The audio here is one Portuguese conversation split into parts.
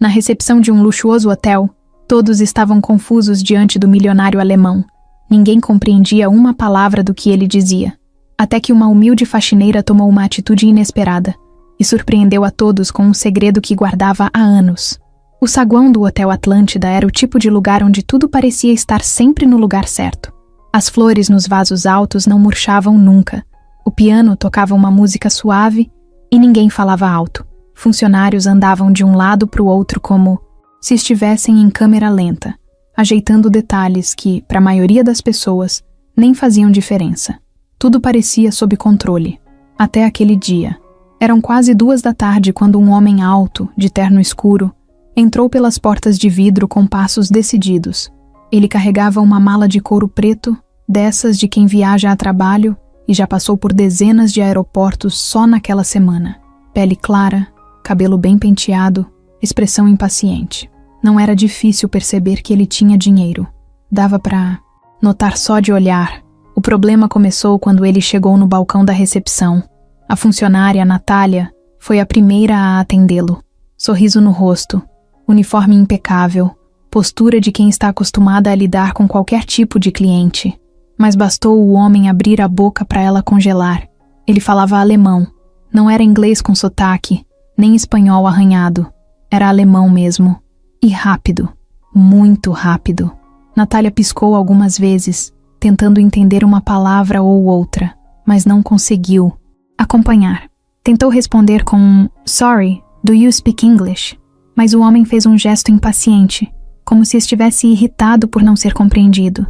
Na recepção de um luxuoso hotel, todos estavam confusos diante do milionário alemão. Ninguém compreendia uma palavra do que ele dizia. Até que uma humilde faxineira tomou uma atitude inesperada e surpreendeu a todos com um segredo que guardava há anos. O saguão do Hotel Atlântida era o tipo de lugar onde tudo parecia estar sempre no lugar certo. As flores nos vasos altos não murchavam nunca. O piano tocava uma música suave e ninguém falava alto. Funcionários andavam de um lado para o outro como se estivessem em câmera lenta, ajeitando detalhes que, para a maioria das pessoas, nem faziam diferença. Tudo parecia sob controle. Até aquele dia. Eram quase 2 da tarde quando um homem alto, de terno escuro, entrou pelas portas de vidro com passos decididos. Ele carregava uma mala de couro preto, dessas de quem viaja a trabalho e já passou por dezenas de aeroportos só naquela semana. Pele clara, cabelo bem penteado, expressão impaciente. Não era difícil perceber que ele tinha dinheiro. Dava para notar só de olhar. O problema começou quando ele chegou no balcão da recepção. A funcionária, Natália, foi a primeira a atendê-lo. Sorriso no rosto, uniforme impecável, postura de quem está acostumada a lidar com qualquer tipo de cliente. Mas bastou o homem abrir a boca para ela congelar. Ele falava alemão. Não era inglês com sotaque, nem espanhol arranhado. Era alemão mesmo. E rápido. Muito rápido. Natália piscou algumas vezes, tentando entender uma palavra ou outra, mas não conseguiu acompanhar. Tentou responder com um "Sorry, do you speak English?", mas o homem fez um gesto impaciente, como se estivesse irritado por não ser compreendido.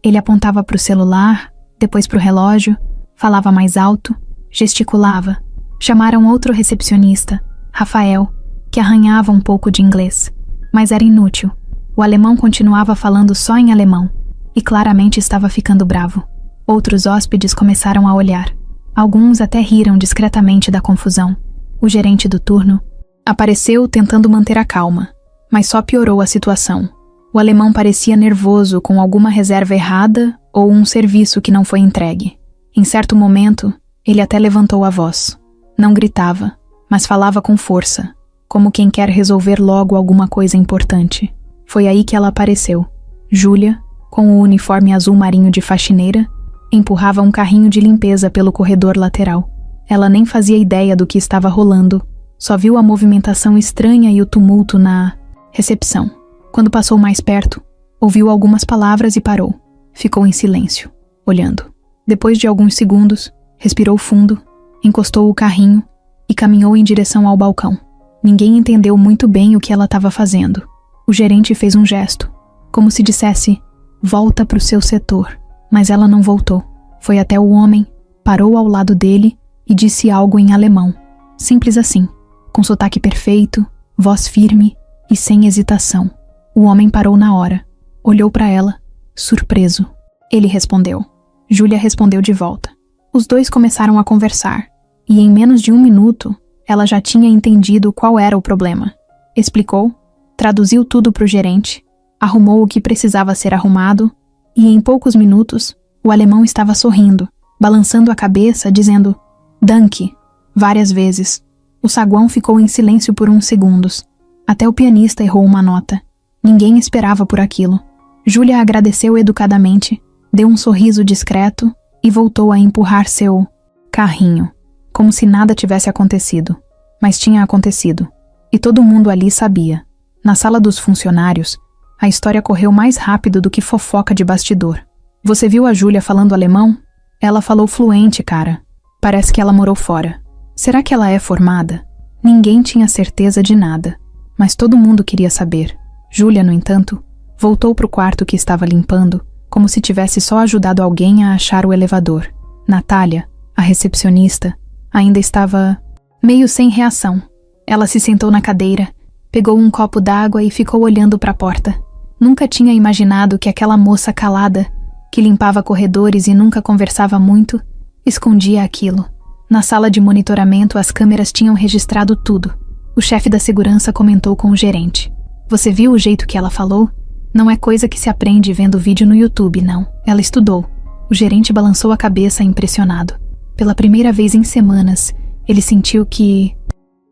Ele apontava para o celular, depois para o relógio, falava mais alto, gesticulava. Chamaram outro recepcionista, Rafael, que arranhava um pouco de inglês, mas era inútil. O alemão continuava falando só em alemão, e claramente estava ficando bravo. Outros hóspedes começaram a olhar. Alguns até riram discretamente da confusão. O gerente do turno apareceu tentando manter a calma, mas só piorou a situação. O alemão parecia nervoso com alguma reserva errada ou um serviço que não foi entregue. Em certo momento, ele até levantou a voz. Não gritava, mas falava com força, como quem quer resolver logo alguma coisa importante. Foi aí que ela apareceu. Júlia, com o uniforme azul marinho de faxineira, empurrava um carrinho de limpeza pelo corredor lateral. Ela nem fazia ideia do que estava rolando, só viu a movimentação estranha e o tumulto na recepção. Quando passou mais perto, ouviu algumas palavras e parou. Ficou em silêncio, olhando. Depois de alguns segundos, respirou fundo, encostou o carrinho e caminhou em direção ao balcão. Ninguém entendeu muito bem o que ela estava fazendo. O gerente fez um gesto, como se dissesse, volta para o seu setor. Mas ela não voltou. Foi até o homem, parou ao lado dele e disse algo em alemão. Simples assim, com sotaque perfeito, voz firme e sem hesitação. O homem parou na hora, olhou para ela, surpreso. Ele respondeu. Júlia respondeu de volta. Os dois começaram a conversar, e em menos de 1 minuto, ela já tinha entendido qual era o problema. Explicou, traduziu tudo para o gerente, arrumou o que precisava ser arrumado, e em poucos minutos, o alemão estava sorrindo, balançando a cabeça, dizendo "Danke" várias vezes. O saguão ficou em silêncio por uns segundos. Até o pianista errou uma nota. Ninguém esperava por aquilo. Júlia agradeceu educadamente, deu um sorriso discreto e voltou a empurrar seu carrinho, como se nada tivesse acontecido. Mas tinha acontecido. E todo mundo ali sabia. Na sala dos funcionários, a história correu mais rápido do que fofoca de bastidor. Você viu a Júlia falando alemão? Ela falou fluente, cara. Parece que ela morou fora. Será que ela é formada? Ninguém tinha certeza de nada, mas todo mundo queria saber. Júlia, no entanto, voltou para o quarto que estava limpando, como se tivesse só ajudado alguém a achar o elevador. Natália, a recepcionista, ainda estava meio sem reação. Ela se sentou na cadeira, pegou um copo d'água e ficou olhando para a porta. Nunca tinha imaginado que aquela moça calada, que limpava corredores e nunca conversava muito, escondia aquilo. Na sala de monitoramento, as câmeras tinham registrado tudo. O chefe da segurança comentou com o gerente. Você viu o jeito que ela falou? Não é coisa que se aprende vendo vídeo no YouTube, não. Ela estudou. O gerente balançou a cabeça impressionado. Pela primeira vez em semanas, ele sentiu que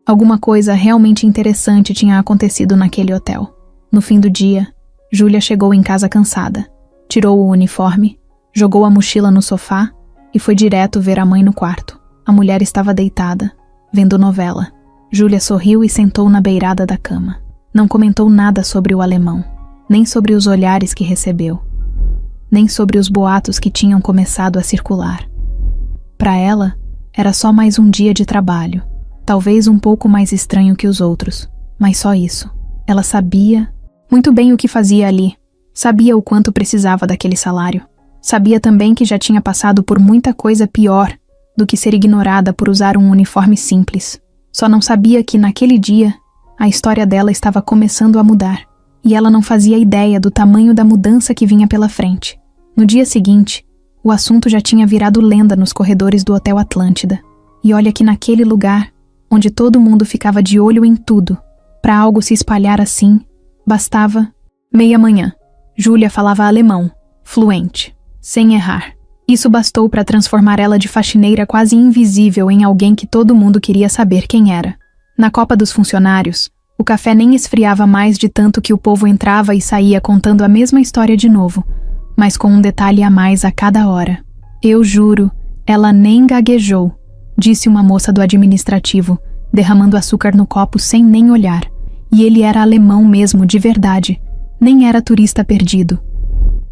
Alguma coisa realmente interessante tinha acontecido naquele hotel. No fim do dia, Júlia chegou em casa cansada. Tirou o uniforme, jogou a mochila no sofá e foi direto ver a mãe no quarto. A mulher estava deitada, vendo novela. Júlia sorriu e sentou na beirada da cama. Não comentou nada sobre o alemão, nem sobre os olhares que recebeu, nem sobre os boatos que tinham começado a circular. Para ela, era só mais um dia de trabalho, talvez um pouco mais estranho que os outros, mas só isso. Ela sabia muito bem o que fazia ali, sabia o quanto precisava daquele salário. Sabia também que já tinha passado por muita coisa pior do que ser ignorada por usar um uniforme simples. Só não sabia que naquele dia a história dela estava começando a mudar, e ela não fazia ideia do tamanho da mudança que vinha pela frente. No dia seguinte, o assunto já tinha virado lenda nos corredores do Hotel Atlântida. E olha que naquele lugar, onde todo mundo ficava de olho em tudo, para algo se espalhar assim, bastava meia-manhã. Júlia falava alemão, fluente, sem errar. Isso bastou para transformar ela de faxineira quase invisível em alguém que todo mundo queria saber quem era. Na Copa dos Funcionários, o café nem esfriava mais de tanto que o povo entrava e saía contando a mesma história de novo, mas com um detalhe a mais a cada hora. Eu juro, ela nem gaguejou, disse uma moça do administrativo, derramando açúcar no copo sem nem olhar. E ele era alemão mesmo, de verdade. Nem era turista perdido.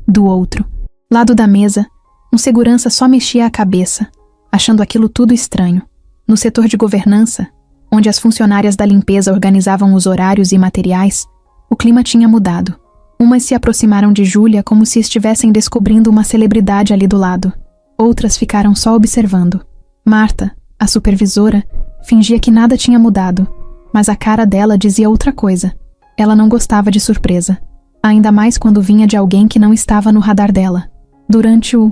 Do outro lado da mesa, um segurança só mexia a cabeça, achando aquilo tudo estranho. No setor de governança, onde as funcionárias da limpeza organizavam os horários e materiais, o clima tinha mudado. Umas se aproximaram de Júlia como se estivessem descobrindo uma celebridade ali do lado. Outras ficaram só observando. Marta, a supervisora, fingia que nada tinha mudado, mas a cara dela dizia outra coisa. Ela não gostava de surpresa, ainda mais quando vinha de alguém que não estava no radar dela. Durante o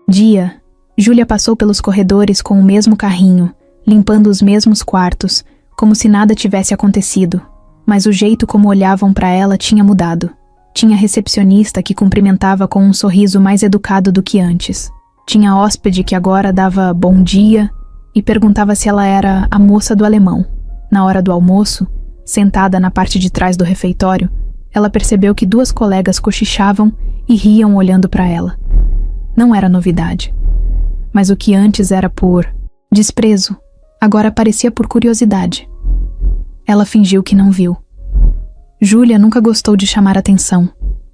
dia, Júlia passou pelos corredores com o mesmo carrinho, limpando os mesmos quartos, como se nada tivesse acontecido, mas o jeito como olhavam para ela tinha mudado. Tinha recepcionista que cumprimentava com um sorriso mais educado do que antes. Tinha hóspede que agora dava bom dia e perguntava se ela era a moça do alemão. Na hora do almoço, sentada na parte de trás do refeitório, ela percebeu que duas colegas cochichavam e riam olhando para ela. Não era novidade. Mas o que antes era por desprezo, agora parecia por curiosidade. Ela fingiu que não viu. Júlia nunca gostou de chamar atenção,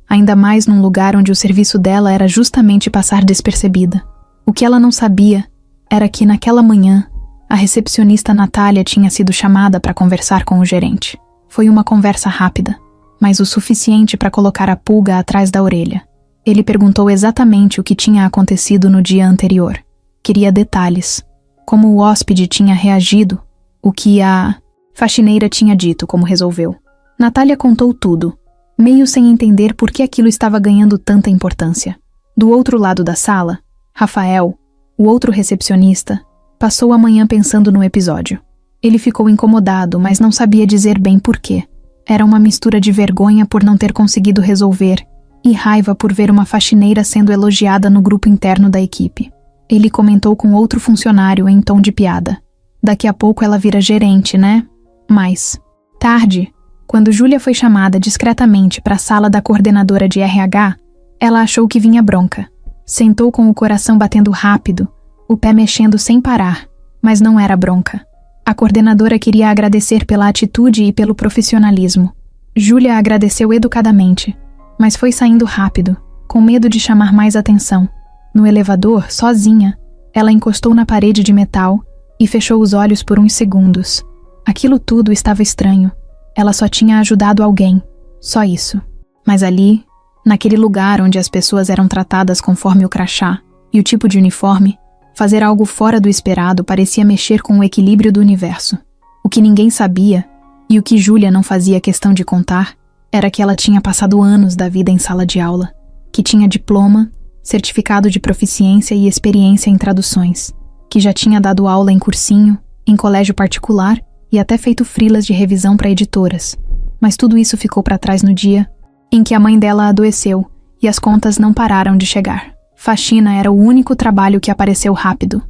ainda mais num lugar onde o serviço dela era justamente passar despercebida. O que ela não sabia era que naquela manhã, a recepcionista Natália tinha sido chamada para conversar com o gerente. Foi uma conversa rápida, mas o suficiente para colocar a pulga atrás da orelha. Ele perguntou exatamente o que tinha acontecido no dia anterior. Queria detalhes, como o hóspede tinha reagido, o que a faxineira tinha dito, como resolveu. Natália contou tudo, meio sem entender por que aquilo estava ganhando tanta importância. Do outro lado da sala, Rafael, o outro recepcionista, passou a manhã pensando no episódio. Ele ficou incomodado, mas não sabia dizer bem por quê. Era uma mistura de vergonha por não ter conseguido resolver e raiva por ver uma faxineira sendo elogiada no grupo interno da equipe. Ele comentou com outro funcionário em tom de piada. Daqui a pouco ela vira gerente, né? Mas, tarde, quando Júlia foi chamada discretamente para a sala da coordenadora de RH, ela achou que vinha bronca. Sentou com o coração batendo rápido, o pé mexendo sem parar, mas não era bronca. A coordenadora queria agradecer pela atitude e pelo profissionalismo. Júlia agradeceu educadamente, mas foi saindo rápido, com medo de chamar mais atenção. No elevador, sozinha, ela encostou na parede de metal e fechou os olhos por uns segundos. Aquilo tudo estava estranho. Ela só tinha ajudado alguém, só isso. Mas ali, naquele lugar onde as pessoas eram tratadas conforme o crachá e o tipo de uniforme, fazer algo fora do esperado parecia mexer com o equilíbrio do universo. O que ninguém sabia, e o que Júlia não fazia questão de contar, era que ela tinha passado anos da vida em sala de aula, que tinha diploma, certificado de proficiência e experiência em traduções, que já tinha dado aula em cursinho, em colégio particular e até feito freelas de revisão para editoras. Mas tudo isso ficou para trás no dia em que a mãe dela adoeceu e as contas não pararam de chegar. Faxina era o único trabalho que apareceu rápido.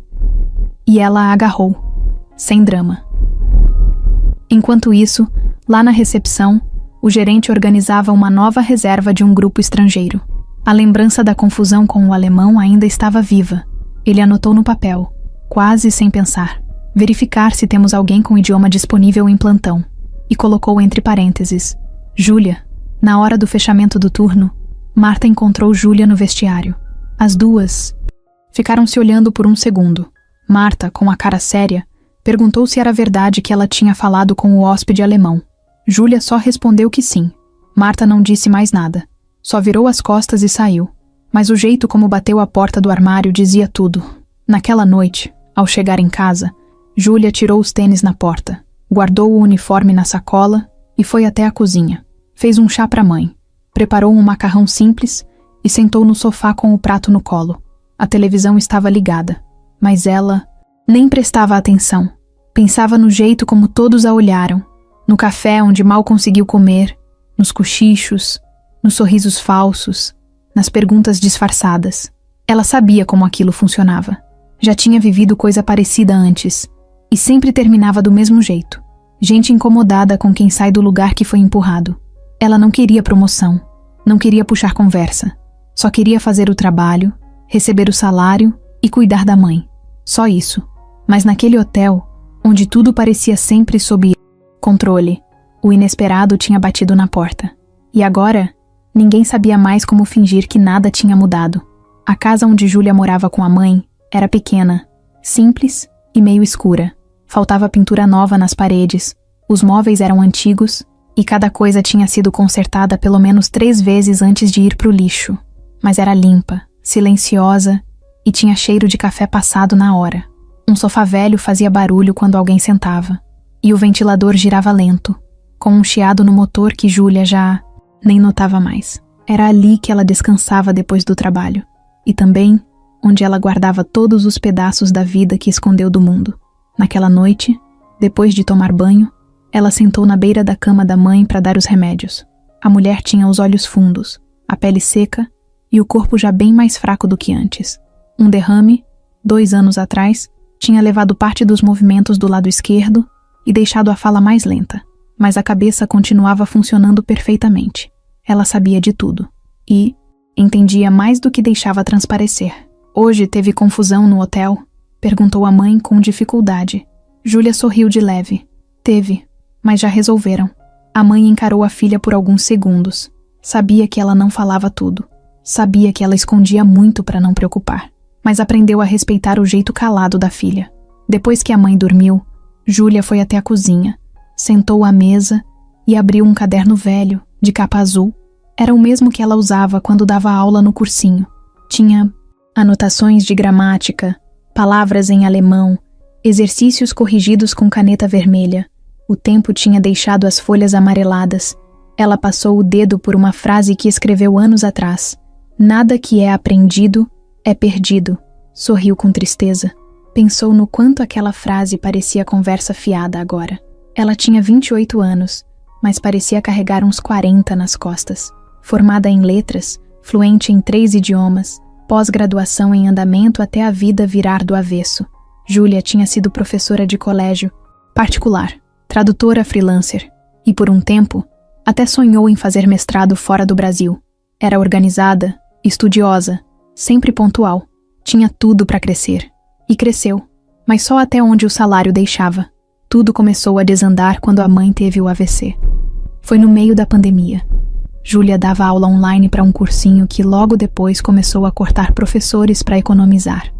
E ela a agarrou, sem drama. Enquanto isso, lá na recepção, o gerente organizava uma nova reserva de um grupo estrangeiro. A lembrança da confusão com o alemão ainda estava viva. Ele anotou no papel, quase sem pensar, verificar se temos alguém com idioma disponível em plantão, e colocou entre parênteses, Júlia. Na hora do fechamento do turno, Marta encontrou Júlia no vestiário. As duas ficaram se olhando por um segundo. Marta, com a cara séria, perguntou se era verdade que ela tinha falado com o hóspede alemão. Júlia só respondeu que sim. Marta não disse mais nada. Só virou as costas e saiu. Mas o jeito como bateu a porta do armário dizia tudo. Naquela noite, ao chegar em casa, Júlia tirou os tênis na porta, guardou o uniforme na sacola e foi até a cozinha. Fez um chá para a mãe, preparou um macarrão simples e sentou no sofá com o prato no colo. A televisão estava ligada, mas ela nem prestava atenção. Pensava no jeito como todos a olharam, no café onde mal conseguiu comer, nos cochichos, nos sorrisos falsos, nas perguntas disfarçadas. Ela sabia como aquilo funcionava. Já tinha vivido coisa parecida antes, e sempre terminava do mesmo jeito. Gente incomodada com quem sai do lugar que foi empurrado. Ela não queria promoção, não queria puxar conversa. Só queria fazer o trabalho, receber o salário e cuidar da mãe. Só isso. Mas naquele hotel, onde tudo parecia sempre sob controle, o inesperado tinha batido na porta. E agora, ninguém sabia mais como fingir que nada tinha mudado. A casa onde Júlia morava com a mãe era pequena, simples e meio escura. Faltava pintura nova nas paredes, os móveis eram antigos e cada coisa tinha sido consertada pelo menos 3 vezes antes de ir pro lixo. Mas era limpa, silenciosa e tinha cheiro de café passado na hora. Um sofá velho fazia barulho quando alguém sentava, e o ventilador girava lento, com um chiado no motor que Júlia já nem notava mais. Era ali que ela descansava depois do trabalho, e também onde ela guardava todos os pedaços da vida que escondeu do mundo. Naquela noite, depois de tomar banho, ela sentou na beira da cama da mãe para dar os remédios. A mulher tinha os olhos fundos, a pele seca e o corpo já bem mais fraco do que antes. Um derrame, 2 anos atrás, tinha levado parte dos movimentos do lado esquerdo e deixado a fala mais lenta, mas a cabeça continuava funcionando perfeitamente. Ela sabia de tudo e entendia mais do que deixava transparecer. Hoje teve confusão no hotel? Perguntou a mãe com dificuldade. Júlia sorriu de leve. Teve, mas já resolveram. A mãe encarou a filha por alguns segundos. Sabia que ela não falava tudo. Sabia que ela escondia muito para não preocupar. Mas aprendeu a respeitar o jeito calado da filha. Depois que a mãe dormiu, Júlia foi até a cozinha, sentou à mesa e abriu um caderno velho, de capa azul. Era o mesmo que ela usava quando dava aula no cursinho. Tinha anotações de gramática, palavras em alemão, exercícios corrigidos com caneta vermelha. O tempo tinha deixado as folhas amareladas. Ela passou o dedo por uma frase que escreveu anos atrás. Nada que é aprendido é perdido. Sorriu com tristeza. Pensou no quanto aquela frase parecia conversa fiada agora. Ela tinha 28 anos, mas parecia carregar uns 40 nas costas. Formada em letras, fluente em 3 idiomas, pós-graduação em andamento até a vida virar do avesso. Júlia tinha sido professora de colégio particular, tradutora freelancer, e por um tempo, até sonhou em fazer mestrado fora do Brasil. Era organizada, estudiosa, sempre pontual. Tinha tudo para crescer. E cresceu, mas só até onde o salário deixava. Tudo começou a desandar quando a mãe teve o AVC. Foi no meio da pandemia. Júlia dava aula online para um cursinho que logo depois começou a cortar professores para economizar.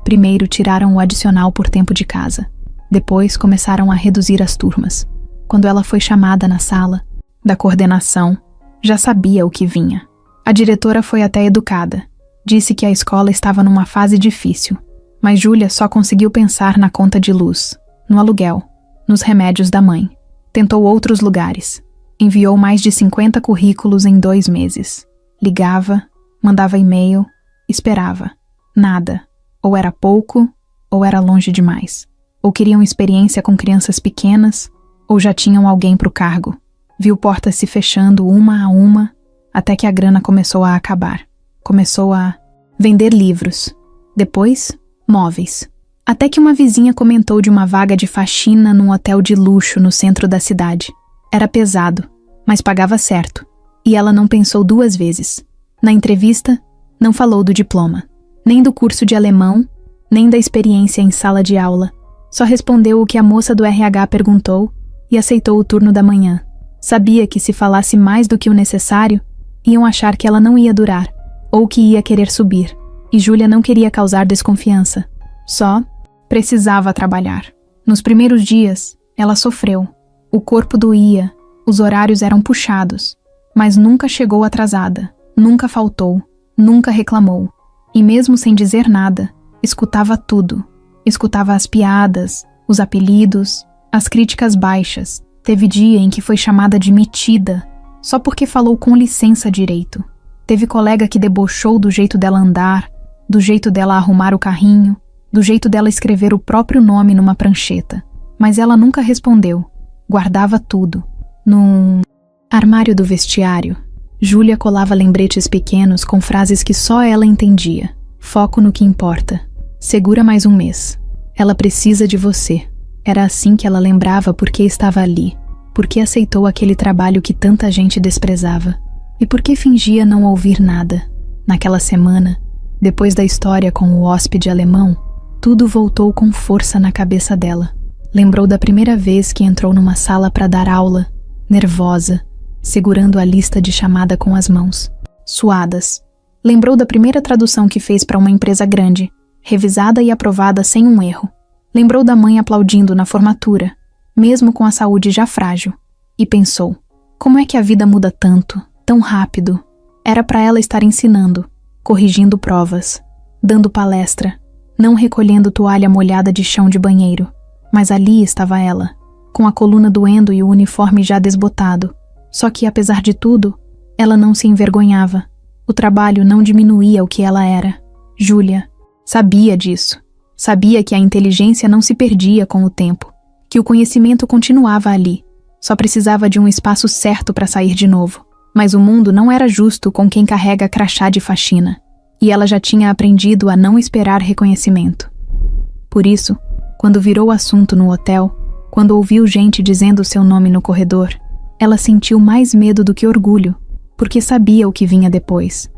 Primeiro tiraram o adicional por tempo de casa. Depois começaram a reduzir as turmas. Quando ela foi chamada na sala da coordenação, já sabia o que vinha. A diretora foi até educada. Disse que a escola estava numa fase difícil, mas Júlia só conseguiu pensar na conta de luz, no aluguel, nos remédios da mãe. Tentou outros lugares. Enviou mais de 50 currículos em 2 meses. Ligava, mandava e-mail, esperava. Nada. Ou era pouco, ou era longe demais. Ou queriam experiência com crianças pequenas, ou já tinham alguém para o cargo. Viu portas se fechando uma a uma, até que a grana começou a acabar. Começou a vender livros. Depois, móveis. Até que uma vizinha comentou de uma vaga de faxina num hotel de luxo no centro da cidade. Era pesado, mas pagava certo, e ela não pensou 2 vezes. Na entrevista, não falou do diploma, nem do curso de alemão, nem da experiência em sala de aula. Só respondeu o que a moça do RH perguntou e aceitou o turno da manhã. Sabia que se falasse mais do que o necessário, iam achar que ela não ia durar, ou que ia querer subir, e Júlia não queria causar desconfiança. Só precisava trabalhar. Nos primeiros dias, ela sofreu. O corpo doía, os horários eram puxados, mas nunca chegou atrasada, nunca faltou, nunca reclamou. E mesmo sem dizer nada, escutava tudo. Escutava as piadas, os apelidos, as críticas baixas. Teve dia em que foi chamada de metida, só porque falou com licença direito. Teve colega que debochou do jeito dela andar, do jeito dela arrumar o carrinho, do jeito dela escrever o próprio nome numa prancheta. Mas ela nunca respondeu. Guardava tudo. Num armário do vestiário, Júlia colava lembretes pequenos com frases que só ela entendia. Foco no que importa. Segura mais 1 mês. Ela precisa de você. Era assim que ela lembrava por que estava ali, por que aceitou aquele trabalho que tanta gente desprezava, e por que fingia não ouvir nada. Naquela semana, depois da história com o hóspede alemão, tudo voltou com força na cabeça dela. Lembrou da primeira vez que entrou numa sala para dar aula, nervosa, segurando a lista de chamada com as mãos, suadas. Lembrou da primeira tradução que fez para uma empresa grande, revisada e aprovada sem um erro. Lembrou da mãe aplaudindo na formatura, mesmo com a saúde já frágil, e pensou, como é que a vida muda tanto, tão rápido? Era para ela estar ensinando, corrigindo provas, dando palestra, não recolhendo toalha molhada de chão de banheiro. Mas ali estava ela, com a coluna doendo e o uniforme já desbotado. Só que, apesar de tudo, ela não se envergonhava. O trabalho não diminuía o que ela era. Júlia sabia disso. Sabia que a inteligência não se perdia com o tempo, que o conhecimento continuava ali. Só precisava de um espaço certo para sair de novo. Mas o mundo não era justo com quem carrega crachá de faxina. E ela já tinha aprendido a não esperar reconhecimento. Por isso, quando virou assunto no hotel, quando ouviu gente dizendo seu nome no corredor, ela sentiu mais medo do que orgulho, porque sabia o que vinha depois.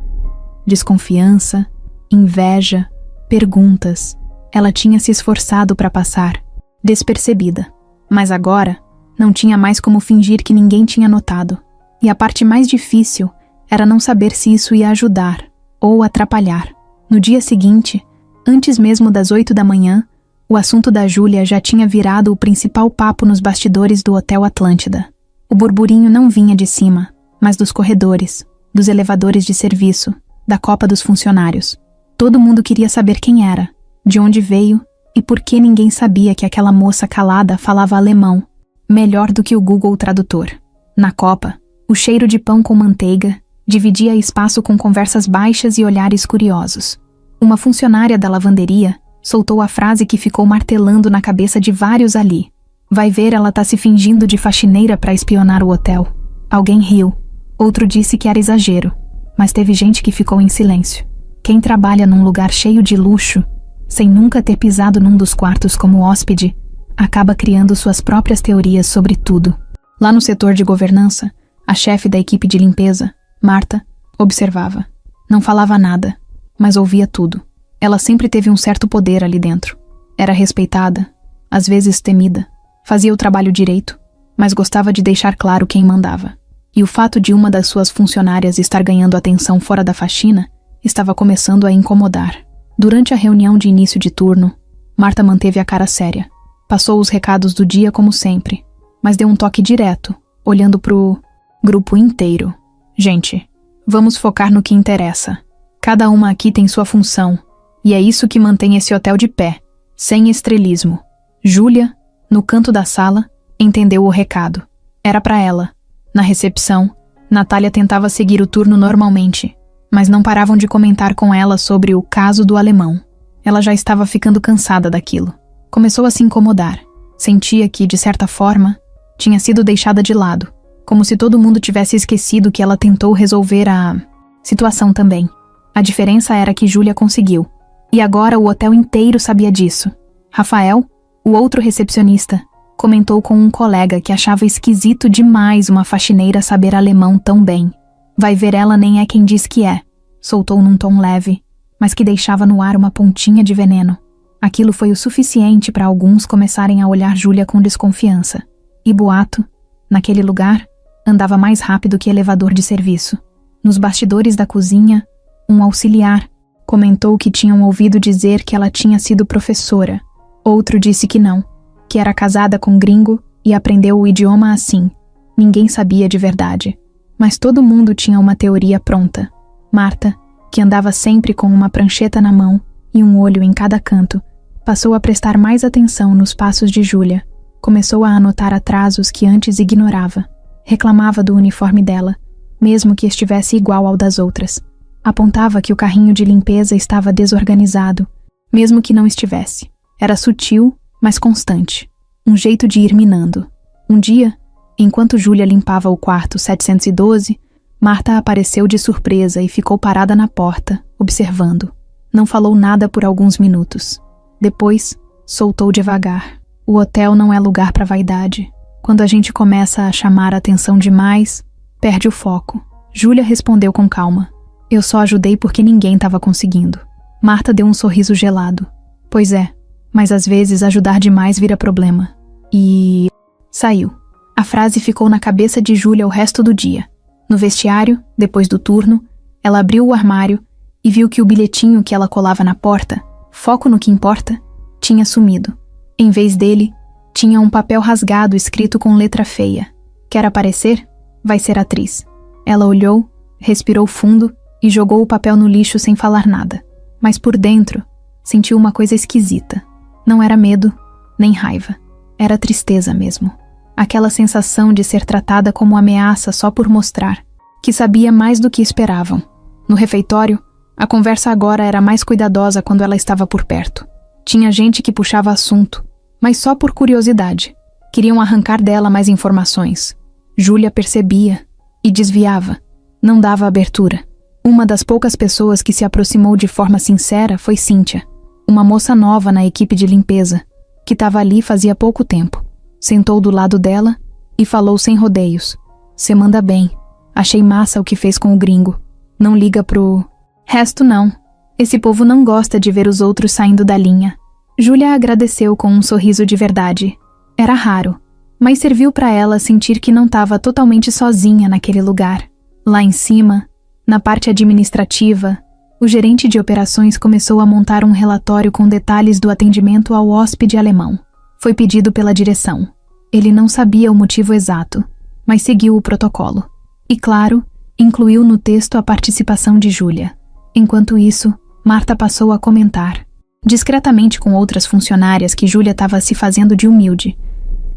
Desconfiança, inveja, perguntas. Ela tinha se esforçado para passar, despercebida. Mas agora, não tinha mais como fingir que ninguém tinha notado. E a parte mais difícil era não saber se isso ia ajudar ou atrapalhar. No dia seguinte, antes mesmo das 8 da manhã, o assunto da Júlia já tinha virado o principal papo nos bastidores do Hotel Atlântida. O burburinho não vinha de cima, mas dos corredores, dos elevadores de serviço, da copa dos funcionários. Todo mundo queria saber quem era, de onde veio e por que ninguém sabia que aquela moça calada falava alemão, melhor do que o Google Tradutor. Na copa, o cheiro de pão com manteiga dividia espaço com conversas baixas e olhares curiosos. Uma funcionária da lavanderia soltou a frase que ficou martelando na cabeça de vários ali. Vai ver, ela tá se fingindo de faxineira para espionar o hotel. Alguém riu. Outro disse que era exagero. Mas teve gente que ficou em silêncio. Quem trabalha num lugar cheio de luxo, sem nunca ter pisado num dos quartos como hóspede, acaba criando suas próprias teorias sobre tudo. Lá no setor de governança, a chefe da equipe de limpeza, Marta, observava. Não falava nada, mas ouvia tudo. Ela sempre teve um certo poder ali dentro. Era respeitada, às vezes temida. Fazia o trabalho direito, mas gostava de deixar claro quem mandava. E o fato de uma das suas funcionárias estar ganhando atenção fora da faxina estava começando a incomodar. Durante a reunião de início de turno, Marta manteve a cara séria. Passou os recados do dia como sempre, mas deu um toque direto, olhando pro grupo inteiro. Gente, vamos focar no que interessa. Cada uma aqui tem sua função, e é isso que mantém esse hotel de pé, sem estrelismo. Júlia, no canto da sala, entendeu o recado. Era para ela. Na recepção, Natália tentava seguir o turno normalmente, mas não paravam de comentar com ela sobre o caso do alemão. Ela já estava ficando cansada daquilo. Começou a se incomodar. Sentia que, de certa forma, tinha sido deixada de lado, como se todo mundo tivesse esquecido que ela tentou resolver a situação também. A diferença era que Júlia conseguiu. E agora o hotel inteiro sabia disso. Rafael, o outro recepcionista, comentou com um colega que achava esquisito demais uma faxineira saber alemão tão bem. Vai ver, ela nem é quem diz que é, soltou num tom leve, mas que deixava no ar uma pontinha de veneno. Aquilo foi o suficiente para alguns começarem a olhar Júlia com desconfiança. E boato, naquele lugar, andava mais rápido que elevador de serviço. Nos bastidores da cozinha, um auxiliar comentou que tinham ouvido dizer que ela tinha sido professora. Outro disse que não, que era casada com gringo e aprendeu o idioma assim. Ninguém sabia de verdade. Mas todo mundo tinha uma teoria pronta. Marta, que andava sempre com uma prancheta na mão e um olho em cada canto, passou a prestar mais atenção nos passos de Júlia. Começou a anotar atrasos que antes ignorava. Reclamava do uniforme dela, mesmo que estivesse igual ao das outras. Apontava que o carrinho de limpeza estava desorganizado, mesmo que não estivesse. Era sutil, mas constante. Um jeito de ir minando. Um dia, enquanto Júlia limpava o quarto 712, Marta apareceu de surpresa e ficou parada na porta, observando. Não falou nada por alguns minutos. Depois, soltou devagar. O hotel não é lugar para vaidade. Quando a gente começa a chamar a atenção demais, perde o foco. Júlia respondeu com calma. Eu só ajudei porque ninguém estava conseguindo. Marta deu um sorriso gelado. Pois é, mas às vezes ajudar demais vira problema. E... saiu. A frase ficou na cabeça de Júlia o resto do dia. No vestiário, depois do turno, ela abriu o armário e viu que o bilhetinho que ela colava na porta, foco no que importa, tinha sumido. Em vez dele, tinha um papel rasgado escrito com letra feia. Quer aparecer? Vai ser atriz. Ela olhou, respirou fundo e jogou o papel no lixo sem falar nada. Mas por dentro, sentiu uma coisa esquisita. Não era medo, nem raiva. Era tristeza mesmo. Aquela sensação de ser tratada como ameaça só por mostrar, que sabia mais do que esperavam. No refeitório, a conversa agora era mais cuidadosa quando ela estava por perto. Tinha gente que puxava assunto, mas só por curiosidade. Queriam arrancar dela mais informações. Júlia percebia e desviava. Não dava abertura. Uma das poucas pessoas que se aproximou de forma sincera foi Cíntia, uma moça nova na equipe de limpeza, que estava ali fazia pouco tempo. Sentou do lado dela e falou sem rodeios. Cê manda bem. Achei massa o que fez com o gringo. Não liga pro... resto não. Esse povo não gosta de ver os outros saindo da linha. Júlia agradeceu com um sorriso de verdade. Era raro, mas serviu para ela sentir que não estava totalmente sozinha naquele lugar. Lá em cima, na parte administrativa, o gerente de operações começou a montar um relatório com detalhes do atendimento ao hóspede alemão. Foi pedido pela direção. Ele não sabia o motivo exato, mas seguiu o protocolo. E, claro, incluiu no texto a participação de Júlia. Enquanto isso, Marta passou a comentar, discretamente com outras funcionárias, que Júlia estava se fazendo de humilde,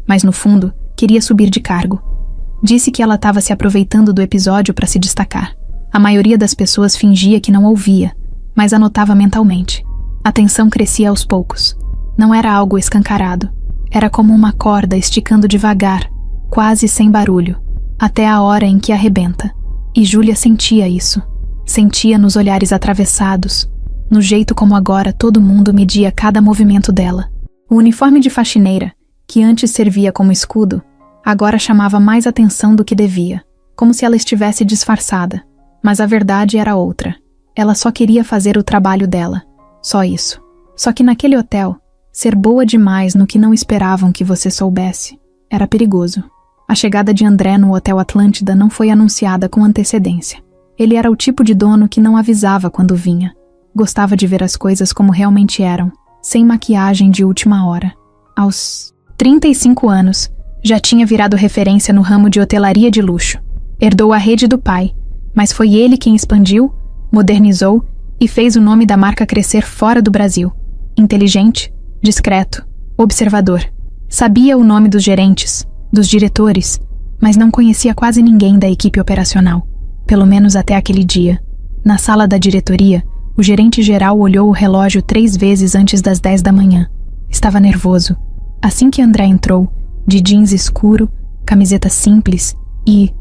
mas no fundo queria subir de cargo. Disse que ela estava se aproveitando do episódio para se destacar. A maioria das pessoas fingia que não ouvia, mas anotava mentalmente. A tensão crescia aos poucos. Não era algo escancarado. Era como uma corda esticando devagar, quase sem barulho, até a hora em que arrebenta. E Júlia sentia isso. Sentia nos olhares atravessados, no jeito como agora todo mundo media cada movimento dela. O uniforme de faxineira, que antes servia como escudo, agora chamava mais atenção do que devia, como se ela estivesse disfarçada. Mas a verdade era outra. Ela só queria fazer o trabalho dela. Só isso. Só que naquele hotel, ser boa demais no que não esperavam que você soubesse era perigoso. A chegada de André no Hotel Atlântida não foi anunciada com antecedência. Ele era o tipo de dono que não avisava quando vinha. Gostava de ver as coisas como realmente eram, sem maquiagem de última hora. Aos 35 anos, já tinha virado referência no ramo de hotelaria de luxo. Herdou a rede do pai, mas foi ele quem expandiu, modernizou e fez o nome da marca crescer fora do Brasil. Inteligente, discreto, observador. Sabia o nome dos gerentes, dos diretores, mas não conhecia quase ninguém da equipe operacional. Pelo menos até aquele dia. Na sala da diretoria, o gerente geral olhou o relógio 3 vezes antes das 10 da manhã. Estava nervoso. Assim que André entrou, de jeans escuro, camiseta simples e...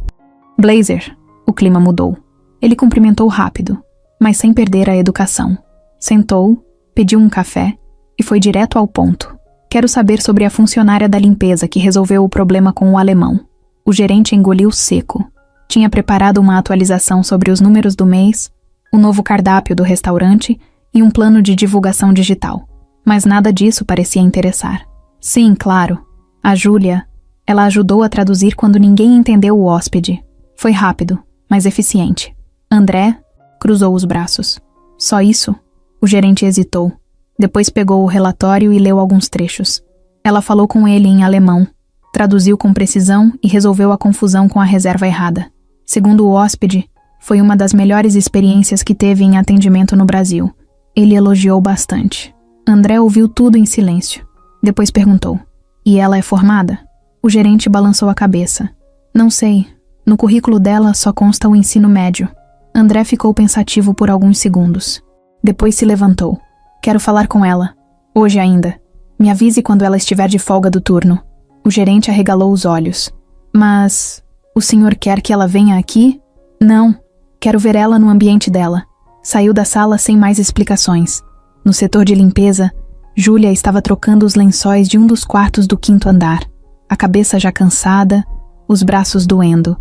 blazer. O clima mudou. Ele cumprimentou rápido, mas sem perder a educação. Sentou, pediu um café e foi direto ao ponto. Quero saber sobre a funcionária da limpeza que resolveu o problema com o alemão. O gerente engoliu seco. Tinha preparado uma atualização sobre os números do mês, o novo cardápio do restaurante e um plano de divulgação digital. Mas nada disso parecia interessar. Sim, claro. A Júlia, ela ajudou a traduzir quando ninguém entendeu o hóspede. Foi rápido, mas eficiente. André cruzou os braços. Só isso? O gerente hesitou. Depois pegou o relatório e leu alguns trechos. Ela falou com ele em alemão, traduziu com precisão e resolveu a confusão com a reserva errada. Segundo o hóspede, foi uma das melhores experiências que teve em atendimento no Brasil. Ele elogiou bastante. André ouviu tudo em silêncio. Depois perguntou: "E ela é formada?" O gerente balançou a cabeça. "Não sei. No currículo dela só consta o ensino médio." André ficou pensativo por alguns segundos. Depois se levantou. "Quero falar com ela. Hoje ainda. Me avise quando ela estiver de folga do turno." O gerente arregalou os olhos. "Mas o senhor quer que ela venha aqui?" "Não. Quero ver ela no ambiente dela." Saiu da sala sem mais explicações. No setor de limpeza, Júlia estava trocando os lençóis de um dos quartos do 5º andar. A cabeça já cansada, os braços doendo.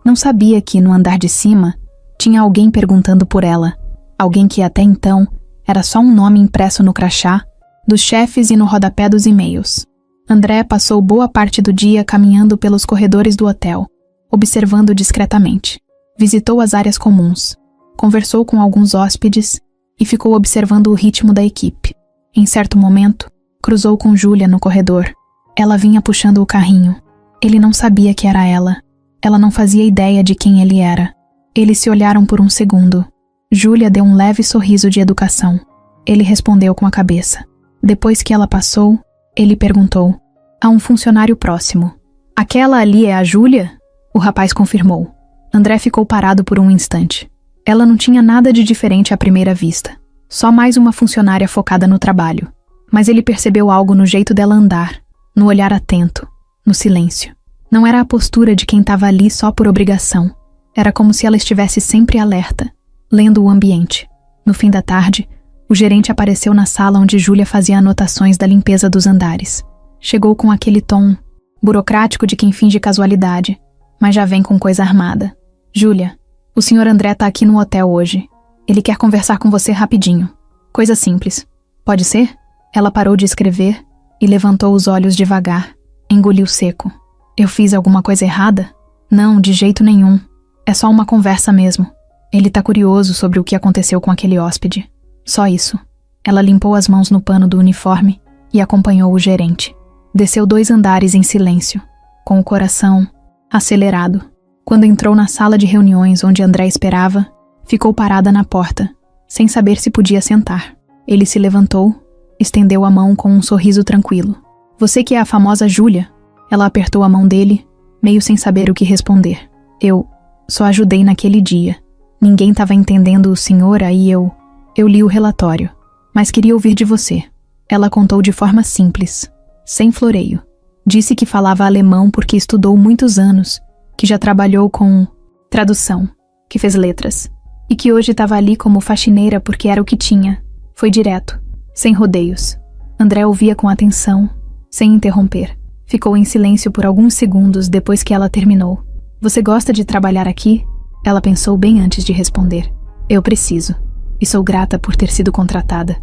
Não sabia que, no andar de cima, tinha alguém perguntando por ela. Alguém que até então era só um nome impresso no crachá, dos chefes e no rodapé dos e-mails. André passou boa parte do dia caminhando pelos corredores do hotel, observando discretamente. Visitou as áreas comuns, conversou com alguns hóspedes e ficou observando o ritmo da equipe. Em certo momento, cruzou com Júlia no corredor. Ela vinha puxando o carrinho. Ele não sabia que era ela. Ela não fazia ideia de quem ele era. Eles se olharam por um segundo. Júlia deu um leve sorriso de educação. Ele respondeu com a cabeça. Depois que ela passou, ele perguntou: "Há um funcionário próximo." "Aquela ali é a Júlia?" O rapaz confirmou. André ficou parado por um instante. Ela não tinha nada de diferente à primeira vista. Só mais uma funcionária focada no trabalho. Mas ele percebeu algo no jeito dela andar, no olhar atento, no silêncio. Não era a postura de quem estava ali só por obrigação. Era como se ela estivesse sempre alerta, lendo o ambiente. No fim da tarde, o gerente apareceu na sala onde Júlia fazia anotações da limpeza dos andares. Chegou com aquele tom burocrático de quem finge casualidade, mas já vem com coisa armada. "Júlia, o senhor André tá aqui no hotel hoje. Ele quer conversar com você rapidinho. Coisa simples. Pode ser?" Ela parou de escrever e levantou os olhos devagar. Engoliu seco. "Eu fiz alguma coisa errada?" "Não, de jeito nenhum. É só uma conversa mesmo. Ele tá curioso sobre o que aconteceu com aquele hóspede. Só isso." Ela limpou as mãos no pano do uniforme e acompanhou o gerente. Desceu 2 andares em silêncio, com o coração acelerado. Quando entrou na sala de reuniões onde André esperava, ficou parada na porta, sem saber se podia sentar. Ele se levantou, estendeu a mão com um sorriso tranquilo. "Você que é a famosa Júlia?" Ela apertou a mão dele, meio sem saber o que responder. Eu só ajudei naquele dia. Ninguém estava entendendo o senhor, aí eu li o relatório. Mas queria ouvir de você." Ela contou de forma simples, sem floreio. Disse que falava alemão porque estudou muitos anos, que já trabalhou com tradução, que fez letras, e que hoje estava ali como faxineira porque era o que tinha. Foi direto, sem rodeios. André ouvia com atenção, sem interromper. Ficou em silêncio por alguns segundos depois que ela terminou. "Você gosta de trabalhar aqui?" Ela pensou bem antes de responder. "Eu preciso, e sou grata por ter sido contratada.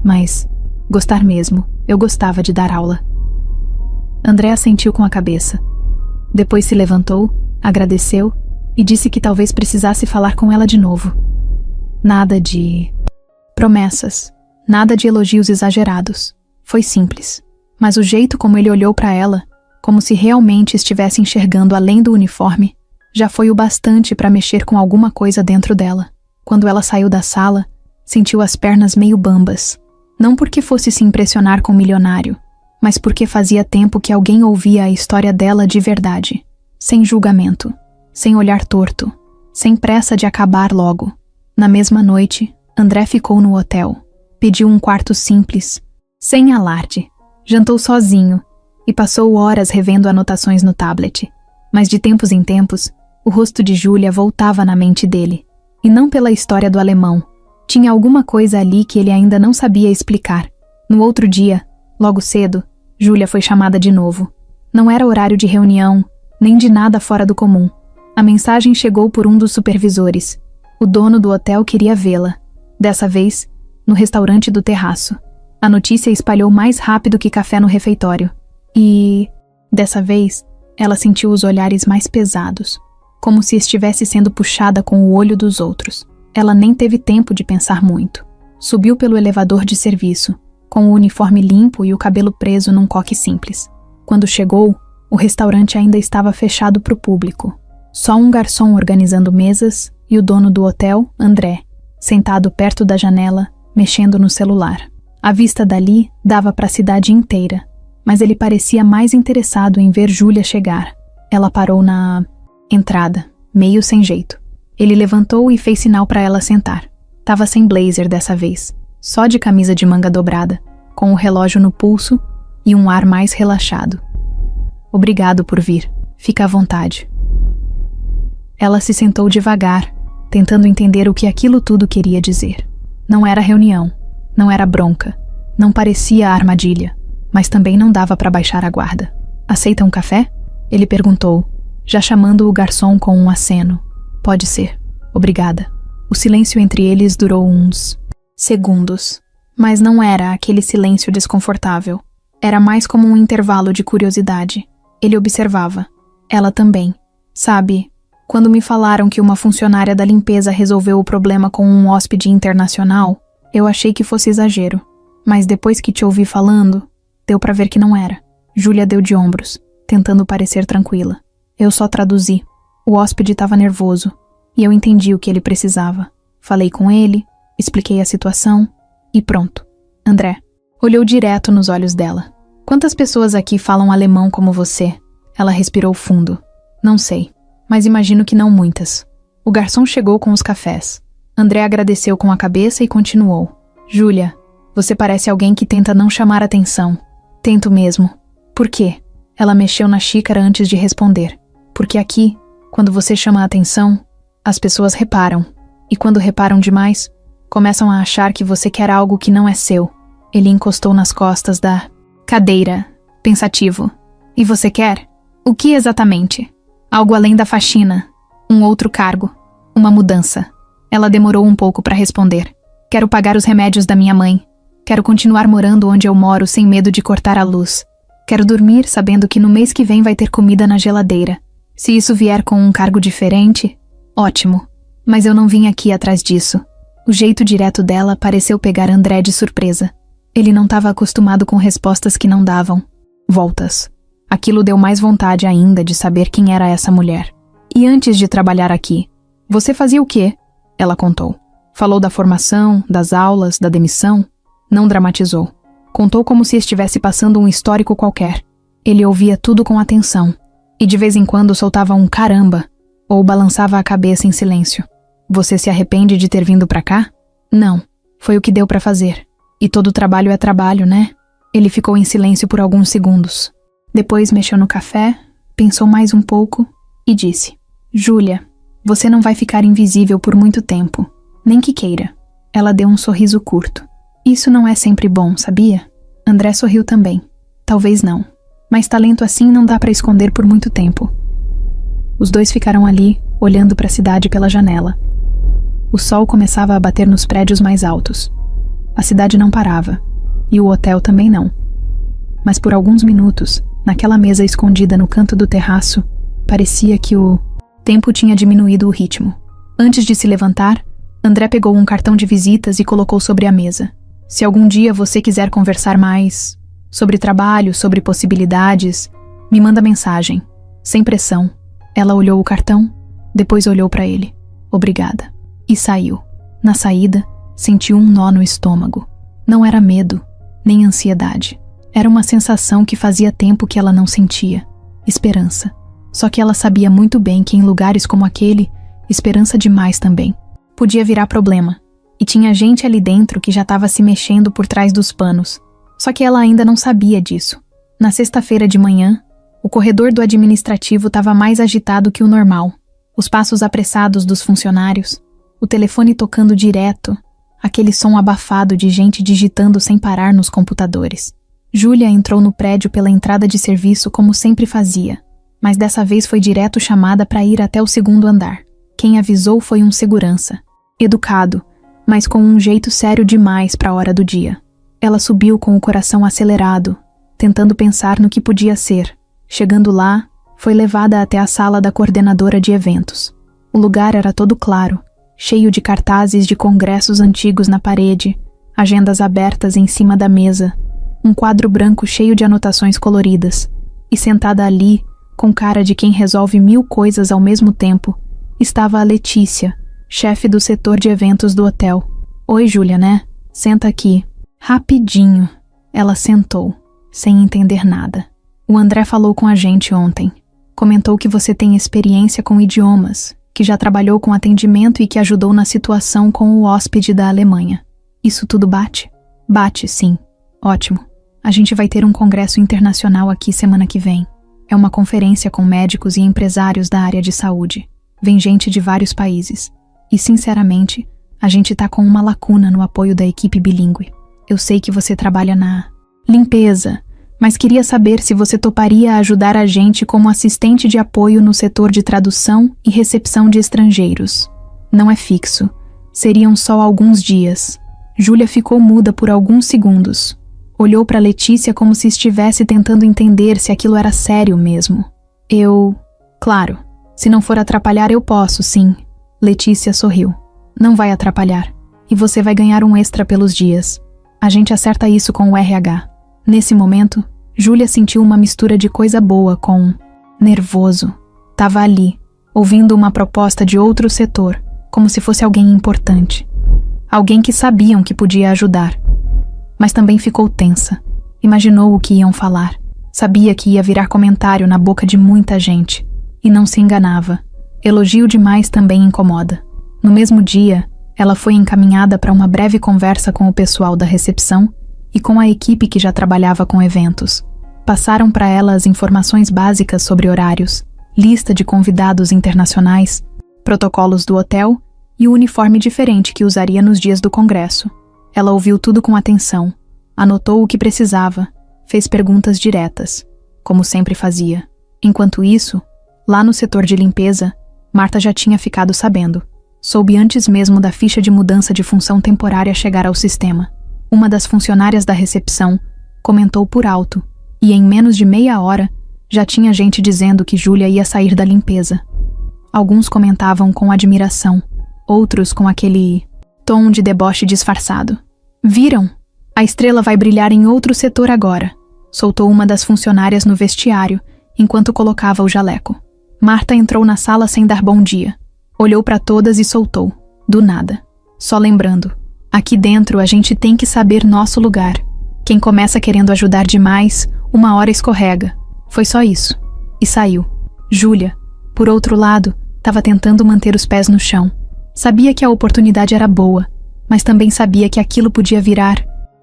Mas, gostar mesmo, eu gostava de dar aula." André assentiu com a cabeça. Depois se levantou, agradeceu e disse que talvez precisasse falar com ela de novo. Nada de promessas, nada de elogios exagerados. Foi simples. Mas o jeito como ele olhou para ela, como se realmente estivesse enxergando além do uniforme, já foi o bastante para mexer com alguma coisa dentro dela. Quando ela saiu da sala, sentiu as pernas meio bambas. Não porque fosse se impressionar com o milionário, mas porque fazia tempo que alguém ouvia a história dela de verdade, sem julgamento, sem olhar torto, sem pressa de acabar logo. Na mesma noite, André ficou no hotel, pediu um quarto simples, sem alarde, jantou sozinho e passou horas revendo anotações no tablet. Mas de tempos em tempos, o rosto de Júlia voltava na mente dele, e não pela história do alemão. Tinha alguma coisa ali que ele ainda não sabia explicar. No outro dia, logo cedo, Júlia foi chamada de novo. Não era horário de reunião, nem de nada fora do comum. A mensagem chegou por um dos supervisores. O dono do hotel queria vê-la. Dessa vez, no restaurante do terraço. A notícia espalhou mais rápido que café no refeitório. E, dessa vez, ela sentiu os olhares mais pesados, como se estivesse sendo puxada com o olho dos outros. Ela nem teve tempo de pensar muito. Subiu pelo elevador de serviço, com o uniforme limpo e o cabelo preso num coque simples. Quando chegou, o restaurante ainda estava fechado para o público. Só um garçom organizando mesas e o dono do hotel, André, sentado perto da janela, mexendo no celular. A vista dali dava para a cidade inteira, mas ele parecia mais interessado em ver Júlia chegar. Ela parou na entrada, meio sem jeito. Ele levantou e fez sinal para ela sentar. Tava sem blazer dessa vez, só de camisa de manga dobrada, com o relógio no pulso e um ar mais relaxado. Obrigado por vir. Fica à vontade. Ela se sentou devagar, tentando entender o que aquilo tudo queria dizer. Não era reunião, não era bronca, não parecia armadilha, mas também não dava para baixar a guarda. Aceita um café? Ele perguntou, já chamando o garçom com um aceno. Pode ser. Obrigada. O silêncio entre eles durou uns segundos, mas não era aquele silêncio desconfortável. Era mais como um intervalo de curiosidade. Ele observava. Ela também. Sabe, quando me falaram que uma funcionária da limpeza resolveu o problema com um hóspede internacional, eu achei que fosse exagero. Mas depois que te ouvi falando, deu pra ver que não era. Júlia deu de ombros, tentando parecer tranquila. Eu só traduzi. O hóspede estava nervoso, e eu entendi o que ele precisava. Falei com ele, expliquei a situação, e pronto. André olhou direto nos olhos dela. Quantas pessoas aqui falam alemão como você? Ela respirou fundo. Não sei, mas imagino que não muitas. O garçom chegou com os cafés. André agradeceu com a cabeça e continuou. Júlia, você parece alguém que tenta não chamar atenção. Tento mesmo. Por quê? Ela mexeu na xícara antes de responder. Porque aqui, quando você chama a atenção, as pessoas reparam. E quando reparam demais, começam a achar que você quer algo que não é seu. Ele encostou nas costas da cadeira, pensativo. E você quer? O que exatamente? Algo além da faxina. Um outro cargo. Uma mudança. Ela demorou um pouco para responder. Quero pagar os remédios da minha mãe. Quero continuar morando onde eu moro sem medo de cortar a luz. Quero dormir sabendo que no mês que vem vai ter comida na geladeira. Se isso vier com um cargo diferente, ótimo. Mas eu não vim aqui atrás disso. O jeito direto dela pareceu pegar André de surpresa. Ele não estava acostumado com respostas que não davam voltas. Aquilo deu mais vontade ainda de saber quem era essa mulher. E antes de trabalhar aqui, você fazia o quê? Ela contou. Falou da formação, das aulas, da demissão. Não dramatizou. Contou como se estivesse passando um histórico qualquer. Ele ouvia tudo com atenção. E de vez em quando soltava um caramba, ou balançava a cabeça em silêncio. Você se arrepende de ter vindo pra cá? Não. Foi o que deu pra fazer. E todo trabalho é trabalho, né? Ele ficou em silêncio por alguns segundos. Depois mexeu no café, pensou mais um pouco e disse: Júlia, você não vai ficar invisível por muito tempo. Nem que queira. Ela deu um sorriso curto. Isso não é sempre bom, sabia? André sorriu também. Talvez não. Mas talento assim não dá pra esconder por muito tempo. Os dois ficaram ali, olhando para a cidade pela janela. O sol começava a bater nos prédios mais altos. A cidade não parava, e o hotel também não. Mas por alguns minutos, naquela mesa escondida no canto do terraço, parecia que o tempo tinha diminuído o ritmo. Antes de se levantar, André pegou um cartão de visitas e colocou sobre a mesa. Se algum dia você quiser conversar mais sobre trabalho, sobre possibilidades, me manda mensagem. Sem pressão. Ela olhou o cartão, depois olhou para ele. Obrigada. E saiu. Na saída, sentiu um nó no estômago. Não era medo, nem ansiedade. Era uma sensação que fazia tempo que ela não sentia. Esperança. Só que ela sabia muito bem que em lugares como aquele, esperança demais também podia virar problema. E tinha gente ali dentro que já estava se mexendo por trás dos panos. Só que ela ainda não sabia disso. Na sexta-feira de manhã, o corredor do administrativo estava mais agitado que o normal. Os passos apressados dos funcionários, o telefone tocando direto, aquele som abafado de gente digitando sem parar nos computadores. Júlia entrou no prédio pela entrada de serviço como sempre fazia, mas dessa vez foi direto chamada para ir até o segundo andar. Quem avisou foi um segurança, educado, mas com um jeito sério demais para a hora do dia. Ela subiu com o coração acelerado, tentando pensar no que podia ser. Chegando lá, foi levada até a sala da coordenadora de eventos. O lugar era todo claro, cheio de cartazes de congressos antigos na parede, agendas abertas em cima da mesa, um quadro branco cheio de anotações coloridas, e sentada ali, com cara de quem resolve 1000 coisas ao mesmo tempo, estava a Letícia, chefe do setor de eventos do hotel. Oi, Júlia, né? Senta aqui. Rapidinho. Ela sentou, sem entender nada. O André falou com a gente ontem. Comentou que você tem experiência com idiomas, que já trabalhou com atendimento e que ajudou na situação com o hóspede da Alemanha. Isso tudo bate? Bate, sim. Ótimo. A gente vai ter um congresso internacional aqui semana que vem. É uma conferência com médicos e empresários da área de saúde. Vem gente de vários países. E, sinceramente, a gente tá com uma lacuna no apoio da equipe bilíngue. Eu sei que você trabalha na limpeza, mas queria saber se você toparia ajudar a gente como assistente de apoio no setor de tradução e recepção de estrangeiros. Não é fixo. Seriam só alguns dias. Júlia ficou muda por alguns segundos. Olhou para Letícia como se estivesse tentando entender se aquilo era sério mesmo. Claro, se não for atrapalhar eu posso, sim. Letícia sorriu. Não vai atrapalhar. E você vai ganhar um extra pelos dias. A gente acerta isso com o RH. Nesse momento, Júlia sentiu uma mistura de coisa boa com nervoso. Tava ali, ouvindo uma proposta de outro setor, como se fosse alguém importante. Alguém que sabiam que podia ajudar. Mas também ficou tensa. Imaginou o que iam falar. Sabia que ia virar comentário na boca de muita gente. E não se enganava. Elogio demais também incomoda. No mesmo dia, ela foi encaminhada para uma breve conversa com o pessoal da recepção e com a equipe que já trabalhava com eventos. Passaram para ela as informações básicas sobre horários, lista de convidados internacionais, protocolos do hotel e o uniforme diferente que usaria nos dias do congresso. Ela ouviu tudo com atenção, anotou o que precisava, fez perguntas diretas, como sempre fazia. Enquanto isso, lá no setor de limpeza, Marta já tinha ficado sabendo. Soube antes mesmo da ficha de mudança de função temporária chegar ao sistema. Uma das funcionárias da recepção comentou por alto, e em menos de meia hora já tinha gente dizendo que Júlia ia sair da limpeza. Alguns comentavam com admiração, outros com aquele tom de deboche disfarçado. Viram? A estrela vai brilhar em outro setor agora, soltou uma das funcionárias no vestiário, enquanto colocava o jaleco. Marta entrou na sala sem dar bom dia. Olhou para todas e soltou, do nada. Só lembrando, aqui dentro a gente tem que saber nosso lugar. Quem começa querendo ajudar demais, uma hora escorrega. Foi só isso. E saiu. Júlia, por outro lado, estava tentando manter os pés no chão. Sabia que a oportunidade era boa, mas também sabia que aquilo podia virar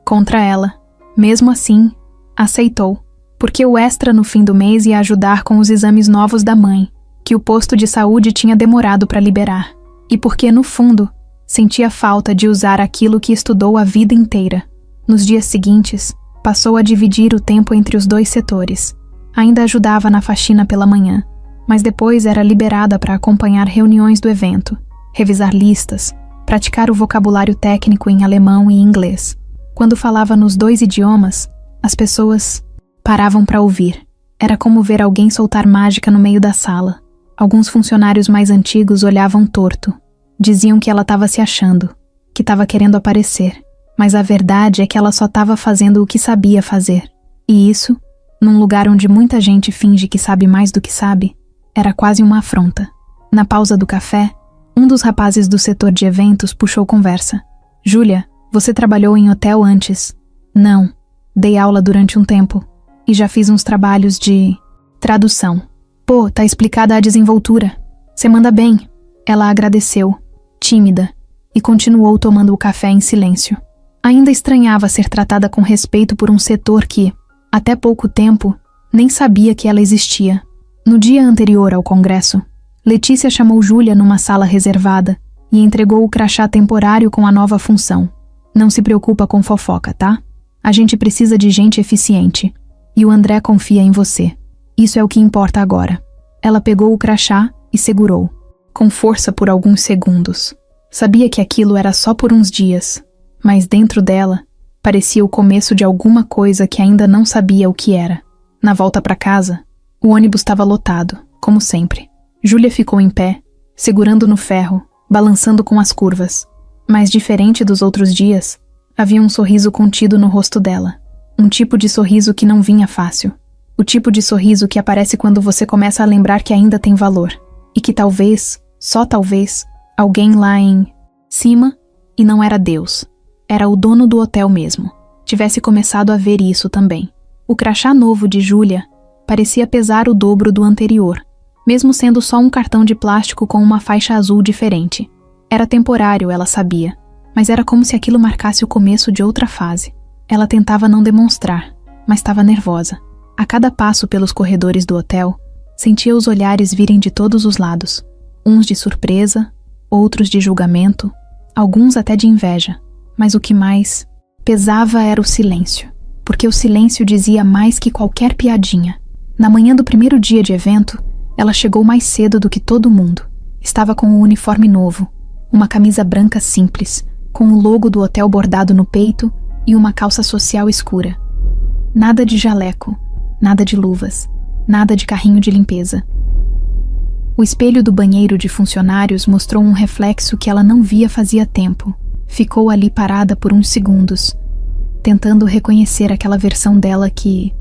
contra ela. Mesmo assim, aceitou, porque o extra no fim do mês ia ajudar com os exames novos da mãe, que o posto de saúde tinha demorado para liberar, e porque, no fundo, sentia falta de usar aquilo que estudou a vida inteira. Nos dias seguintes, passou a dividir o tempo entre os dois setores. Ainda ajudava na faxina pela manhã, mas depois era liberada para acompanhar reuniões do evento, revisar listas, praticar o vocabulário técnico em alemão e inglês. Quando falava nos dois idiomas, as pessoas paravam para ouvir. Era como ver alguém soltar mágica no meio da sala. Alguns funcionários mais antigos olhavam torto. Diziam que ela estava se achando, que estava querendo aparecer. Mas a verdade é que ela só estava fazendo o que sabia fazer. E isso, num lugar onde muita gente finge que sabe mais do que sabe, era quase uma afronta. Na pausa do café, um dos rapazes do setor de eventos puxou conversa. Júlia, você trabalhou em hotel antes? Não. Dei aula durante um tempo. E já fiz uns trabalhos de tradução. Pô, tá explicada a desenvoltura. Você manda bem. Ela agradeceu, tímida, e continuou tomando o café em silêncio. Ainda estranhava ser tratada com respeito por um setor que, até pouco tempo, nem sabia que ela existia. No dia anterior ao congresso, Letícia chamou Júlia numa sala reservada e entregou o crachá temporário com a nova função. Não se preocupa com fofoca, tá? A gente precisa de gente eficiente. E o André confia em você. Isso é o que importa agora. Ela pegou o crachá e segurou, com força por alguns segundos. Sabia que aquilo era só por uns dias, mas dentro dela parecia o começo de alguma coisa que ainda não sabia o que era. Na volta para casa, o ônibus estava lotado, como sempre. Júlia ficou em pé, segurando no ferro, balançando com as curvas. Mas diferente dos outros dias, havia um sorriso contido no rosto dela. Um tipo de sorriso que não vinha fácil. O tipo de sorriso que aparece quando você começa a lembrar que ainda tem valor. E que talvez, só talvez, alguém lá em cima, e não era Deus, era o dono do hotel mesmo, tivesse começado a ver isso também. O crachá novo de Júlia parecia pesar o dobro do anterior, mesmo sendo só um cartão de plástico com uma faixa azul diferente. Era temporário, ela sabia, mas era como se aquilo marcasse o começo de outra fase. Ela tentava não demonstrar, mas estava nervosa. A cada passo pelos corredores do hotel, sentia os olhares virem de todos os lados, uns de surpresa, outros de julgamento, alguns até de inveja, mas o que mais pesava era o silêncio, porque o silêncio dizia mais que qualquer piadinha. Na manhã do primeiro dia de evento, ela chegou mais cedo do que todo mundo. Estava com um uniforme novo, uma camisa branca simples, com o logo do hotel bordado no peito e uma calça social escura. Nada de jaleco, nada de luvas, nada de carrinho de limpeza. O espelho do banheiro de funcionários mostrou um reflexo que ela não via fazia tempo. Ficou ali parada por uns segundos, tentando reconhecer aquela versão dela que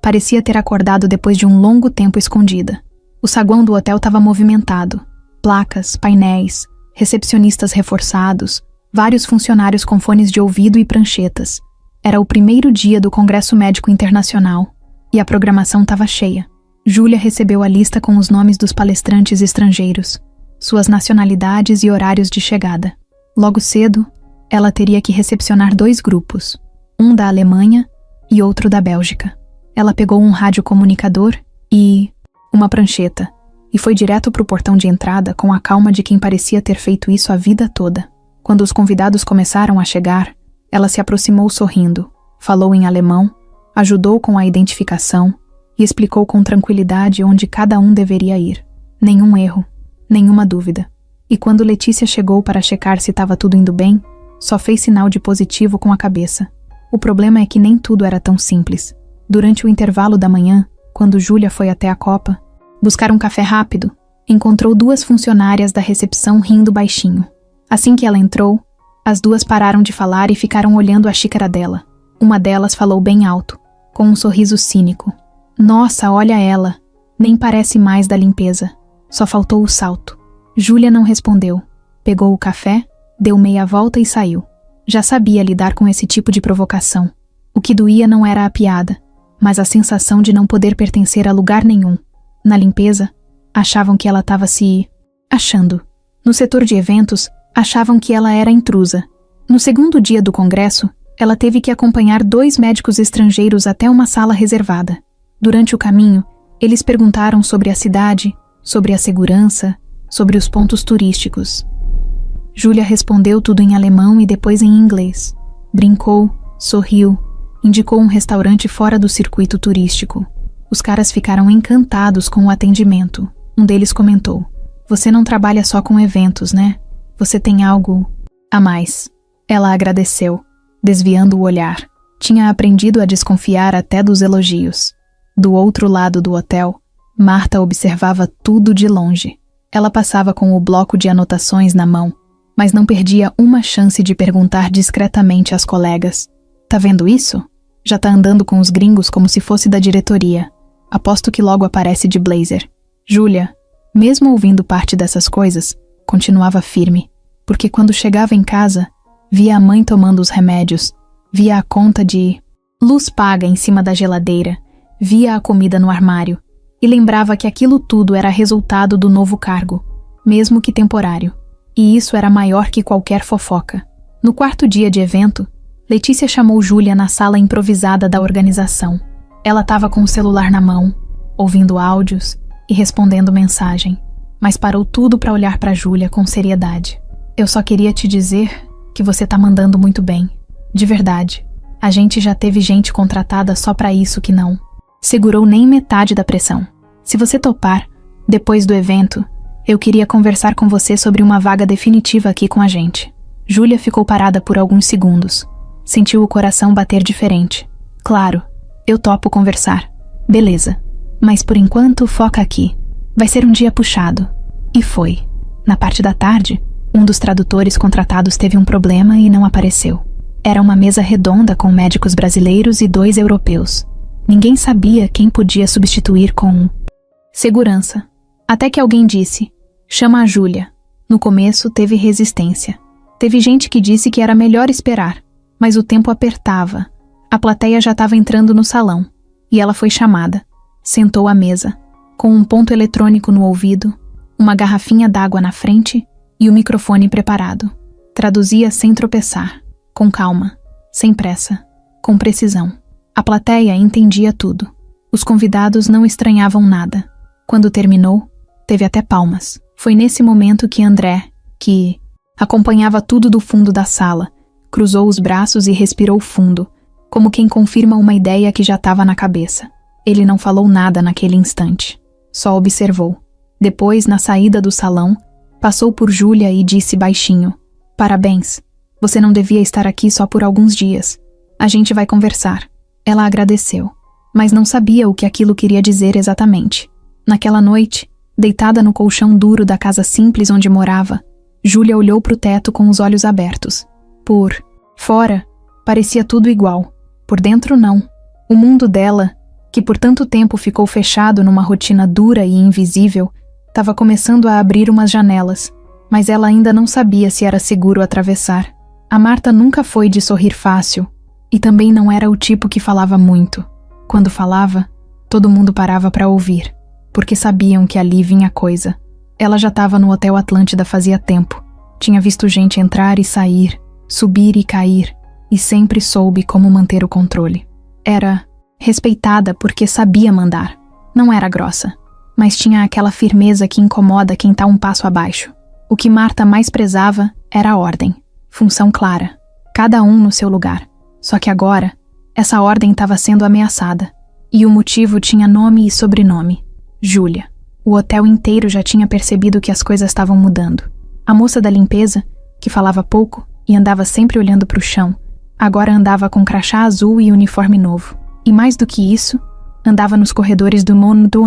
parecia ter acordado depois de um longo tempo escondida. O saguão do hotel estava movimentado. Placas, painéis, recepcionistas reforçados, vários funcionários com fones de ouvido e pranchetas. Era o primeiro dia do Congresso Médico Internacional e a programação estava cheia. Júlia recebeu a lista com os nomes dos palestrantes estrangeiros, suas nacionalidades e horários de chegada. Logo cedo, ela teria que recepcionar 2 grupos, um da Alemanha e outro da Bélgica. Ela pegou um radiocomunicador e uma prancheta e foi direto para o portão de entrada com a calma de quem parecia ter feito isso a vida toda. Quando os convidados começaram a chegar, ela se aproximou sorrindo, falou em alemão, ajudou com a identificação e explicou com tranquilidade onde cada um deveria ir. Nenhum erro, nenhuma dúvida. E quando Letícia chegou para checar se estava tudo indo bem, só fez sinal de positivo com a cabeça. O problema é que nem tudo era tão simples. Durante o intervalo da manhã, quando Júlia foi até a copa, buscar um café rápido, encontrou 2 funcionárias da recepção rindo baixinho. Assim que ela entrou, as 2 pararam de falar e ficaram olhando a xícara dela. Uma delas falou bem alto, com um sorriso cínico. Nossa, olha ela! Nem parece mais da limpeza. Só faltou o salto. Júlia não respondeu. Pegou o café, deu meia volta e saiu. Já sabia lidar com esse tipo de provocação. O que doía não era a piada, mas a sensação de não poder pertencer a lugar nenhum. Na limpeza, achavam que ela estava se achando. No setor de eventos, achavam que ela era intrusa. No segundo dia do congresso, ela teve que acompanhar 2 médicos estrangeiros até uma sala reservada. Durante o caminho, eles perguntaram sobre a cidade, sobre a segurança, sobre os pontos turísticos. Júlia respondeu tudo em alemão e depois em inglês. Brincou, sorriu, indicou um restaurante fora do circuito turístico. Os caras ficaram encantados com o atendimento. Um deles comentou: "Você não trabalha só com eventos, né? Você tem algo a mais." Ela agradeceu, desviando o olhar. Tinha aprendido a desconfiar até dos elogios. Do outro lado do hotel, Marta observava tudo de longe. Ela passava com o bloco de anotações na mão, mas não perdia uma chance de perguntar discretamente às colegas: "Tá vendo isso? Já tá andando com os gringos como se fosse da diretoria. Aposto que logo aparece de blazer." Júlia, mesmo ouvindo parte dessas coisas, continuava firme, porque quando chegava em casa, via a mãe tomando os remédios, via a conta de luz paga em cima da geladeira, via a comida no armário, e lembrava que aquilo tudo era resultado do novo cargo, mesmo que temporário. E isso era maior que qualquer fofoca. No 4º dia de evento, Letícia chamou Júlia na sala improvisada da organização. Ela estava com o celular na mão, ouvindo áudios e respondendo mensagem, mas parou tudo para olhar para Júlia com seriedade. Eu só queria te dizer que você tá mandando muito bem. De verdade. A gente já teve gente contratada só pra isso que não segurou nem metade da pressão. Se você topar, depois do evento, eu queria conversar com você sobre uma vaga definitiva aqui com a gente. Júlia ficou parada por alguns segundos. Sentiu o coração bater diferente. Claro, eu topo conversar. Beleza. Mas por enquanto, foca aqui. Vai ser um dia puxado. E foi. Na parte da tarde, um dos tradutores contratados teve um problema e não apareceu. Era uma mesa redonda com médicos brasileiros e 2 europeus. Ninguém sabia quem podia substituir com segurança. Até que alguém disse, chama a Júlia. No começo teve resistência. Teve gente que disse que era melhor esperar, mas o tempo apertava. A plateia já estava entrando no salão, e ela foi chamada. Sentou à mesa, com um ponto eletrônico no ouvido, uma garrafinha d'água na frente e o microfone preparado. Traduzia sem tropeçar, com calma, sem pressa, com precisão. A plateia entendia tudo. Os convidados não estranhavam nada. Quando terminou, teve até palmas. Foi nesse momento que André, que acompanhava tudo do fundo da sala, cruzou os braços e respirou fundo, como quem confirma uma ideia que já estava na cabeça. Ele não falou nada naquele instante. Só observou. Depois, na saída do salão, passou por Júlia e disse baixinho, parabéns. Você não devia estar aqui só por alguns dias. A gente vai conversar. Ela agradeceu, mas não sabia o que aquilo queria dizer exatamente. Naquela noite, deitada no colchão duro da casa simples onde morava, Júlia olhou para o teto com os olhos abertos. Por fora, parecia tudo igual. Por dentro, não. O mundo dela, que por tanto tempo ficou fechado numa rotina dura e invisível, estava começando a abrir umas janelas, mas ela ainda não sabia se era seguro atravessar. A Marta nunca foi de sorrir fácil, e também não era o tipo que falava muito. Quando falava, todo mundo parava para ouvir, porque sabiam que ali vinha coisa. Ela já estava no Hotel Atlântida fazia tempo. Tinha visto gente entrar e sair, subir e cair, e sempre soube como manter o controle. Era respeitada porque sabia mandar. Não era grossa, mas tinha aquela firmeza que incomoda quem está um passo abaixo. O que Marta mais prezava era a ordem, função clara, cada um no seu lugar. Só que agora, essa ordem estava sendo ameaçada, e o motivo tinha nome e sobrenome: Júlia. O hotel inteiro já tinha percebido que as coisas estavam mudando. A moça da limpeza, que falava pouco e andava sempre olhando para o chão, agora andava com crachá azul e uniforme novo. E mais do que isso, andava nos corredores do mundo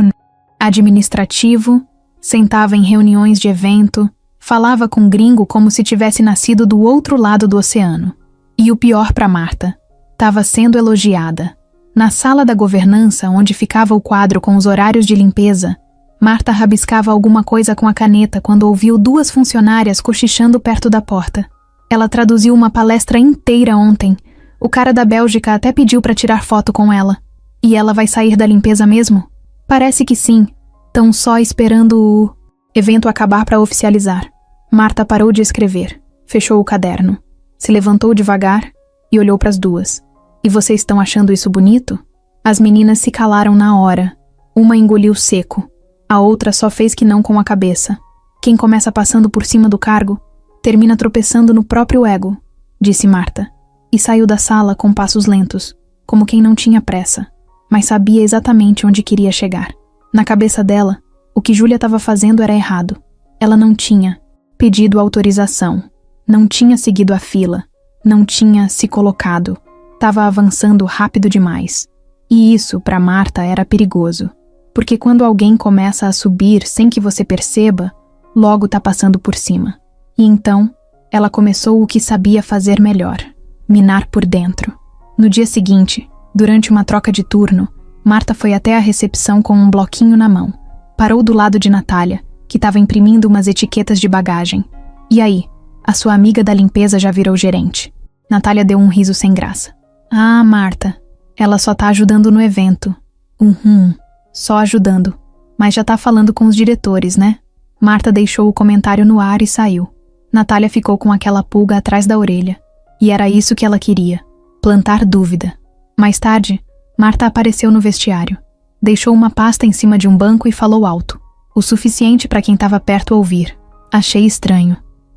administrativo, sentava em reuniões de evento, falava com gringo como se tivesse nascido do outro lado do oceano. E o pior para Marta, estava sendo elogiada. Na sala da governança, onde ficava o quadro com os horários de limpeza, Marta rabiscava alguma coisa com a caneta quando ouviu 2 funcionárias cochichando perto da porta. Ela traduziu uma palestra inteira ontem. O cara da Bélgica até pediu para tirar foto com ela. E ela vai sair da limpeza mesmo? Parece que sim. Tão só esperando o evento acabar para oficializar. Marta parou de escrever. Fechou o caderno. Se levantou devagar e olhou para as 2. E vocês estão achando isso bonito? As meninas se calaram na hora. Uma engoliu seco. A outra só fez que não com a cabeça. Quem começa passando por cima do cargo, termina tropeçando no próprio ego, disse Marta. E saiu da sala com passos lentos, como quem não tinha pressa, mas sabia exatamente onde queria chegar. Na cabeça dela, o que Júlia estava fazendo era errado. Ela não tinha pedido autorização, não tinha seguido a fila, não tinha se colocado. Estava avançando rápido demais. E isso, para Marta, era perigoso. Porque quando alguém começa a subir sem que você perceba, logo está passando por cima. E então, ela começou o que sabia fazer melhor: minar por dentro. No dia seguinte, durante uma troca de turno, Marta foi até a recepção com um bloquinho na mão. Parou do lado de Natália, que estava imprimindo umas etiquetas de bagagem. E aí, a sua amiga da limpeza já virou gerente. Natália deu um riso sem graça. Ah, Marta, ela só tá ajudando no evento. Só ajudando. Mas já tá falando com os diretores, né? Marta deixou o comentário no ar e saiu. Natália ficou com aquela pulga atrás da orelha. E era isso que ela queria: plantar dúvida. Mais tarde, Marta apareceu no vestiário. Deixou uma pasta em cima de um banco e falou alto, o suficiente para quem estava perto ouvir. Achei estranho.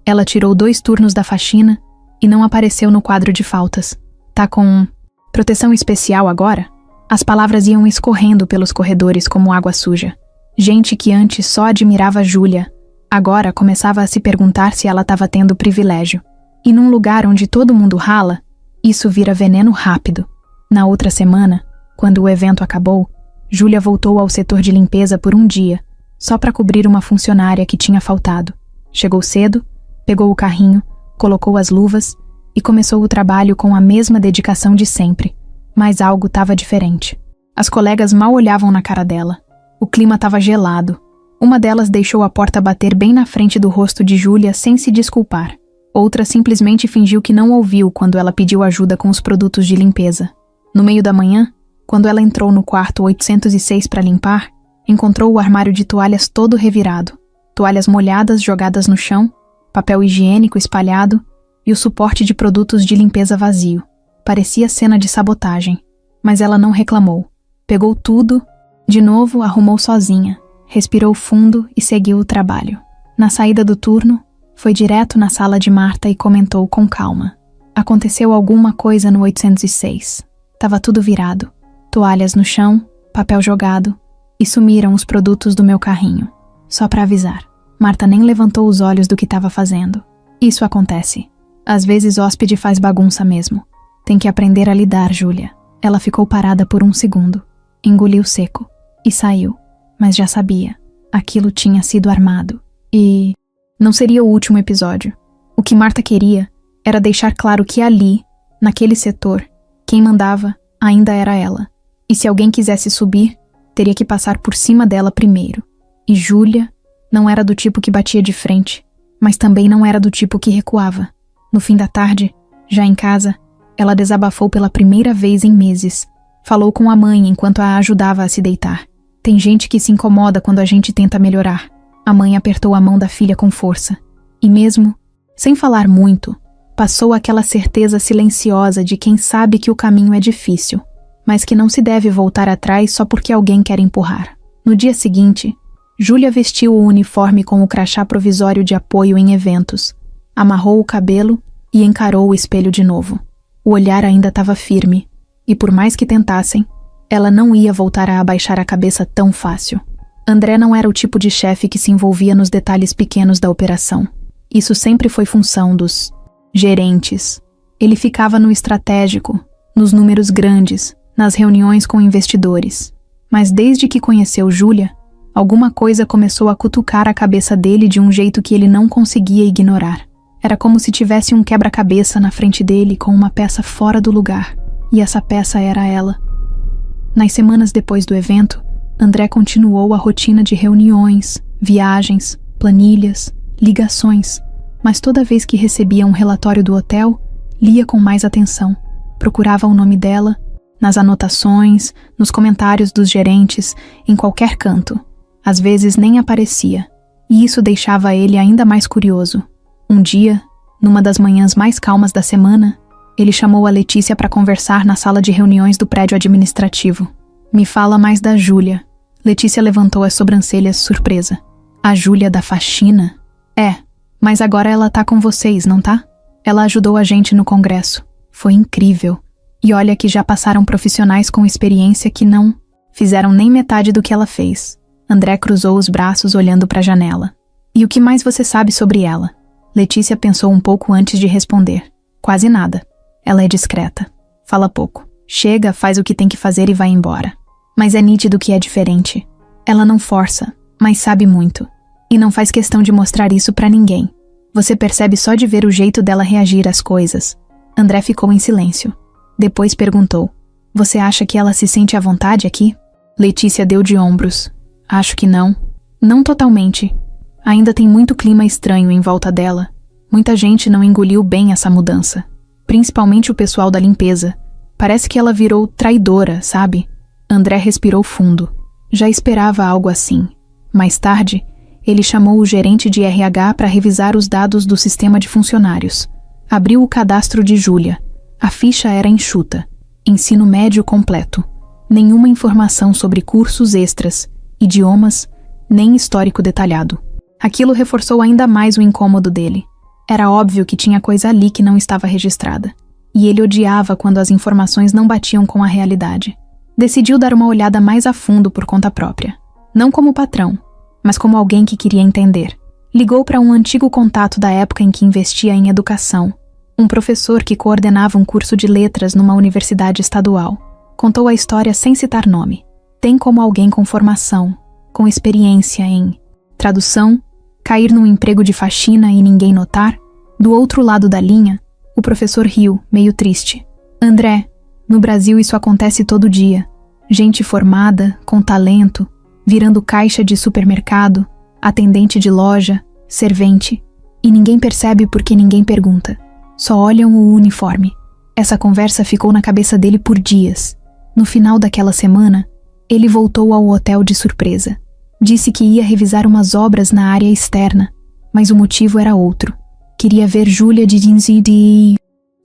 Ela tirou 2 turnos da faxina e não apareceu no quadro de faltas. Tá com proteção especial agora? As palavras iam escorrendo pelos corredores como água suja. Gente que antes só admirava Júlia, agora começava a se perguntar se ela estava tendo privilégio. E num lugar onde todo mundo rala, isso vira veneno rápido. Na outra semana, quando o evento acabou, Júlia voltou ao setor de limpeza por um dia, só para cobrir uma funcionária que tinha faltado. Chegou cedo, pegou o carrinho, colocou as luvas e começou o trabalho com a mesma dedicação de sempre. Mas algo estava diferente. As colegas mal olhavam na cara dela. O clima estava gelado. Uma delas deixou a porta bater bem na frente do rosto de Júlia sem se desculpar. Outra simplesmente fingiu que não ouviu quando ela pediu ajuda com os produtos de limpeza. No meio da manhã, quando ela entrou no quarto 806 para limpar, encontrou o armário de toalhas todo revirado. Toalhas molhadas jogadas no chão, papel higiênico espalhado e o suporte de produtos de limpeza vazio. Parecia cena de sabotagem, mas ela não reclamou. Pegou tudo, de novo arrumou sozinha, respirou fundo e seguiu o trabalho. Na saída do turno, foi direto na sala de Marta e comentou com calma. Aconteceu alguma coisa no 806. Tava tudo virado. Toalhas no chão, papel jogado, e sumiram os produtos do meu carrinho. Só para avisar. Marta nem levantou os olhos do que estava fazendo. Isso acontece. Às vezes hóspede faz bagunça mesmo. Tem que aprender a lidar, Júlia. Ela ficou parada por um segundo. Engoliu seco. E saiu. Mas já sabia. Aquilo tinha sido armado. E não seria o último episódio. O que Marta queria era deixar claro que ali, naquele setor, quem mandava ainda era ela. E se alguém quisesse subir, teria que passar por cima dela primeiro. E Júlia não era do tipo que batia de frente, mas também não era do tipo que recuava. No fim da tarde, já em casa, ela desabafou pela primeira vez em meses. Falou com a mãe enquanto a ajudava a se deitar. Tem gente que se incomoda quando a gente tenta melhorar. A mãe apertou a mão da filha com força. E mesmo, sem falar muito, passou aquela certeza silenciosa de quem sabe que o caminho é difícil, mas que não se deve voltar atrás só porque alguém quer empurrar. No dia seguinte, Júlia vestiu o uniforme com o crachá provisório de apoio em eventos, amarrou o cabelo e encarou o espelho de novo. O olhar ainda estava firme, e por mais que tentassem, ela não ia voltar a abaixar a cabeça tão fácil. André não era o tipo de chefe que se envolvia nos detalhes pequenos da operação. Isso sempre foi função dos gerentes. Ele ficava no estratégico, nos números grandes, nas reuniões com investidores. Mas desde que conheceu Júlia, alguma coisa começou a cutucar a cabeça dele de um jeito que ele não conseguia ignorar. Era como se tivesse um quebra-cabeça na frente dele com uma peça fora do lugar, e essa peça era ela. Nas semanas depois do evento, André continuou a rotina de reuniões, viagens, planilhas, ligações, mas toda vez que recebia um relatório do hotel, lia com mais atenção, procurava o nome dela, nas anotações, nos comentários dos gerentes, em qualquer canto. Às vezes nem aparecia, e isso deixava ele ainda mais curioso. Um dia, numa das manhãs mais calmas da semana, ele chamou a Letícia para conversar na sala de reuniões do prédio administrativo. Me fala mais da Júlia. Letícia levantou as sobrancelhas, surpresa. A Júlia da faxina? É, mas agora ela tá com vocês, não tá? Ela ajudou a gente no congresso. Foi incrível. E olha que já passaram profissionais com experiência que não fizeram nem metade do que ela fez. André cruzou os braços olhando para a janela. E o que mais você sabe sobre ela? Letícia pensou um pouco antes de responder. Quase nada. Ela é discreta. Fala pouco. Chega, faz o que tem que fazer e vai embora. Mas é nítido que é diferente. Ela não força, mas sabe muito. E não faz questão de mostrar isso pra ninguém. Você percebe só de ver o jeito dela reagir às coisas. André ficou em silêncio. Depois perguntou. Você acha que ela se sente à vontade aqui? Letícia deu de ombros. Acho que não. Não totalmente. Ainda tem muito clima estranho em volta dela. Muita gente não engoliu bem essa mudança. Principalmente o pessoal da limpeza. Parece que ela virou traidora, sabe? André respirou fundo. Já esperava algo assim. Mais tarde, ele chamou o gerente de RH para revisar os dados do sistema de funcionários. Abriu o cadastro de Júlia. A ficha era enxuta. Ensino médio completo. Nenhuma informação sobre cursos extras, idiomas, nem histórico detalhado. Aquilo reforçou ainda mais o incômodo dele. Era óbvio que tinha coisa ali que não estava registrada. E ele odiava quando as informações não batiam com a realidade. Decidiu dar uma olhada mais a fundo por conta própria. Não como patrão, mas como alguém que queria entender. Ligou para um antigo contato da época em que investia em educação. Um professor que coordenava um curso de letras numa universidade estadual. Contou a história sem citar nome. Tem como alguém com formação, com experiência em tradução, cair num emprego de faxina e ninguém notar? Do outro lado da linha, o professor riu, meio triste. André, no Brasil isso acontece todo dia. Gente formada, com talento, virando caixa de supermercado, atendente de loja, servente. E ninguém percebe porque ninguém pergunta. Só olham o uniforme. Essa conversa ficou na cabeça dele por dias. No final daquela semana, ele voltou ao hotel de surpresa. Disse que ia revisar umas obras na área externa, mas o motivo era outro. Queria ver Júlia de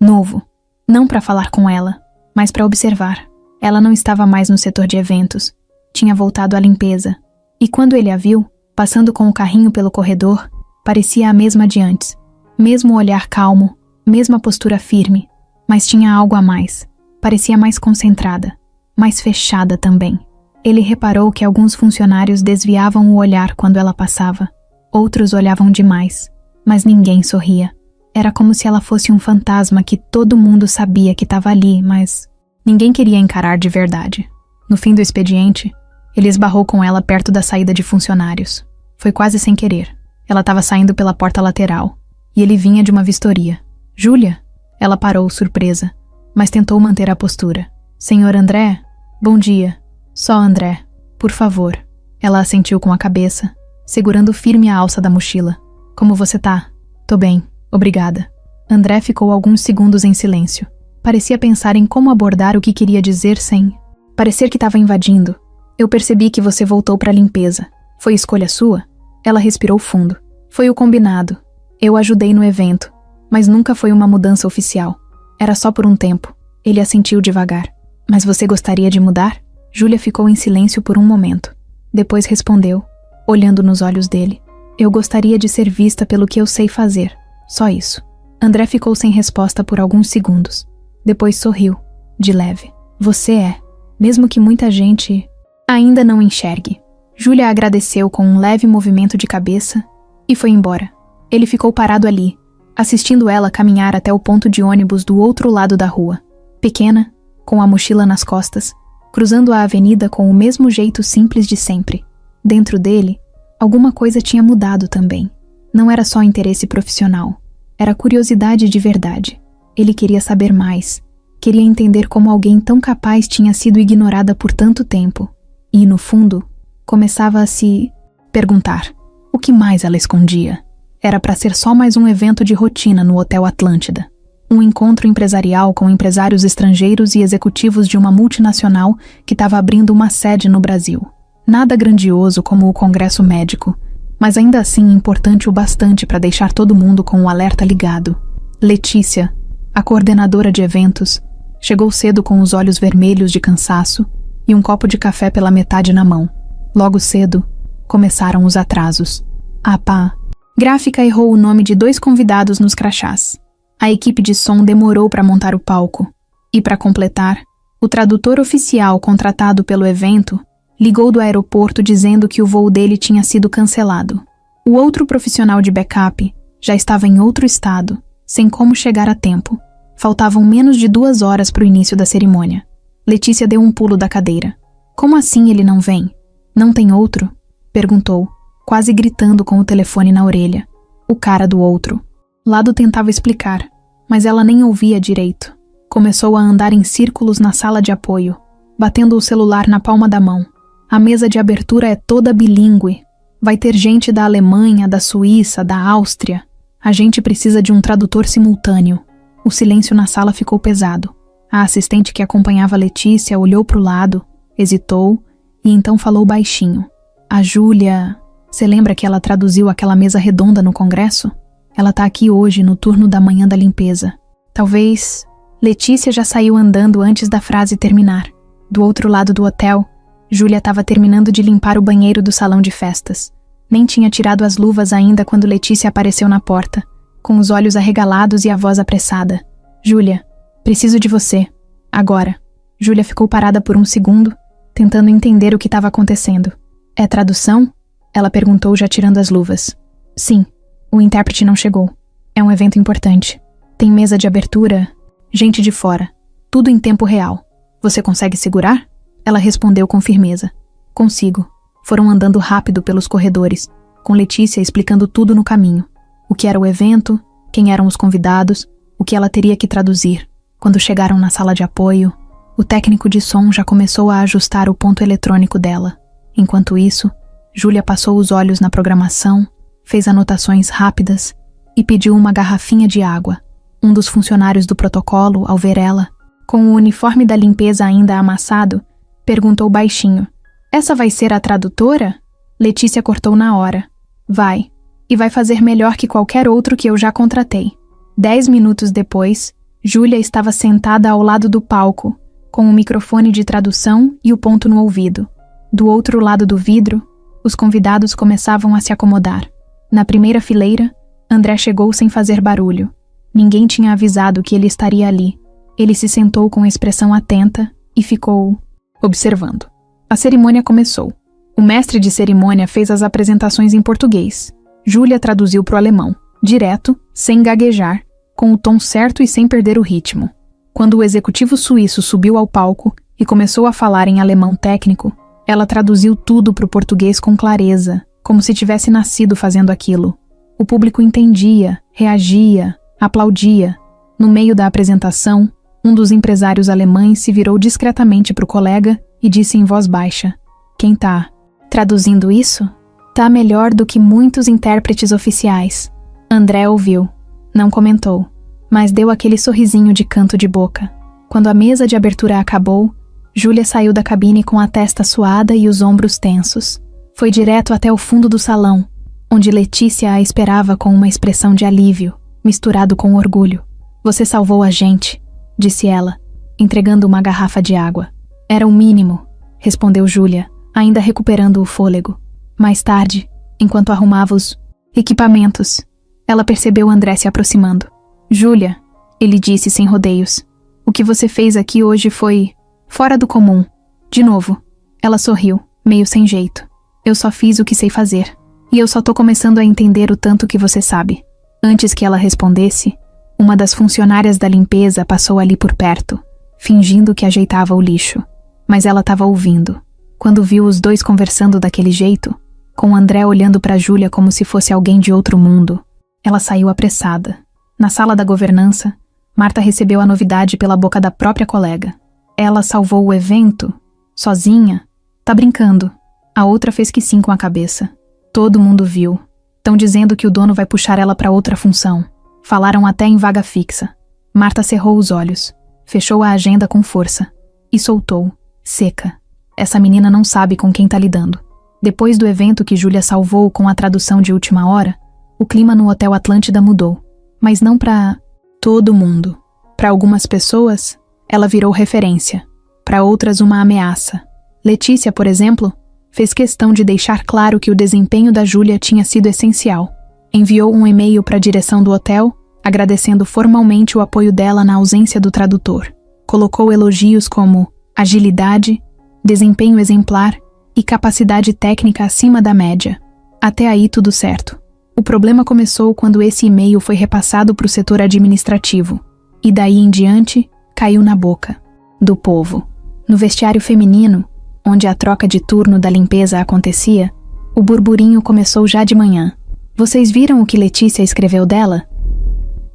novo. Não para falar com ela, mas para observar. Ela não estava mais no setor de eventos. Tinha voltado à limpeza. E quando ele a viu, passando com o carrinho pelo corredor, parecia a mesma de antes. Mesmo olhar calmo, mesma postura firme, mas tinha algo a mais. Parecia mais concentrada, mais fechada também. Ele reparou que alguns funcionários desviavam o olhar quando ela passava. Outros olhavam demais, mas ninguém sorria. Era como se ela fosse um fantasma que todo mundo sabia que estava ali, mas ninguém queria encarar de verdade. No fim do expediente, ele esbarrou com ela perto da saída de funcionários. Foi quase sem querer. Ela estava saindo pela porta lateral, e ele vinha de uma vistoria. Júlia? Ela parou, surpresa, mas tentou manter a postura. Senhor André? Bom dia. Só André. Por favor. Ela assentiu com a cabeça, segurando firme a alça da mochila. Como você tá? Tô bem, obrigada. André ficou alguns segundos em silêncio. Parecia pensar em como abordar o que queria dizer sem parecer que estava invadindo. Eu percebi que você voltou para a limpeza. Foi escolha sua? Ela respirou fundo. Foi o combinado. Eu ajudei no evento, mas nunca foi uma mudança oficial. Era só por um tempo. Ele assentiu devagar. Mas você gostaria de mudar? Júlia ficou em silêncio por um momento. Depois respondeu, olhando nos olhos dele. Eu gostaria de ser vista pelo que eu sei fazer. Só isso. André ficou sem resposta por alguns segundos. Depois sorriu, de leve. Você é. Mesmo que muita gente ainda não enxergue. Júlia agradeceu com um leve movimento de cabeça e foi embora. Ele ficou parado ali, assistindo ela caminhar até o ponto de ônibus do outro lado da rua. Pequena, com a mochila nas costas, cruzando a avenida com o mesmo jeito simples de sempre. Dentro dele, alguma coisa tinha mudado também. Não era só interesse profissional, era curiosidade de verdade. Ele queria saber mais, queria entender como alguém tão capaz tinha sido ignorada por tanto tempo. E, no fundo, começava a se perguntar o que mais ela escondia. Era para ser só mais um evento de rotina no Hotel Atlântida. Um encontro empresarial com empresários estrangeiros e executivos de uma multinacional que estava abrindo uma sede no Brasil. Nada grandioso como o Congresso Médico, mas ainda assim importante o bastante para deixar todo mundo com o alerta ligado. Letícia, a coordenadora de eventos, chegou cedo com os olhos vermelhos de cansaço e um copo de café pela metade na mão. Logo cedo, começaram os atrasos. A pá. Gráfica errou o nome de 2 convidados nos crachás. A equipe de som demorou para montar o palco. E, para completar, o tradutor oficial contratado pelo evento ligou do aeroporto dizendo que o voo dele tinha sido cancelado. O outro profissional de backup já estava em outro estado, sem como chegar a tempo. Faltavam menos de 2 horas para o início da cerimônia. Letícia deu um pulo da cadeira. Como assim ele não vem? Não tem outro? Perguntou, quase gritando com o telefone na orelha. O cara do outro. Lado tentava explicar, mas ela nem ouvia direito. Começou a andar em círculos na sala de apoio, batendo o celular na palma da mão. A mesa de abertura é toda bilíngue. Vai ter gente da Alemanha, da Suíça, da Áustria. A gente precisa de um tradutor simultâneo. O silêncio na sala ficou pesado. A assistente que acompanhava Letícia olhou para o lado, hesitou e então falou baixinho. A Júlia... Você lembra que ela traduziu aquela mesa redonda no congresso? Ela tá aqui hoje, no turno da manhã da limpeza. Talvez... Letícia já saiu andando antes da frase terminar. Do outro lado do hotel, Júlia estava terminando de limpar o banheiro do salão de festas. Nem tinha tirado as luvas ainda quando Letícia apareceu na porta. com os olhos arregalados e a voz apressada. Júlia, preciso de você. Agora. Júlia ficou parada por um segundo, tentando entender o que estava acontecendo. É tradução? Ela perguntou, já tirando as luvas. Sim, o intérprete não chegou. É um evento importante. Tem mesa de abertura, gente de fora. Tudo em tempo real. Você consegue segurar? Ela respondeu com firmeza. Consigo. Foram andando rápido pelos corredores, com Letícia explicando tudo no caminho. O que era o evento, quem eram os convidados, o que ela teria que traduzir. Quando chegaram na sala de apoio, o técnico de som já começou a ajustar o ponto eletrônico dela. Enquanto isso, Júlia passou os olhos na programação, fez anotações rápidas e pediu uma garrafinha de água. Um dos funcionários do protocolo, ao ver ela, com o uniforme da limpeza ainda amassado, perguntou baixinho: Essa vai ser a tradutora? Letícia cortou na hora. Vai. E vai fazer melhor que qualquer outro que eu já contratei. 10 minutos depois, Júlia estava sentada ao lado do palco, com o microfone de tradução e o ponto no ouvido. Do outro lado do vidro, os convidados começavam a se acomodar. Na primeira fileira, André chegou sem fazer barulho. Ninguém tinha avisado que ele estaria ali. Ele se sentou com expressão atenta e ficou observando. A cerimônia começou. O mestre de cerimônia fez as apresentações em português. Júlia traduziu para o alemão, direto, sem gaguejar, com o tom certo e sem perder o ritmo. Quando o executivo suíço subiu ao palco e começou a falar em alemão técnico, ela traduziu tudo para o português com clareza, como se tivesse nascido fazendo aquilo. O público entendia, reagia, aplaudia. No meio da apresentação, um dos empresários alemães se virou discretamente para o colega e disse em voz baixa: Quem tá traduzindo isso? Tá melhor do que muitos intérpretes oficiais. André ouviu. Não comentou, mas deu aquele sorrisinho de canto de boca. Quando a mesa de abertura acabou, Júlia saiu da cabine com a testa suada e os ombros tensos. Foi direto até o fundo do salão, onde Letícia a esperava com uma expressão de alívio, misturado com orgulho. Você salvou a gente, disse ela, entregando uma garrafa de água. Era o mínimo, respondeu Júlia, ainda recuperando o fôlego. Mais tarde, enquanto arrumava os equipamentos, ela percebeu André se aproximando. Júlia, ele disse sem rodeios, o que você fez aqui hoje foi fora do comum. De novo. Ela sorriu, meio sem jeito. Eu só fiz o que sei fazer. E eu só tô começando a entender o tanto que você sabe. Antes que ela respondesse, uma das funcionárias da limpeza passou ali por perto, fingindo que ajeitava o lixo. Mas ela estava ouvindo. Quando viu os dois conversando daquele jeito, com André olhando para Júlia como se fosse alguém de outro mundo, ela saiu apressada. Na sala da governança, Marta recebeu a novidade pela boca da própria colega. Ela salvou o evento? Sozinha? Tá brincando. A outra fez que sim com a cabeça. Todo mundo viu. Tão dizendo que o dono vai puxar ela para outra função. Falaram até em vaga fixa. Marta cerrou os olhos, fechou a agenda com força e soltou, seca. Essa menina não sabe com quem tá lidando. Depois do evento que Júlia salvou com a tradução de última hora, o clima no Hotel Atlântida mudou. Mas não para todo mundo. Para algumas pessoas, ela virou referência. Para outras, uma ameaça. Letícia, por exemplo, fez questão de deixar claro que o desempenho da Júlia tinha sido essencial. Enviou um e-mail para a direção do hotel, agradecendo formalmente o apoio dela na ausência do tradutor. Colocou elogios como agilidade, desempenho exemplar e capacidade técnica acima da média. Até aí tudo certo. O problema começou quando esse e-mail foi repassado para o setor administrativo, e daí em diante caiu na boca do povo. No vestiário feminino, onde a troca de turno da limpeza acontecia, o burburinho começou já de manhã. Vocês viram o que Letícia escreveu dela?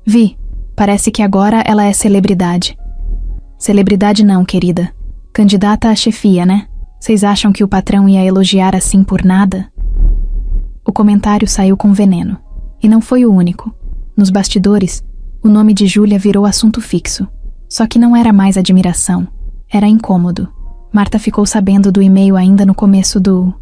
Vi. Parece que agora ela é celebridade. Celebridade não, querida. Candidata à chefia, né? Vocês acham que o patrão ia elogiar assim por nada? O comentário saiu com veneno. E não foi o único. Nos bastidores, o nome de Júlia virou assunto fixo. Só que não era mais admiração. Era incômodo. Marta ficou sabendo do e-mail ainda no começo do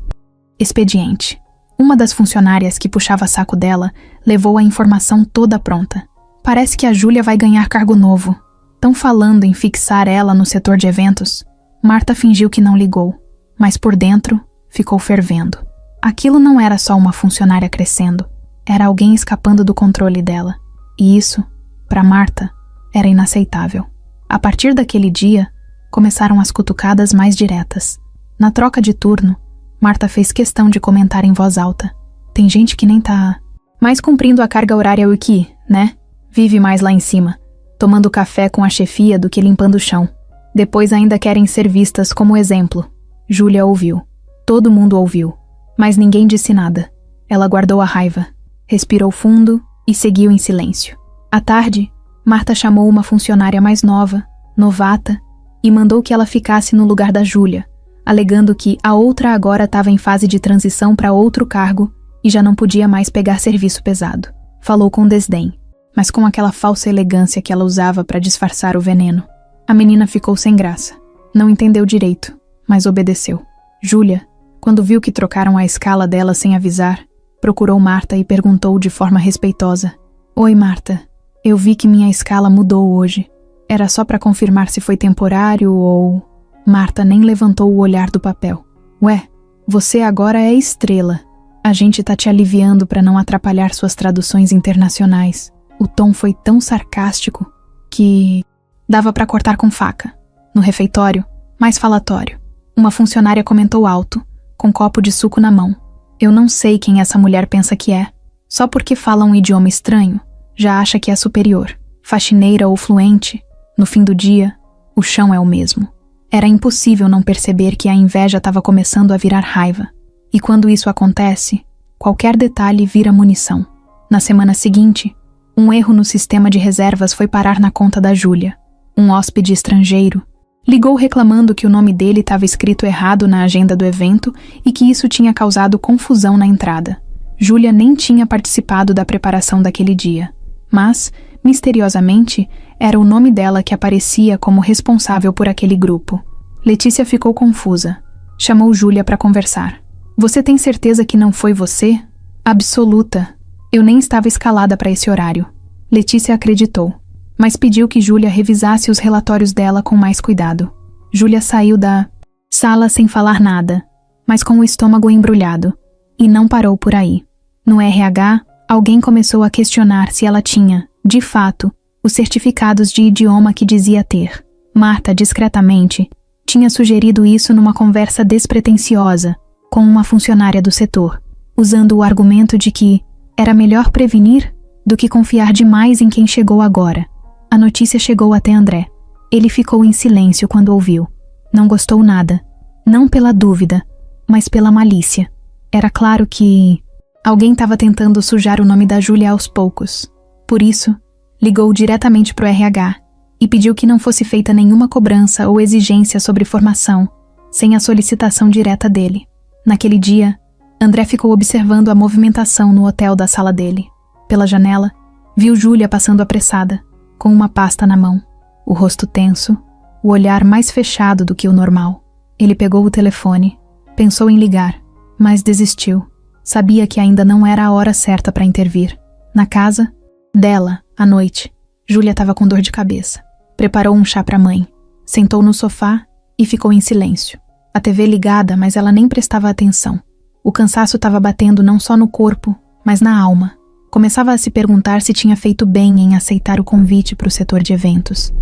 expediente. Uma das funcionárias que puxava saco dela levou a informação toda pronta. Parece que a Júlia vai ganhar cargo novo. Tão falando em fixar ela no setor de eventos. Marta fingiu que não ligou, mas por dentro ficou fervendo. Aquilo não era só uma funcionária crescendo. Era alguém escapando do controle dela. E isso, para Marta, era inaceitável. A partir daquele dia, começaram as cutucadas mais diretas. Na troca de turno, Marta fez questão de comentar em voz alta. Tem gente que nem tá mais cumprindo a carga horária o que, né? Vive mais lá em cima, tomando café com a chefia do que limpando o chão. Depois ainda querem ser vistas como exemplo. Júlia ouviu. Todo mundo ouviu. Mas ninguém disse nada. Ela guardou a raiva, respirou fundo e seguiu em silêncio. À tarde, Marta chamou uma funcionária mais nova, novata, e mandou que ela ficasse no lugar da Júlia, alegando que a outra agora estava em fase de transição para outro cargo e já não podia mais pegar serviço pesado. Falou com desdém, mas com aquela falsa elegância que ela usava para disfarçar o veneno. A menina ficou sem graça. Não entendeu direito, mas obedeceu. Júlia, quando viu que trocaram a escala dela sem avisar, procurou Marta e perguntou de forma respeitosa. Oi, Marta. Eu vi que minha escala mudou hoje. Era só para confirmar se foi temporário ou... Marta nem levantou o olhar do papel. Ué, você agora é estrela. A gente tá te aliviando para não atrapalhar suas traduções internacionais. O tom foi tão sarcástico que... dava para cortar com faca. No refeitório, mais falatório. Uma funcionária comentou alto, com um copo de suco na mão. Eu não sei quem essa mulher pensa que é. Só porque fala um idioma estranho, já acha que é superior. Faxineira ou fluente, no fim do dia, o chão é o mesmo. Era impossível não perceber que a inveja estava começando a virar raiva. E quando isso acontece, qualquer detalhe vira munição. Na semana seguinte, um erro no sistema de reservas foi parar na conta da Júlia. Um hóspede estrangeiro ligou reclamando que o nome dele estava escrito errado na agenda do evento e que isso tinha causado confusão na entrada. Júlia nem tinha participado da preparação daquele dia, mas, misteriosamente, era o nome dela que aparecia como responsável por aquele grupo. Letícia ficou confusa. Chamou Júlia para conversar. Você tem certeza que não foi você? Absoluta. Eu nem estava escalada para esse horário. Letícia acreditou, mas pediu que Júlia revisasse os relatórios dela com mais cuidado. Júlia saiu da sala sem falar nada, mas com o estômago embrulhado, e não parou por aí. No RH, alguém começou a questionar se ela tinha, de fato, os certificados de idioma que dizia ter. Marta, discretamente, tinha sugerido isso numa conversa despretensiosa com uma funcionária do setor, usando o argumento de que era melhor prevenir do que confiar demais em quem chegou agora. A notícia chegou até André. Ele ficou em silêncio quando ouviu. Não gostou nada. Não pela dúvida, mas pela malícia. Era claro que alguém estava tentando sujar o nome da Júlia aos poucos. Por isso, ligou diretamente para o RH e pediu que não fosse feita nenhuma cobrança ou exigência sobre formação, sem a solicitação direta dele. Naquele dia, André ficou observando a movimentação no hotel da sala dele. Pela janela, viu Júlia passando apressada, com uma pasta na mão, o rosto tenso, o olhar mais fechado do que o normal. Ele pegou o telefone, pensou em ligar, mas desistiu. Sabia que ainda não era a hora certa para intervir. Na casa dela, à noite, Júlia estava com dor de cabeça. Preparou um chá para a mãe, sentou no sofá e ficou em silêncio. A TV ligada, mas ela nem prestava atenção. O cansaço estava batendo não só no corpo, mas na alma. Começava a se perguntar se tinha feito bem em aceitar o convite para o setor de eventos.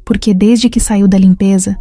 Porque desde que saiu da limpeza,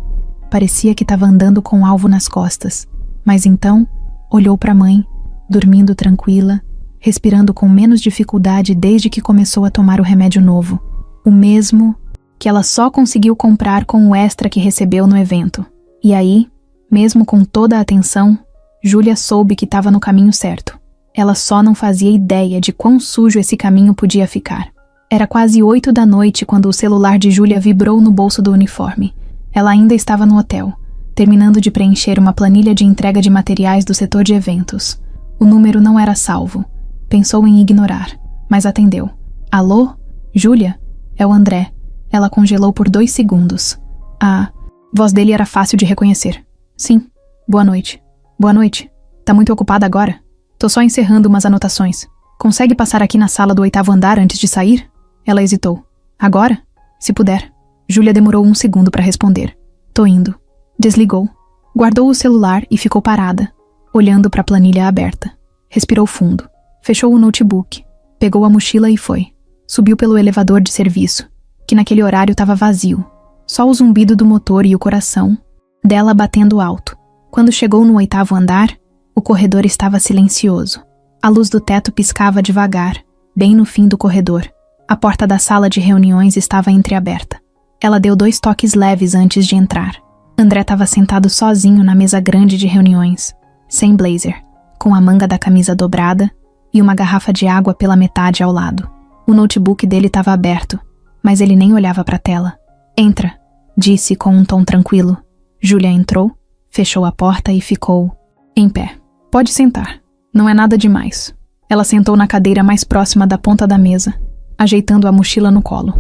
parecia que estava andando com o alvo nas costas. Mas então, olhou para a mãe, dormindo tranquila, respirando com menos dificuldade desde que começou a tomar o remédio novo. O mesmo que ela só conseguiu comprar com o extra que recebeu no evento. E aí, mesmo com toda a atenção, Júlia soube que estava no caminho certo. Ela só não fazia ideia de quão sujo esse caminho podia ficar. Era quase 8 da noite quando o celular de Júlia vibrou no bolso do uniforme. Ela ainda estava no hotel, terminando de preencher uma planilha de entrega de materiais do setor de eventos. O número não era salvo. Pensou em ignorar, mas atendeu. Alô? Júlia? É o André. Ela congelou por 2 segundos. A voz dele era fácil de reconhecer. Sim. Boa noite. Boa noite. Tá muito ocupada agora? Tô só encerrando umas anotações. Consegue passar aqui na sala do 8º andar antes de sair? Ela hesitou. Agora? Se puder. Júlia demorou 1 segundo para responder. Tô indo. Desligou. Guardou o celular e ficou parada, olhando para a planilha aberta. Respirou fundo. Fechou o notebook. Pegou a mochila e foi. Subiu pelo elevador de serviço, que naquele horário estava vazio. Só o zumbido do motor e o coração dela batendo alto. Quando chegou no 8º andar, o corredor estava silencioso. A luz do teto piscava devagar, bem no fim do corredor. A porta da sala de reuniões estava entreaberta. Ela deu 2 toques leves antes de entrar. André estava sentado sozinho na mesa grande de reuniões, sem blazer, com a manga da camisa dobrada e uma garrafa de água pela metade ao lado. O notebook dele estava aberto, mas ele nem olhava para a tela. "Entra", disse com um tom tranquilo. Júlia entrou, fechou a porta e ficou em pé. "Pode sentar. Não é nada demais." Ela sentou na cadeira mais próxima da ponta da mesa, ajeitando a mochila no colo.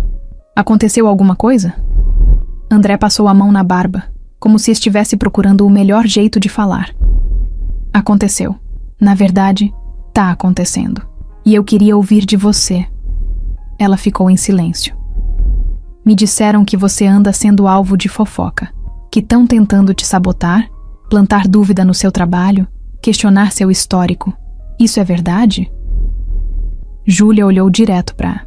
"Aconteceu alguma coisa?" André passou a mão na barba, como se estivesse procurando o melhor jeito de falar. "Aconteceu. Na verdade, tá acontecendo. E eu queria ouvir de você." Ela ficou em silêncio. "Me disseram que você anda sendo alvo de fofoca, que estão tentando te sabotar, plantar dúvida no seu trabalho, questionar seu histórico. Isso é verdade?" Júlia olhou direto para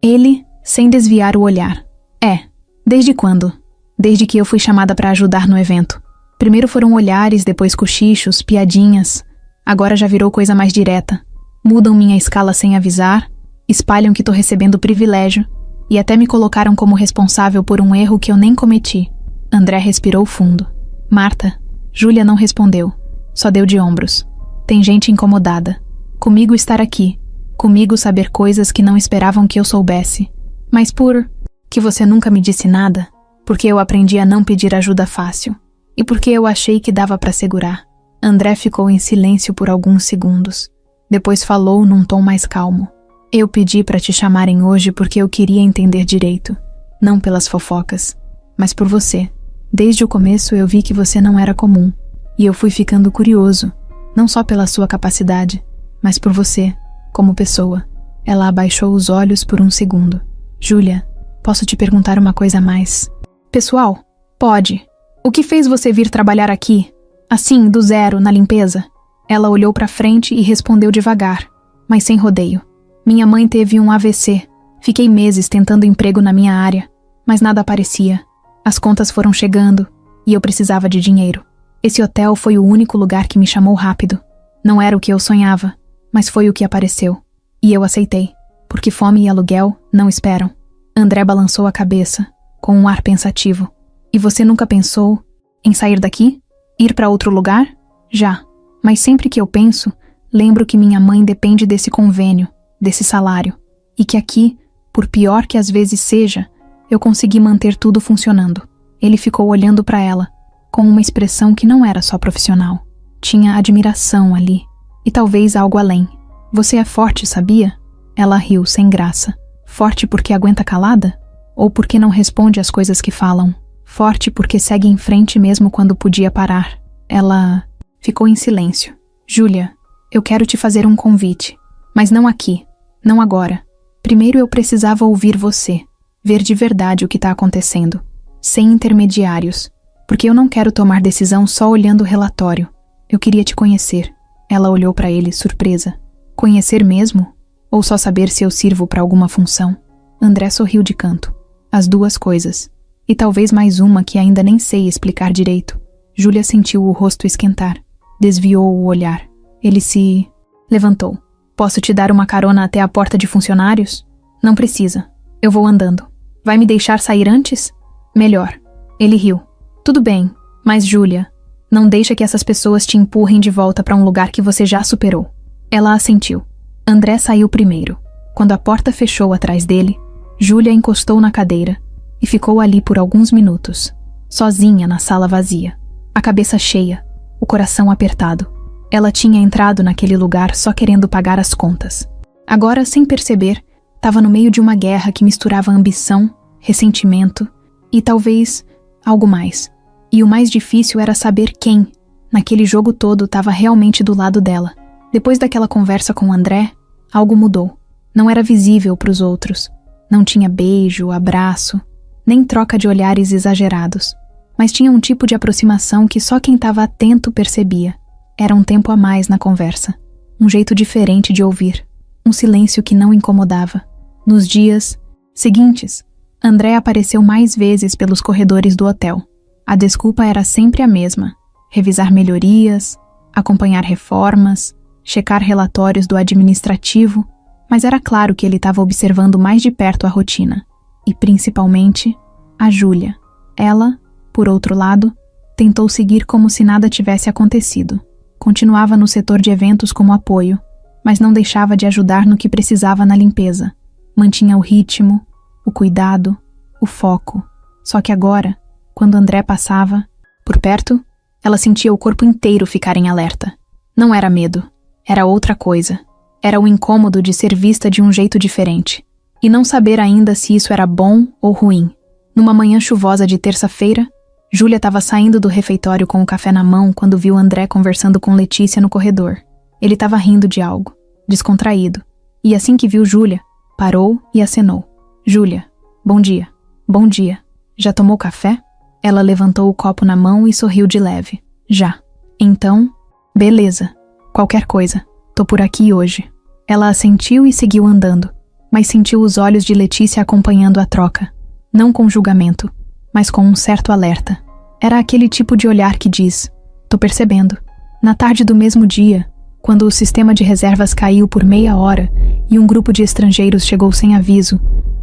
ele, sem desviar o olhar. "É. Desde quando?" "Desde que eu fui chamada para ajudar no evento. Primeiro foram olhares, depois cochichos, piadinhas. Agora já virou coisa mais direta. Mudam minha escala sem avisar, espalham que tô recebendo privilégio e até me colocaram como responsável por um erro que eu nem cometi." André respirou fundo. "Marta." Júlia não respondeu, só deu de ombros. "Tem gente incomodada. Comigo estar aqui. Comigo saber coisas que não esperavam que eu soubesse. Mas por que você nunca me disse nada? Porque eu aprendi a não pedir ajuda fácil. E porque eu achei que dava para segurar." André ficou em silêncio por alguns segundos. Depois falou num tom mais calmo. "Eu pedi para te chamarem hoje porque eu queria entender direito. Não pelas fofocas, mas por você. Desde o começo eu vi que você não era comum. E eu fui ficando curioso, não só pela sua capacidade, mas por você, como pessoa." Ela abaixou os olhos por um segundo. "Júlia, posso te perguntar uma coisa a mais?" "Pessoal?" "Pode. O que fez você vir trabalhar aqui? Assim, do zero, na limpeza?" Ela olhou para frente e respondeu devagar, mas sem rodeio. "Minha mãe teve um AVC. Fiquei meses tentando emprego na minha área, mas nada aparecia. As contas foram chegando e eu precisava de dinheiro. Esse hotel foi o único lugar que me chamou rápido. Não era o que eu sonhava, mas foi o que apareceu. E eu aceitei, porque fome e aluguel não esperam." André balançou a cabeça, com um ar pensativo. "E você nunca pensou em sair daqui? Ir para outro lugar?" "Já. Mas sempre que eu penso, lembro que minha mãe depende desse convênio, desse salário. E que aqui, por pior que às vezes seja, eu consegui manter tudo funcionando." Ele ficou olhando para ela, com uma expressão que não era só profissional. Tinha admiração ali, e talvez algo além. "Você é forte, sabia?" Ela riu, sem graça. "Forte porque aguenta calada? Ou porque não responde às coisas que falam? Forte porque segue em frente mesmo quando podia parar?" Ela ficou em silêncio. "Júlia, eu quero te fazer um convite. Mas não aqui, não agora. Primeiro eu precisava ouvir você, ver de verdade o que está acontecendo, sem intermediários, porque eu não quero tomar decisão só olhando o relatório. Eu queria te conhecer." Ela olhou para ele, surpresa. "Conhecer mesmo? Ou só saber se eu sirvo para alguma função?" André sorriu de canto. "As duas coisas. E talvez mais uma que ainda nem sei explicar direito." Júlia sentiu o rosto esquentar. Desviou o olhar. Ele se levantou. "Posso te dar uma carona até a porta de funcionários?" "Não precisa. Eu vou andando." "Vai me deixar sair antes?" "Melhor." Ele riu. "Tudo bem, mas Júlia, não deixa que essas pessoas te empurrem de volta para um lugar que você já superou." Ela assentiu. André saiu primeiro. Quando a porta fechou atrás dele, Júlia encostou na cadeira e ficou ali por alguns minutos, sozinha na sala vazia, a cabeça cheia, o coração apertado. Ela tinha entrado naquele lugar só querendo pagar as contas. Agora, sem perceber, estava no meio de uma guerra que misturava ambição, ressentimento e talvez algo mais. E o mais difícil era saber quem, naquele jogo todo, estava realmente do lado dela. Depois daquela conversa com André, algo mudou. Não era visível para os outros. Não tinha beijo, abraço, nem troca de olhares exagerados. Mas tinha um tipo de aproximação que só quem estava atento percebia. Era um tempo a mais na conversa. Um jeito diferente de ouvir. Um silêncio que não incomodava. Nos dias seguintes, André apareceu mais vezes pelos corredores do hotel. A desculpa era sempre a mesma: revisar melhorias, acompanhar reformas, checar relatórios do administrativo, mas era claro que ele estava observando mais de perto a rotina. E principalmente, a Júlia. Ela, por outro lado, tentou seguir como se nada tivesse acontecido. Continuava no setor de eventos como apoio, mas não deixava de ajudar no que precisava na limpeza. Mantinha o ritmo, o cuidado, o foco. Só que agora, quando André passava por perto, ela sentia o corpo inteiro ficar em alerta. Não era medo, era outra coisa. Era o incômodo de ser vista de um jeito diferente, e não saber ainda se isso era bom ou ruim. Numa manhã chuvosa de terça-feira, Júlia estava saindo do refeitório com o café na mão quando viu André conversando com Letícia no corredor. Ele estava rindo de algo, descontraído, e assim que viu Júlia, parou e acenou. Júlia, bom dia. Bom dia. Já tomou café? Ela levantou o copo na mão e sorriu de leve. Já. Então, beleza. Qualquer coisa. Tô por aqui hoje. Ela assentiu e seguiu andando, mas sentiu os olhos de Letícia acompanhando a troca. Não com julgamento, mas com um certo alerta. Era aquele tipo de olhar que diz: tô percebendo. Na tarde do mesmo dia, quando o sistema de reservas caiu por meia hora e um grupo de estrangeiros chegou sem aviso,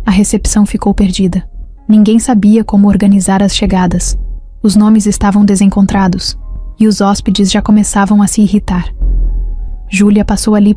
a recepção ficou perdida. Ninguém sabia como organizar as chegadas. Os nomes estavam desencontrados e os hóspedes já começavam a se irritar. Júlia passou ali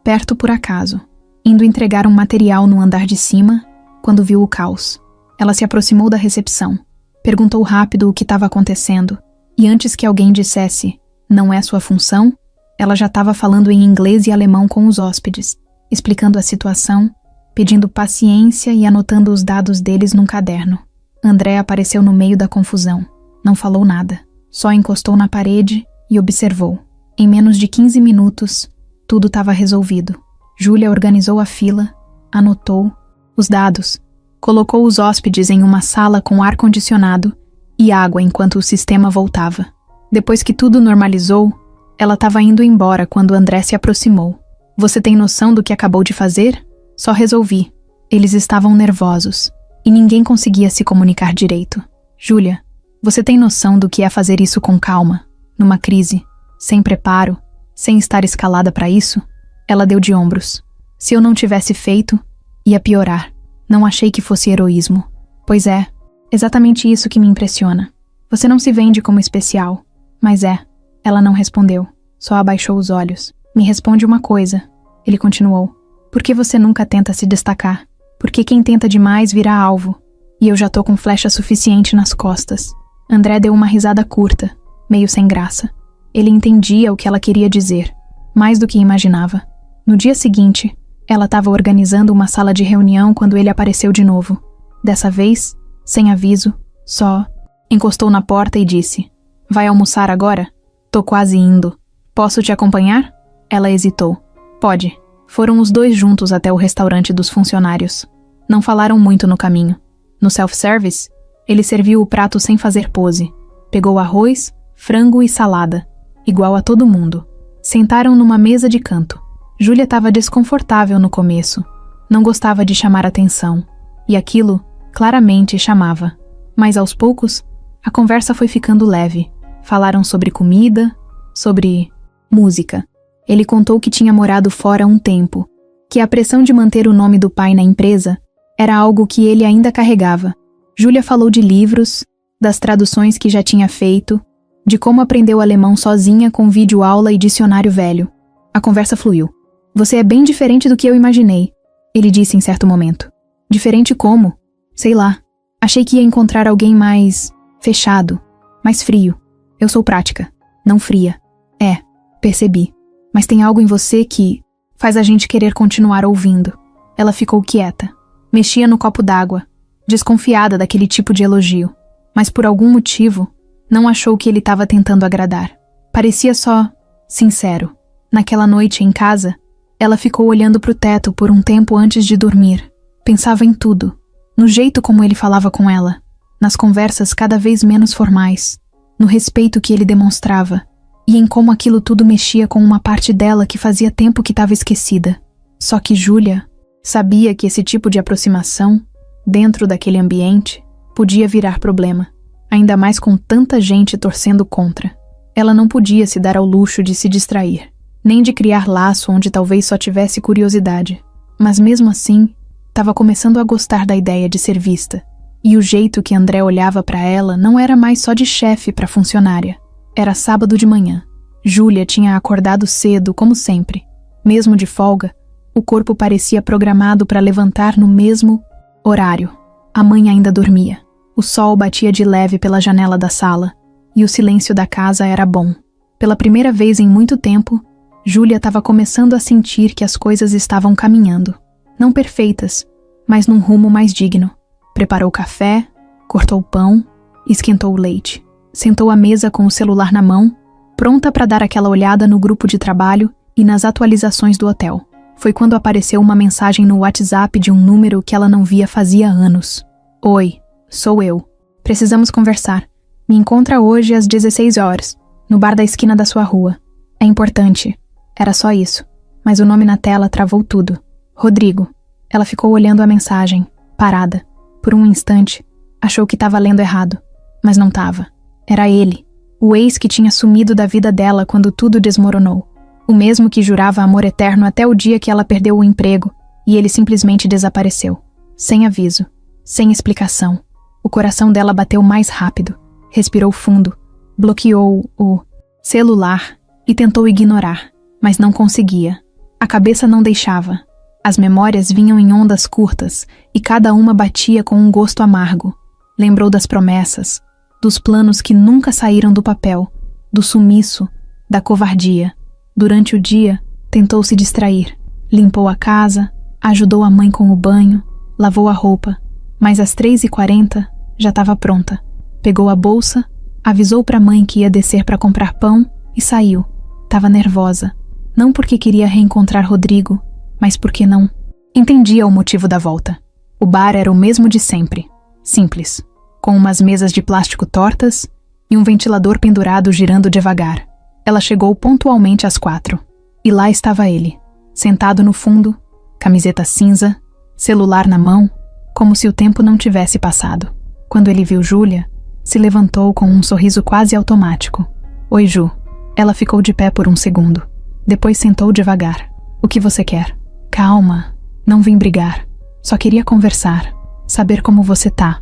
perto por acaso, indo entregar um material no andar de cima, quando viu o caos. Ela se aproximou da recepção, perguntou rápido o que estava acontecendo, e antes que alguém dissesse "não é sua função", ela já estava falando em inglês e alemão com os hóspedes, explicando a situação, pedindo paciência e anotando os dados deles num caderno. André apareceu no meio da confusão. Não falou nada, só encostou na parede e observou. Em menos de 15 minutos, tudo estava resolvido. Júlia organizou a fila, anotou os dados, colocou os hóspedes em uma sala com ar-condicionado e água enquanto o sistema voltava. Depois que tudo normalizou, ela estava indo embora quando André se aproximou. Você tem noção do que acabou de fazer? Só resolvi. Eles estavam nervosos e ninguém conseguia se comunicar direito. Júlia, você tem noção do que é fazer isso com calma, numa crise, sem preparo, sem estar escalada para isso? Ela deu de ombros. Se eu não tivesse feito, ia piorar. Não achei que fosse heroísmo. Pois é, exatamente isso que me impressiona. Você não se vende como especial, mas é. Ela não respondeu, só abaixou os olhos. Me responde uma coisa, ele continuou. Por que você nunca tenta se destacar? Porque quem tenta demais vira alvo. E eu já tô com flecha suficiente nas costas. André deu uma risada curta, meio sem graça. Ele entendia o que ela queria dizer, mais do que imaginava. No dia seguinte, ela estava organizando uma sala de reunião quando ele apareceu de novo. Dessa vez, sem aviso, só encostou na porta e disse: vai almoçar agora? Tô quase indo. Posso te acompanhar? Ela hesitou. Pode. Foram os dois juntos até o restaurante dos funcionários. Não falaram muito no caminho. No self-service, ele serviu o prato sem fazer pose. Pegou arroz, frango e salada, igual a todo mundo. Sentaram numa mesa de canto. Júlia estava desconfortável no começo. Não gostava de chamar atenção. E aquilo, claramente, chamava. Mas aos poucos, a conversa foi ficando leve. Falaram sobre comida, sobre música. Ele contou que tinha morado fora um tempo, que a pressão de manter o nome do pai na empresa era algo que ele ainda carregava. Júlia falou de livros, das traduções que já tinha feito, de como aprendeu alemão sozinha com videoaula e dicionário velho. A conversa fluiu. Você é bem diferente do que eu imaginei, ele disse em certo momento. Diferente como? Sei lá. Achei que ia encontrar alguém mais fechado, mais frio. Eu sou prática, não fria. É, percebi. Mas tem algo em você que faz a gente querer continuar ouvindo. Ela ficou quieta. Mexia no copo d'água, desconfiada daquele tipo de elogio. Mas por algum motivo, não achou que ele estava tentando agradar. Parecia só sincero. Naquela noite em casa, ela ficou olhando para o teto por um tempo antes de dormir. Pensava em tudo. No jeito como ele falava com ela. Nas conversas cada vez menos formais. No respeito que ele demonstrava. E em como aquilo tudo mexia com uma parte dela que fazia tempo que estava esquecida. Só que Júlia Sabia que esse tipo de aproximação, dentro daquele ambiente, podia virar problema, ainda mais com tanta gente torcendo contra. Ela não podia se dar ao luxo de se distrair, nem de criar laço onde talvez só tivesse curiosidade. Mas mesmo assim, estava começando a gostar da ideia de ser vista. E o jeito que André olhava para ela não era mais só de chefe para funcionária. Era sábado de manhã. Júlia tinha acordado cedo, como sempre. Mesmo de folga, o corpo parecia programado para levantar no mesmo horário. A mãe ainda dormia. O sol batia de leve pela janela da sala, e o silêncio da casa era bom. Pela primeira vez em muito tempo, Júlia estava começando a sentir que as coisas estavam caminhando. Não perfeitas, mas num rumo mais digno. Preparou café, cortou o pão, esquentou o leite. Sentou à mesa com o celular na mão, pronta para dar aquela olhada no grupo de trabalho e nas atualizações do hotel. Foi quando apareceu uma mensagem no WhatsApp de um número que ela não via fazia anos. Oi, sou eu. Precisamos conversar. Me encontra hoje às 16 horas, no bar da esquina da sua rua. É importante. Era só isso. Mas o nome na tela travou tudo. Rodrigo. Ela ficou olhando a mensagem, parada. Por um instante, achou que estava lendo errado. Mas não estava. Era ele. O ex que tinha sumido da vida dela quando tudo desmoronou. O mesmo que jurava amor eterno até o dia que ela perdeu o emprego e ele simplesmente desapareceu. Sem aviso. Sem explicação. O coração dela bateu mais rápido. Respirou fundo. Bloqueou o celular e tentou ignorar, mas não conseguia. A cabeça não deixava. As memórias vinham em ondas curtas e cada uma batia com um gosto amargo. Lembrou das promessas, dos planos que nunca saíram do papel, do sumiço, da covardia. Durante o dia, tentou se distrair. Limpou a casa, ajudou a mãe com o banho, lavou a roupa, mas às 3h40 já estava pronta. Pegou a bolsa, avisou para a mãe que ia descer para comprar pão e saiu. Tava nervosa. Não porque queria reencontrar Rodrigo, mas porque não entendia o motivo da volta. O bar era o mesmo de sempre. Simples. Com umas mesas de plástico tortas e um ventilador pendurado girando devagar. Ela chegou pontualmente às 4. E lá estava ele, sentado no fundo, camiseta cinza, celular na mão, como se o tempo não tivesse passado. Quando ele viu Júlia, se levantou com um sorriso quase automático. Oi, Ju. Ela ficou de pé por um segundo. Depois sentou devagar. O que você quer? Calma. Não vim brigar. Só queria conversar. Saber como você tá.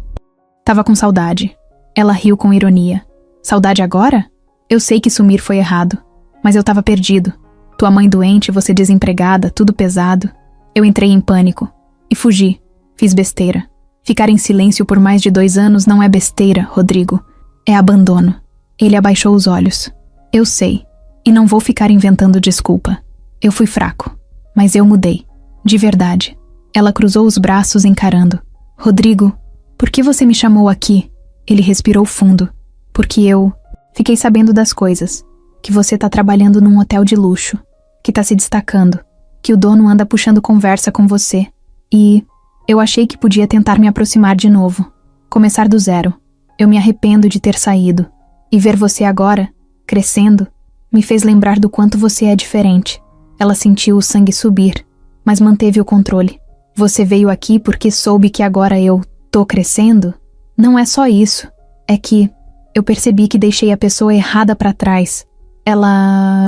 Tava com saudade. Ela riu com ironia. Saudade agora? Eu sei que sumir foi errado. Mas eu tava perdido. Tua mãe doente, você desempregada, tudo pesado. Eu entrei em pânico. E fugi. Fiz besteira. Ficar em silêncio por mais de 2 anos não é besteira, Rodrigo. É abandono. Ele abaixou os olhos. Eu sei. E não vou ficar inventando desculpa. Eu fui fraco. Mas eu mudei. De verdade. Ela cruzou os braços encarando. Rodrigo, por que você me chamou aqui? Ele respirou fundo. Porque eu fiquei sabendo das coisas. Que você tá trabalhando num hotel de luxo. Que tá se destacando. Que o dono anda puxando conversa com você. E eu achei que podia tentar me aproximar de novo. Começar do zero. Eu me arrependo de ter saído. E ver você agora, crescendo, me fez lembrar do quanto você é diferente. Ela sentiu o sangue subir, mas manteve o controle. Você veio aqui porque soube que agora eu tô crescendo? Não é só isso. É que eu percebi que deixei a pessoa errada pra trás. Ela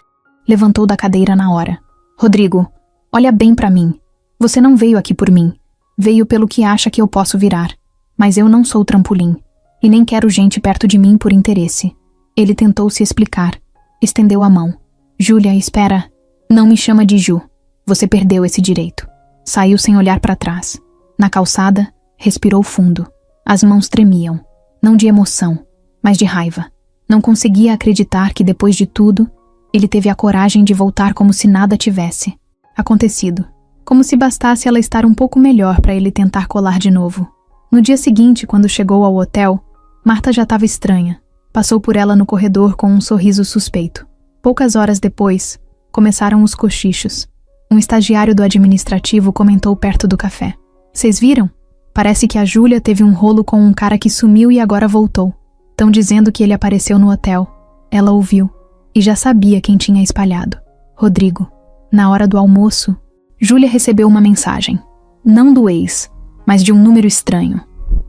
levantou da cadeira na hora. Rodrigo, olha bem pra mim. Você não veio aqui por mim. Veio pelo que acha que eu posso virar. Mas eu não sou trampolim. E nem quero gente perto de mim por interesse. Ele tentou se explicar. Estendeu a mão. Júlia, espera. Não me chama de Ju. Você perdeu esse direito. Saiu sem olhar para trás. Na calçada, respirou fundo. As mãos tremiam. Não de emoção, mas de raiva. Não conseguia acreditar que depois de tudo, ele teve a coragem de voltar como se nada tivesse acontecido. Como se bastasse ela estar um pouco melhor para ele tentar colar de novo. No dia seguinte, quando chegou ao hotel, Marta já estava estranha. Passou por ela no corredor com um sorriso suspeito. Poucas horas depois, começaram os cochichos. Um estagiário do administrativo comentou perto do café. Vocês viram? Parece que a Júlia teve um rolo com um cara que sumiu e agora voltou. Tão dizendo que ele apareceu no hotel. Ela ouviu. E já sabia quem tinha espalhado. Rodrigo. Na hora do almoço, Júlia recebeu uma mensagem. Não do ex, mas de um número estranho.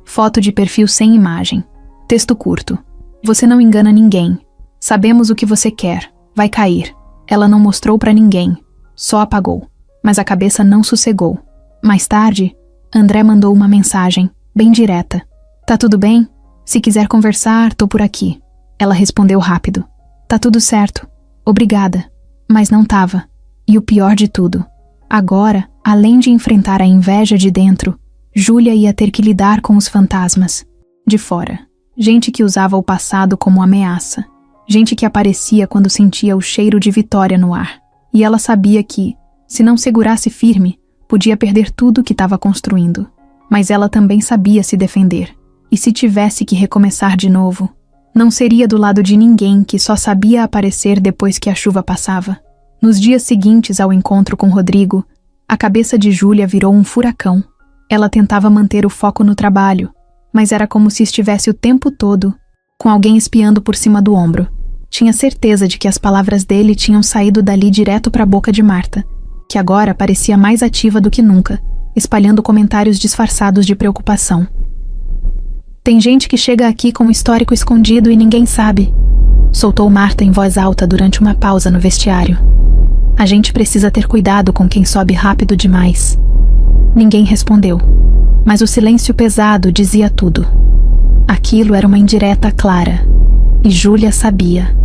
Foto de perfil sem imagem. Texto curto. Você não engana ninguém. Sabemos o que você quer. Vai cair. Ela não mostrou pra ninguém. Só apagou. Mas a cabeça não sossegou. Mais tarde, André mandou uma mensagem, bem direta. Tá tudo bem? Se quiser conversar, tô por aqui. Ela respondeu rápido. Tá tudo certo. Obrigada. Mas não tava. E o pior de tudo. Agora, além de enfrentar a inveja de dentro, Júlia ia ter que lidar com os fantasmas. De fora. Gente que usava o passado como ameaça. Gente que aparecia quando sentia o cheiro de vitória no ar. E ela sabia que, se não segurasse firme, podia perder tudo que estava construindo. Mas ela também sabia se defender. E se tivesse que recomeçar de novo, não seria do lado de ninguém que só sabia aparecer depois que a chuva passava. Nos dias seguintes ao encontro com Rodrigo, a cabeça de Júlia virou um furacão. Ela tentava manter o foco no trabalho, mas era como se estivesse o tempo todo com alguém espiando por cima do ombro. Tinha certeza de que as palavras dele tinham saído dali direto para a boca de Marta, que agora parecia mais ativa do que nunca, espalhando comentários disfarçados de preocupação. Tem gente que chega aqui com um histórico escondido e ninguém sabe, soltou Marta em voz alta durante uma pausa no vestiário. A gente precisa ter cuidado com quem sobe rápido demais. Ninguém respondeu, mas o silêncio pesado dizia tudo. Aquilo era uma indireta clara, e Júlia sabia.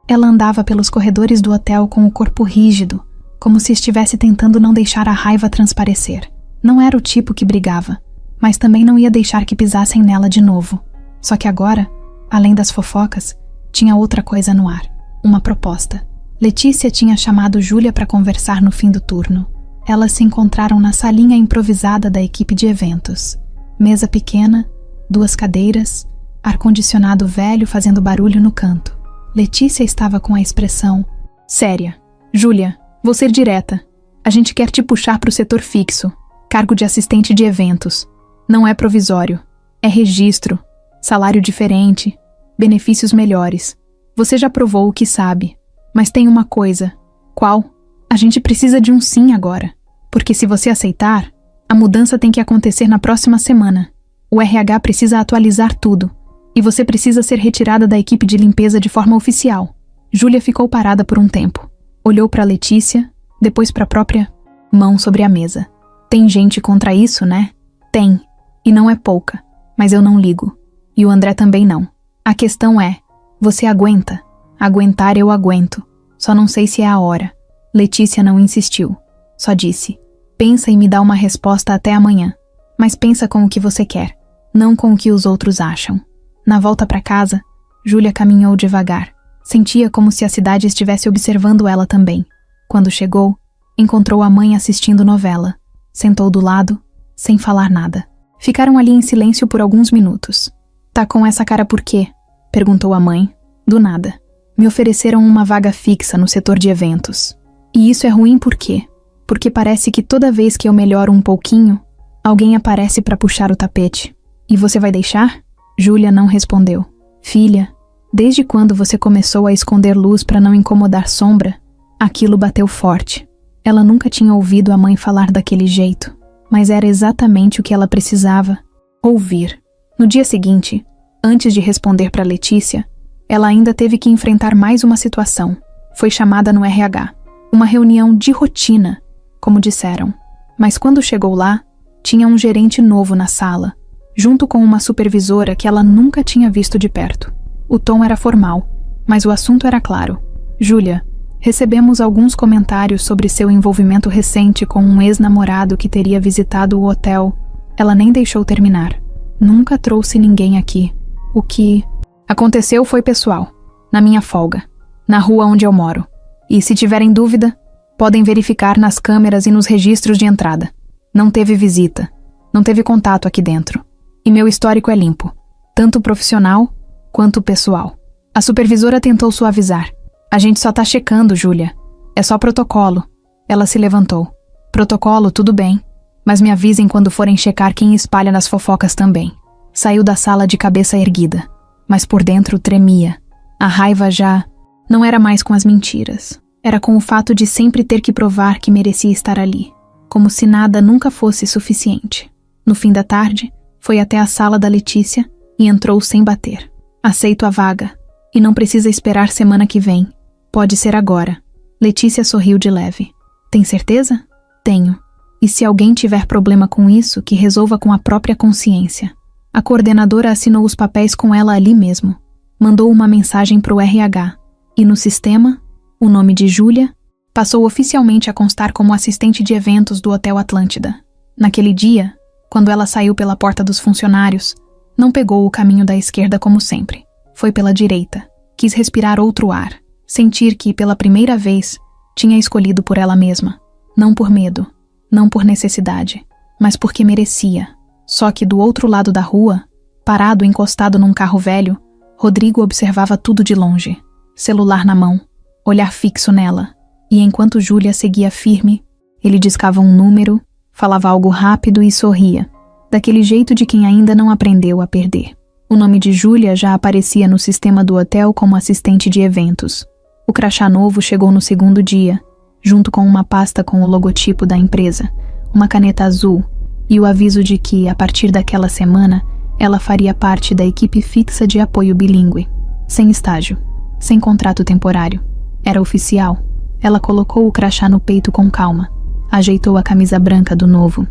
Ela andava pelos corredores do hotel com o corpo rígido, como se estivesse tentando não deixar a raiva transparecer. Não era o tipo que brigava, mas também não ia deixar que pisassem nela de novo. Só que agora, além das fofocas, tinha outra coisa no ar, uma proposta. Letícia tinha chamado Júlia para conversar no fim do turno. Elas se encontraram na salinha improvisada da equipe de eventos. Mesa pequena, 2 cadeiras, ar-condicionado velho fazendo barulho no canto. Letícia estava com a expressão séria. Júlia, vou ser direta. A gente quer te puxar para o setor fixo, cargo de assistente de eventos. Não é provisório, é registro, salário diferente, benefícios melhores. Você já provou o que sabe, mas tem uma coisa. Qual? A gente precisa de um sim agora, porque se você aceitar, a mudança tem que acontecer na próxima semana. O RH precisa atualizar tudo, e você precisa ser retirada da equipe de limpeza de forma oficial. Júlia ficou parada por um tempo. Olhou para Letícia, depois para a própria mão sobre a mesa. Tem gente contra isso, né? Tem. E não é pouca. Mas eu não ligo. E o André também não. A questão é, você aguenta? Aguentar eu aguento. Só não sei se é a hora. Letícia não insistiu. Só disse, pensa e me dá uma resposta até amanhã. Mas pensa com o que você quer, não com o que os outros acham. Na volta para casa, Júlia caminhou devagar. Sentia como se a cidade estivesse observando ela também. Quando chegou, encontrou a mãe assistindo novela. Sentou do lado, sem falar nada. Ficaram ali em silêncio por alguns minutos. Tá com essa cara por quê? Perguntou a mãe, do nada. Me ofereceram uma vaga fixa no setor de eventos. E isso é ruim por quê? Porque parece que toda vez que eu melhoro um pouquinho, alguém aparece para puxar o tapete. E você vai deixar? Júlia não respondeu. Filha, desde quando você começou a esconder luz para não incomodar sombra? Aquilo bateu forte. Ela nunca tinha ouvido a mãe falar daquele jeito, mas era exatamente o que ela precisava ouvir. No dia seguinte, antes de responder para Letícia, ela ainda teve que enfrentar mais uma situação. Foi chamada no RH. Uma reunião de rotina, como disseram. Mas quando chegou lá, tinha um gerente novo na sala, junto com uma supervisora que ela nunca tinha visto de perto. O tom era formal, mas o assunto era claro. Júlia, recebemos alguns comentários sobre seu envolvimento recente com um ex-namorado que teria visitado o hotel. Ela nem deixou terminar. Nunca trouxe ninguém aqui. O que aconteceu foi pessoal, na minha folga, na rua onde eu moro. E se tiverem dúvida, podem verificar nas câmeras e nos registros de entrada. Não teve visita, não teve contato aqui dentro. E meu histórico é limpo, tanto profissional quanto pessoal. A supervisora tentou suavizar. A gente só tá checando, Júlia. É só protocolo. Ela se levantou. Protocolo, tudo bem. Mas me avisem quando forem checar quem espalha nas fofocas também. Saiu da sala de cabeça erguida, mas por dentro tremia. A raiva já não era mais com as mentiras. Era com o fato de sempre ter que provar que merecia estar ali. como se nada nunca fosse suficiente. No fim da tarde, foi até a sala da Letícia e entrou sem bater. Aceito a vaga. E não precisa esperar semana que vem. Pode ser agora. Letícia sorriu de leve. Tem certeza? Tenho. E se alguém tiver problema com isso, que resolva com a própria consciência. A coordenadora assinou os papéis com ela ali mesmo. Mandou uma mensagem para o RH. E no sistema, o nome de Júlia passou oficialmente a constar como assistente de eventos do Hotel Atlântida. Naquele dia, quando ela saiu pela porta dos funcionários, não pegou o caminho da esquerda como sempre. Foi pela direita. Quis respirar outro ar. Sentir que, pela primeira vez, tinha escolhido por ela mesma. Não por medo, não por necessidade, mas porque merecia. Só que do outro lado da rua, parado encostado num carro velho, Rodrigo observava tudo de longe. Celular na mão, olhar fixo nela. E enquanto Júlia seguia firme, ele discava um número, falava algo rápido e sorria, daquele jeito de quem ainda não aprendeu a perder. O nome de Júlia já aparecia no sistema do hotel como assistente de eventos. O crachá novo chegou no segundo dia, junto com uma pasta com o logotipo da empresa, uma caneta azul e o aviso de que, a partir daquela semana, ela faria parte da equipe fixa de apoio bilíngue. Sem estágio, sem contrato temporário. Era oficial. Ela colocou o crachá no peito com calma, ajeitou a camisa branca do novo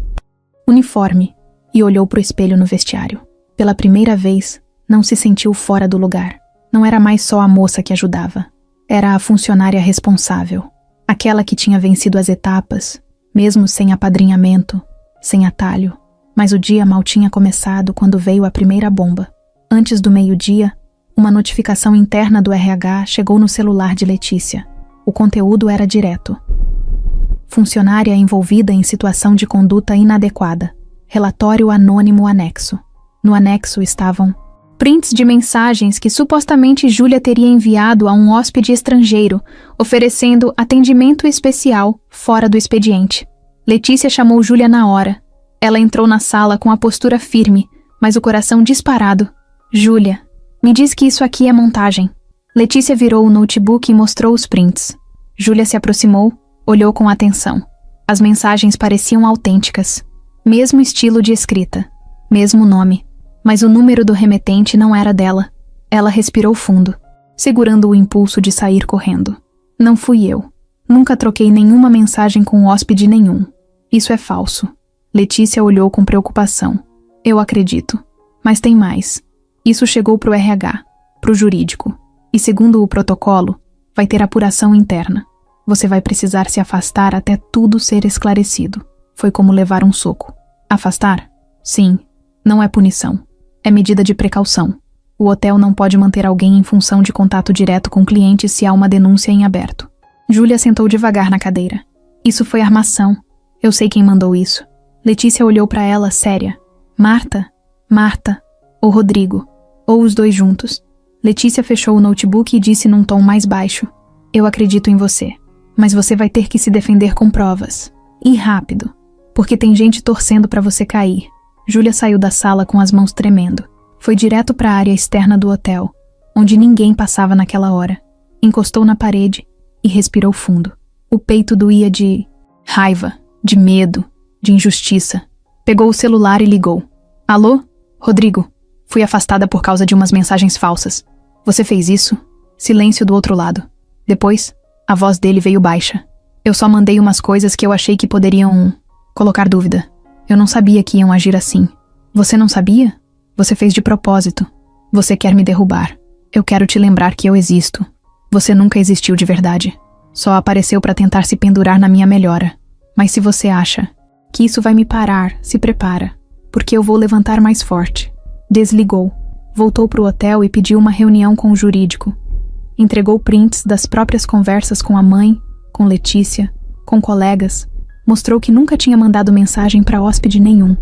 uniforme e olhou para o espelho no vestiário. Pela primeira vez, não se sentiu fora do lugar. Não era mais só a moça que ajudava. Era a funcionária responsável. Aquela que tinha vencido as etapas, mesmo sem apadrinhamento, sem atalho. Mas o dia mal tinha começado quando veio a primeira bomba. Antes do meio-dia, uma notificação interna do RH chegou no celular de Letícia. O conteúdo era direto. Funcionária envolvida em situação de conduta inadequada. Relatório anônimo anexo. No anexo estavam prints de mensagens que supostamente Júlia teria enviado a um hóspede estrangeiro, oferecendo atendimento especial fora do expediente. Letícia chamou Júlia na hora. Ela entrou na sala com a postura firme, mas o coração disparado. Júlia, me diz que isso aqui é montagem. Letícia virou o notebook e mostrou os prints. Júlia se aproximou, olhou com atenção. As mensagens pareciam autênticas. Mesmo estilo de escrita. Mesmo nome. Mas o número do remetente não era dela. Ela respirou fundo, segurando o impulso de sair correndo. Não fui eu. Nunca troquei nenhuma mensagem com hóspede nenhum. Isso é falso. Letícia olhou com preocupação. Eu acredito. Mas tem mais. Isso chegou pro RH, pro jurídico. E segundo o protocolo, vai ter apuração interna. Você vai precisar se afastar até tudo ser esclarecido. Foi como levar um soco. Afastar? Sim. Não é punição. É medida de precaução. O hotel não pode manter alguém em função de contato direto com clientes se há uma denúncia em aberto. Júlia sentou devagar na cadeira. Isso foi armação. Eu sei quem mandou isso. Letícia olhou para ela, séria. Marta? Marta. Ou Rodrigo. Ou os dois juntos. Letícia fechou o notebook e disse num tom mais baixo. Eu acredito em você. Mas você vai ter que se defender com provas. E rápido. Porque tem gente torcendo para você cair. Júlia saiu da sala com as mãos tremendo. Foi direto para a área externa do hotel, onde ninguém passava naquela hora. Encostou na parede e respirou fundo. O peito doía de raiva, de medo, de injustiça. Pegou o celular e ligou. Alô? Rodrigo, fui afastada por causa de umas mensagens falsas. Você fez isso? Silêncio do outro lado. Depois, a voz dele veio baixa. Eu só mandei umas coisas que eu achei que poderiam colocar dúvida. Eu não sabia que iam agir assim. Você não sabia? Você fez de propósito. Você quer me derrubar. Eu quero te lembrar que eu existo. Você nunca existiu de verdade. Só apareceu para tentar se pendurar na minha melhora. Mas se você acha que isso vai me parar, se prepara. Porque eu vou levantar mais forte. Desligou. Voltou pro hotel e pediu uma reunião com o jurídico. Entregou prints das próprias conversas com a mãe, com Letícia, com colegas. Mostrou que nunca tinha mandado mensagem para hóspede nenhum.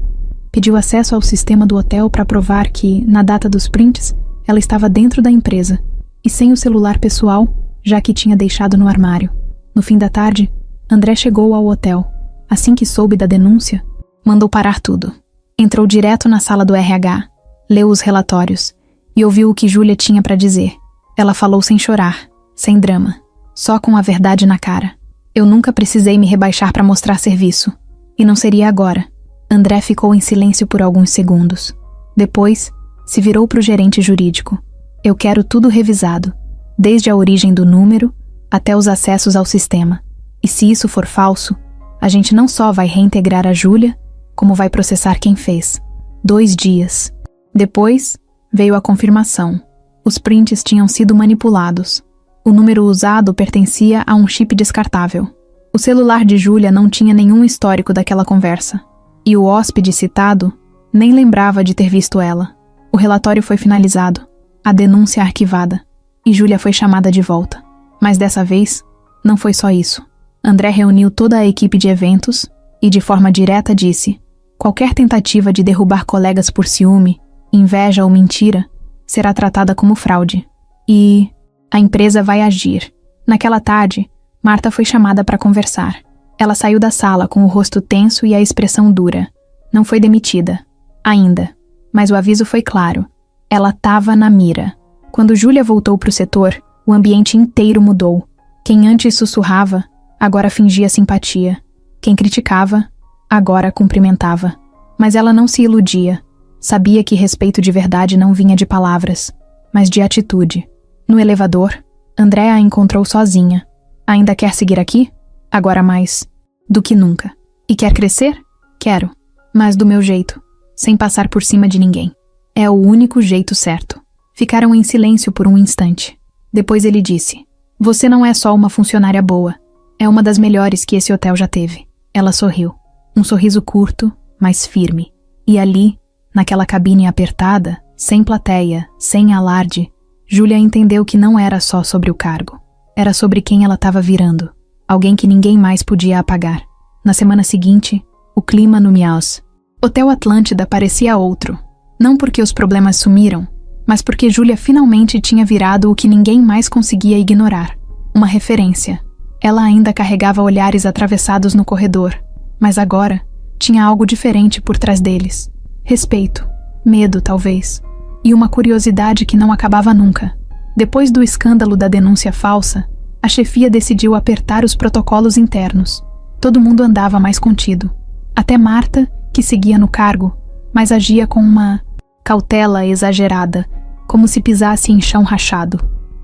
Pediu acesso ao sistema do hotel para provar que, na data dos prints, ela estava dentro da empresa e sem o celular pessoal, já que tinha deixado no armário. No fim da tarde, André chegou ao hotel. Assim que soube da denúncia, mandou parar tudo. Entrou direto na sala do RH, leu os relatórios e ouviu o que Júlia tinha para dizer. Ela falou sem chorar, sem drama, só com a verdade na cara. Eu nunca precisei me rebaixar para mostrar serviço. E não seria agora. André ficou em silêncio por alguns segundos. Depois, se virou para o gerente jurídico. Eu quero tudo revisado, desde a origem do número até os acessos ao sistema. E se isso for falso, a gente não só vai reintegrar a Júlia, como vai processar quem fez. 2 dias. Depois, veio a confirmação. Os prints tinham sido manipulados. O número usado pertencia a um chip descartável. O celular de Júlia não tinha nenhum histórico daquela conversa. E o hóspede citado nem lembrava de ter visto ela. O relatório foi finalizado, a denúncia arquivada, e Júlia foi chamada de volta. Mas dessa vez, não foi só isso. André reuniu toda a equipe de eventos e, de forma direta, disse: qualquer tentativa de derrubar colegas por ciúme, inveja ou mentira será tratada como fraude. E a empresa vai agir. Naquela tarde, Marta foi chamada para conversar. Ela saiu da sala com o rosto tenso e a expressão dura. Não foi demitida. Ainda. Mas o aviso foi claro. Ela estava na mira. Quando Júlia voltou para o setor, o ambiente inteiro mudou. Quem antes sussurrava, agora fingia simpatia. Quem criticava, agora cumprimentava. Mas ela não se iludia. Sabia que respeito de verdade não vinha de palavras, mas de atitude. No elevador, André a encontrou sozinha. Ainda quer seguir aqui? Agora mais do que nunca. E quer crescer? Quero. Mas do meu jeito, sem passar por cima de ninguém. É o único jeito certo. Ficaram em silêncio por um instante. Depois ele disse: você não é só uma funcionária boa. É uma das melhores que esse hotel já teve. Ela sorriu. Um sorriso curto, mas firme. E ali, naquela cabine apertada, sem plateia, sem alarde, Júlia entendeu que não era só sobre o cargo. Era sobre quem ela estava virando. Alguém que ninguém mais podia apagar. Na semana seguinte, o clima no Miaus. Hotel Atlântida parecia outro. Não porque os problemas sumiram, mas porque Júlia finalmente tinha virado o que ninguém mais conseguia ignorar. Uma referência. Ela ainda carregava olhares atravessados no corredor, mas agora tinha algo diferente por trás deles. Respeito, medo talvez, e uma curiosidade que não acabava nunca. Depois do escândalo da denúncia falsa, a chefia decidiu apertar os protocolos internos. Todo mundo andava mais contido. Até Marta, que seguia no cargo, mas agia com uma cautela exagerada, como se pisasse em chão rachado.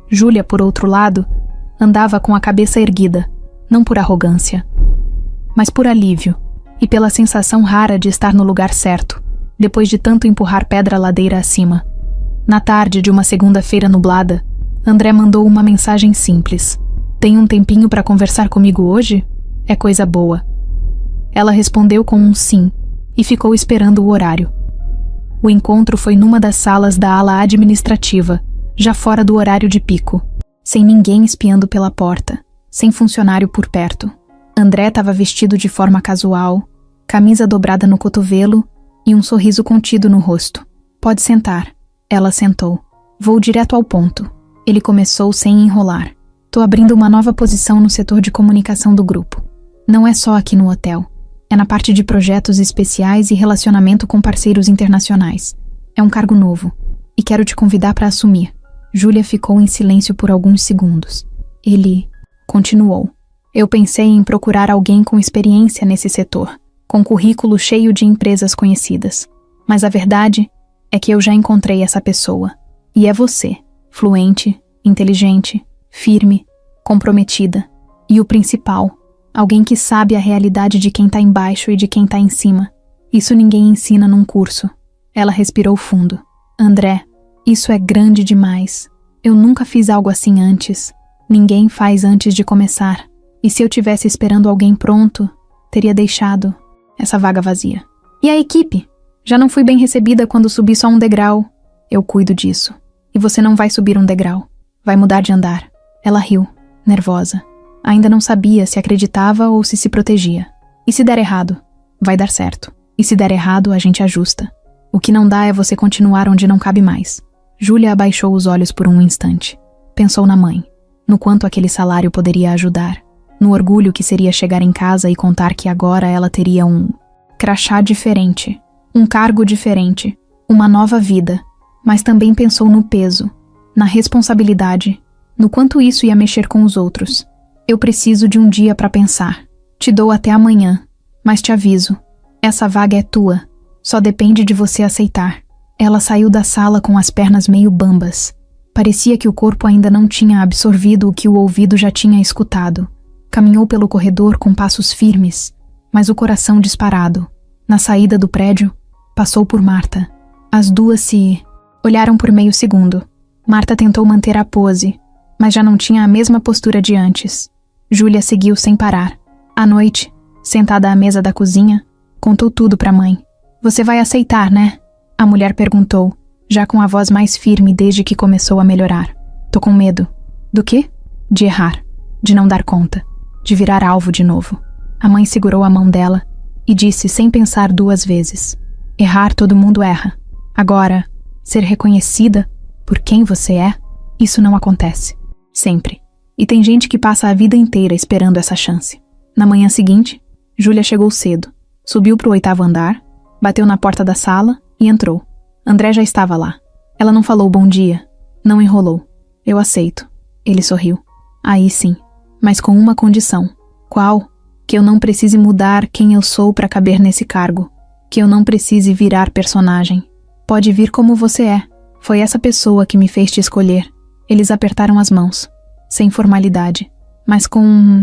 Júlia, por outro lado, andava com a cabeça erguida, não por arrogância, mas por alívio e pela sensação rara de estar no lugar certo, depois de tanto empurrar pedra ladeira acima. Na tarde de uma segunda-feira nublada, André mandou uma mensagem simples: tem um tempinho para conversar comigo hoje? É coisa boa. Ela respondeu com um sim e ficou esperando o horário. O encontro foi numa das salas da ala administrativa, já fora do horário de pico, sem ninguém espiando pela porta, sem funcionário por perto. André estava vestido de forma casual, camisa dobrada no cotovelo e um sorriso contido no rosto. Pode sentar. Ela sentou. Vou direto ao ponto. Ele começou sem enrolar. Tô abrindo uma nova posição no setor de comunicação do grupo. Não é só aqui no hotel. É na parte de projetos especiais e relacionamento com parceiros internacionais. É um cargo novo. E quero te convidar para assumir. Júlia ficou em silêncio por alguns segundos. Ele continuou. Eu pensei em procurar alguém com experiência nesse setor, com currículo cheio de empresas conhecidas. Mas a verdade é que eu já encontrei essa pessoa. E é você. Fluente, inteligente, firme, comprometida. E o principal, alguém que sabe a realidade de quem tá embaixo e de quem tá em cima. Isso ninguém ensina num curso. Ela respirou fundo. André, isso é grande demais. Eu nunca fiz algo assim antes. Ninguém faz antes de começar. E se eu tivesse esperando alguém pronto, teria deixado essa vaga vazia. E a equipe? Já não fui bem recebida quando subi só um degrau. Eu cuido disso. E você não vai subir um degrau. Vai mudar de andar. Ela riu, nervosa. Ainda não sabia se acreditava ou se protegia. E se der errado? Vai dar certo. E se der errado, a gente ajusta. O que não dá é você continuar onde não cabe mais. Júlia abaixou os olhos por um instante. Pensou na mãe. No quanto aquele salário poderia ajudar. No orgulho que seria chegar em casa e contar que agora ela teria um crachá diferente. Um cargo diferente. Uma nova vida. Mas também pensou no peso. Na responsabilidade. No quanto isso ia mexer com os outros. Eu preciso de um dia para pensar. Te dou até amanhã. Mas te aviso, essa vaga é tua. Só depende de você aceitar. Ela saiu da sala com as pernas meio bambas. Parecia que o corpo ainda não tinha absorvido o que o ouvido já tinha escutado. Caminhou pelo corredor com passos firmes, mas o coração disparado. Na saída do prédio, passou por Marta. As duas se olharam por meio segundo. Marta tentou manter a pose, mas já não tinha a mesma postura de antes. Júlia seguiu sem parar. À noite, sentada à mesa da cozinha, contou tudo para a mãe. Você vai aceitar, né? A mulher perguntou, já com a voz mais firme desde que começou a melhorar. Tô com medo. Do quê? De errar, de não dar conta, de virar alvo de novo. A mãe segurou a mão dela e disse sem pensar duas vezes. Errar todo mundo erra. Agora, ser reconhecida por quem você é, isso não acontece. Sempre. E tem gente que passa a vida inteira esperando essa chance. Na manhã seguinte, Júlia chegou cedo, subiu pro 8º andar, bateu na porta da sala e entrou. André já estava lá. Ela não falou bom dia, não enrolou. Eu aceito. Ele sorriu. Aí sim, mas com uma condição. Qual? Que eu não precise mudar quem eu sou para caber nesse cargo. Que eu não precise virar personagem. Pode vir como você é. Foi essa pessoa que me fez te escolher. Eles apertaram as mãos, sem formalidade, mas com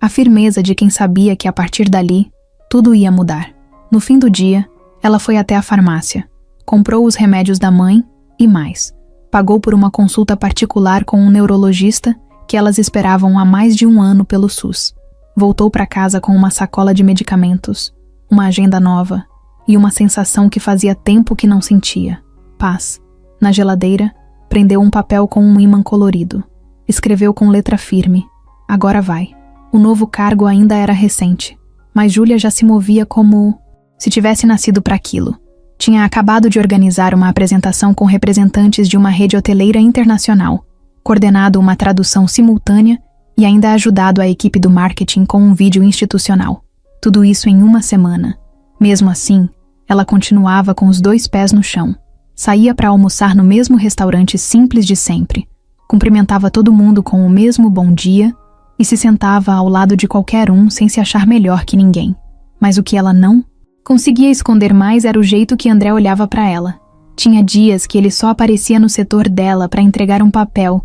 a firmeza de quem sabia que a partir dali, tudo ia mudar. No fim do dia, ela foi até a farmácia, comprou os remédios da mãe e mais. Pagou por uma consulta particular com um neurologista que elas esperavam há mais de 1 ano pelo SUS. Voltou para casa com uma sacola de medicamentos, uma agenda nova e uma sensação que fazia tempo que não sentia. Paz. Na geladeira, prendeu um papel com um ímã colorido. Escreveu com letra firme. Agora vai. O novo cargo ainda era recente, mas Júlia já se movia como se tivesse nascido para aquilo. Tinha acabado de organizar uma apresentação com representantes de uma rede hoteleira internacional, coordenado uma tradução simultânea e ainda ajudado a equipe do marketing com um vídeo institucional. Tudo isso em 1 semana. Mesmo assim, ela continuava com os 2 pés no chão. Saía para almoçar no mesmo restaurante simples de sempre, cumprimentava todo mundo com o mesmo bom dia e se sentava ao lado de qualquer um sem se achar melhor que ninguém. Mas o que ela não conseguia esconder mais era o jeito que André olhava para ela. Tinha dias que ele só aparecia no setor dela para entregar um papel,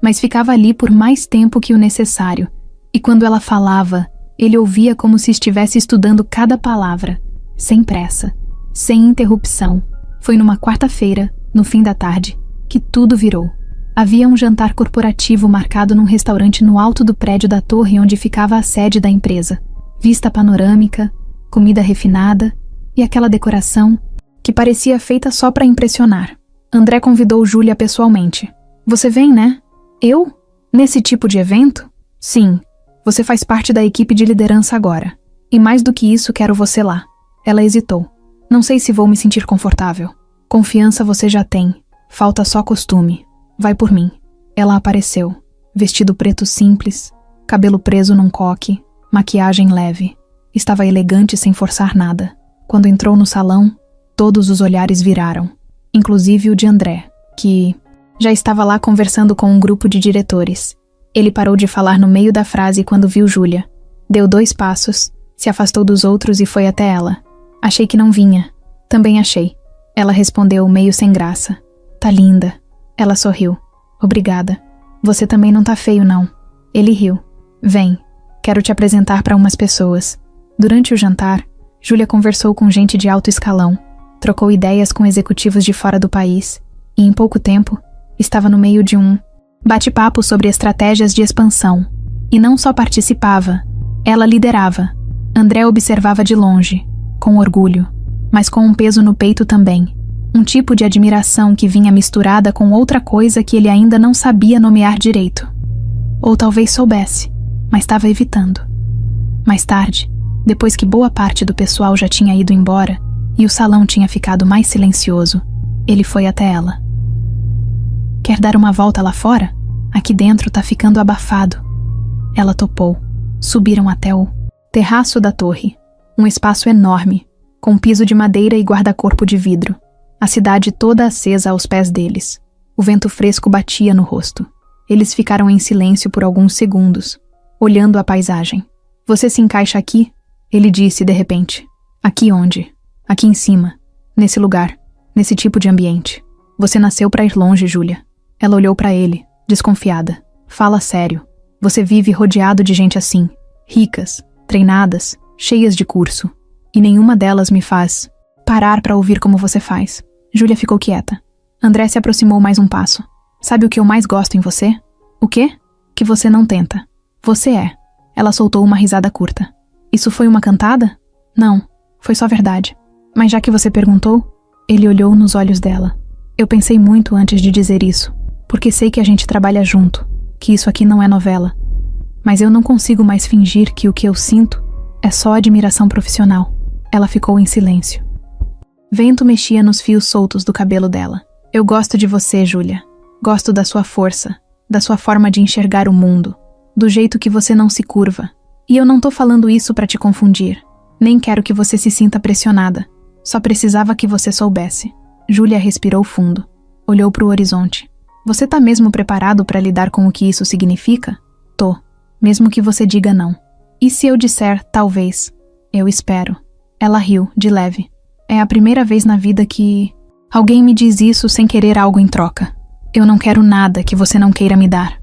mas ficava ali por mais tempo que o necessário. E quando ela falava, ele ouvia como se estivesse estudando cada palavra, sem pressa, sem interrupção. Foi numa quarta-feira, no fim da tarde, que tudo virou. Havia um jantar corporativo marcado num restaurante no alto do prédio da torre onde ficava a sede da empresa. Vista panorâmica, comida refinada e aquela decoração que parecia feita só para impressionar. André convidou Júlia pessoalmente. Você vem, né? Eu? Nesse tipo de evento? Sim, você faz parte da equipe de liderança agora. E mais do que isso, quero você lá. Ela hesitou. Não sei se vou me sentir confortável. Confiança você já tem. Falta só costume. Vai por mim. Ela apareceu. Vestido preto simples, cabelo preso num coque, maquiagem leve. Estava elegante sem forçar nada. Quando entrou no salão, todos os olhares viraram. Inclusive o de André, que já estava lá conversando com um grupo de diretores. Ele parou de falar no meio da frase quando viu Júlia. Deu 2 passos, se afastou dos outros e foi até ela. Achei que não vinha. Também achei. Ela respondeu meio sem graça. Tá linda. Ela sorriu. Obrigada. Você também não tá feio, não. Ele riu. Vem. Quero te apresentar para umas pessoas. Durante o jantar, Júlia conversou com gente de alto escalão, trocou ideias com executivos de fora do país e, em pouco tempo, estava no meio de um bate-papo sobre estratégias de expansão. E não só participava, ela liderava. André observava de longe, com orgulho, mas com um peso no peito também. Um tipo de admiração que vinha misturada com outra coisa que ele ainda não sabia nomear direito. Ou talvez soubesse, mas estava evitando. Mais tarde, depois que boa parte do pessoal já tinha ido embora e o salão tinha ficado mais silencioso, ele foi até ela. Quer dar uma volta lá fora? Aqui dentro tá ficando abafado. Ela topou. Subiram até o terraço da torre. Um espaço enorme, com piso de madeira e guarda-corpo de vidro. A cidade toda acesa aos pés deles. O vento fresco batia no rosto. Eles ficaram em silêncio por alguns segundos, olhando a paisagem. Você se encaixa aqui? Ele disse de repente. Aqui onde? Aqui em cima. Nesse lugar. Nesse tipo de ambiente. Você nasceu pra ir longe, Júlia. Ela olhou pra ele, desconfiada. Fala sério. Você vive rodeado de gente assim. Ricas, treinadas, cheias de curso. E nenhuma delas me faz parar pra ouvir como você faz. Júlia ficou quieta. André se aproximou mais um passo. Sabe o que eu mais gosto em você? O quê? Que você não tenta. Você é. Ela soltou uma risada curta. Isso foi uma cantada? Não, foi só verdade. Mas já que você perguntou, ele olhou nos olhos dela. Eu pensei muito antes de dizer isso, porque sei que a gente trabalha junto, que isso aqui não é novela. Mas eu não consigo mais fingir que o que eu sinto é só admiração profissional. Ela ficou em silêncio. Vento mexia nos fios soltos do cabelo dela. Eu gosto de você, Júlia. Gosto da sua força, da sua forma de enxergar o mundo, do jeito que você não se curva. E eu não tô falando isso pra te confundir. Nem quero que você se sinta pressionada. Só precisava que você soubesse. Júlia respirou fundo. Olhou pro horizonte. Você tá mesmo preparado pra lidar com o que isso significa? Tô. Mesmo que você diga não. E se eu disser, talvez? Eu espero. Ela riu, de leve. É a primeira vez na vida que alguém me diz isso sem querer algo em troca. Eu não quero nada que você não queira me dar.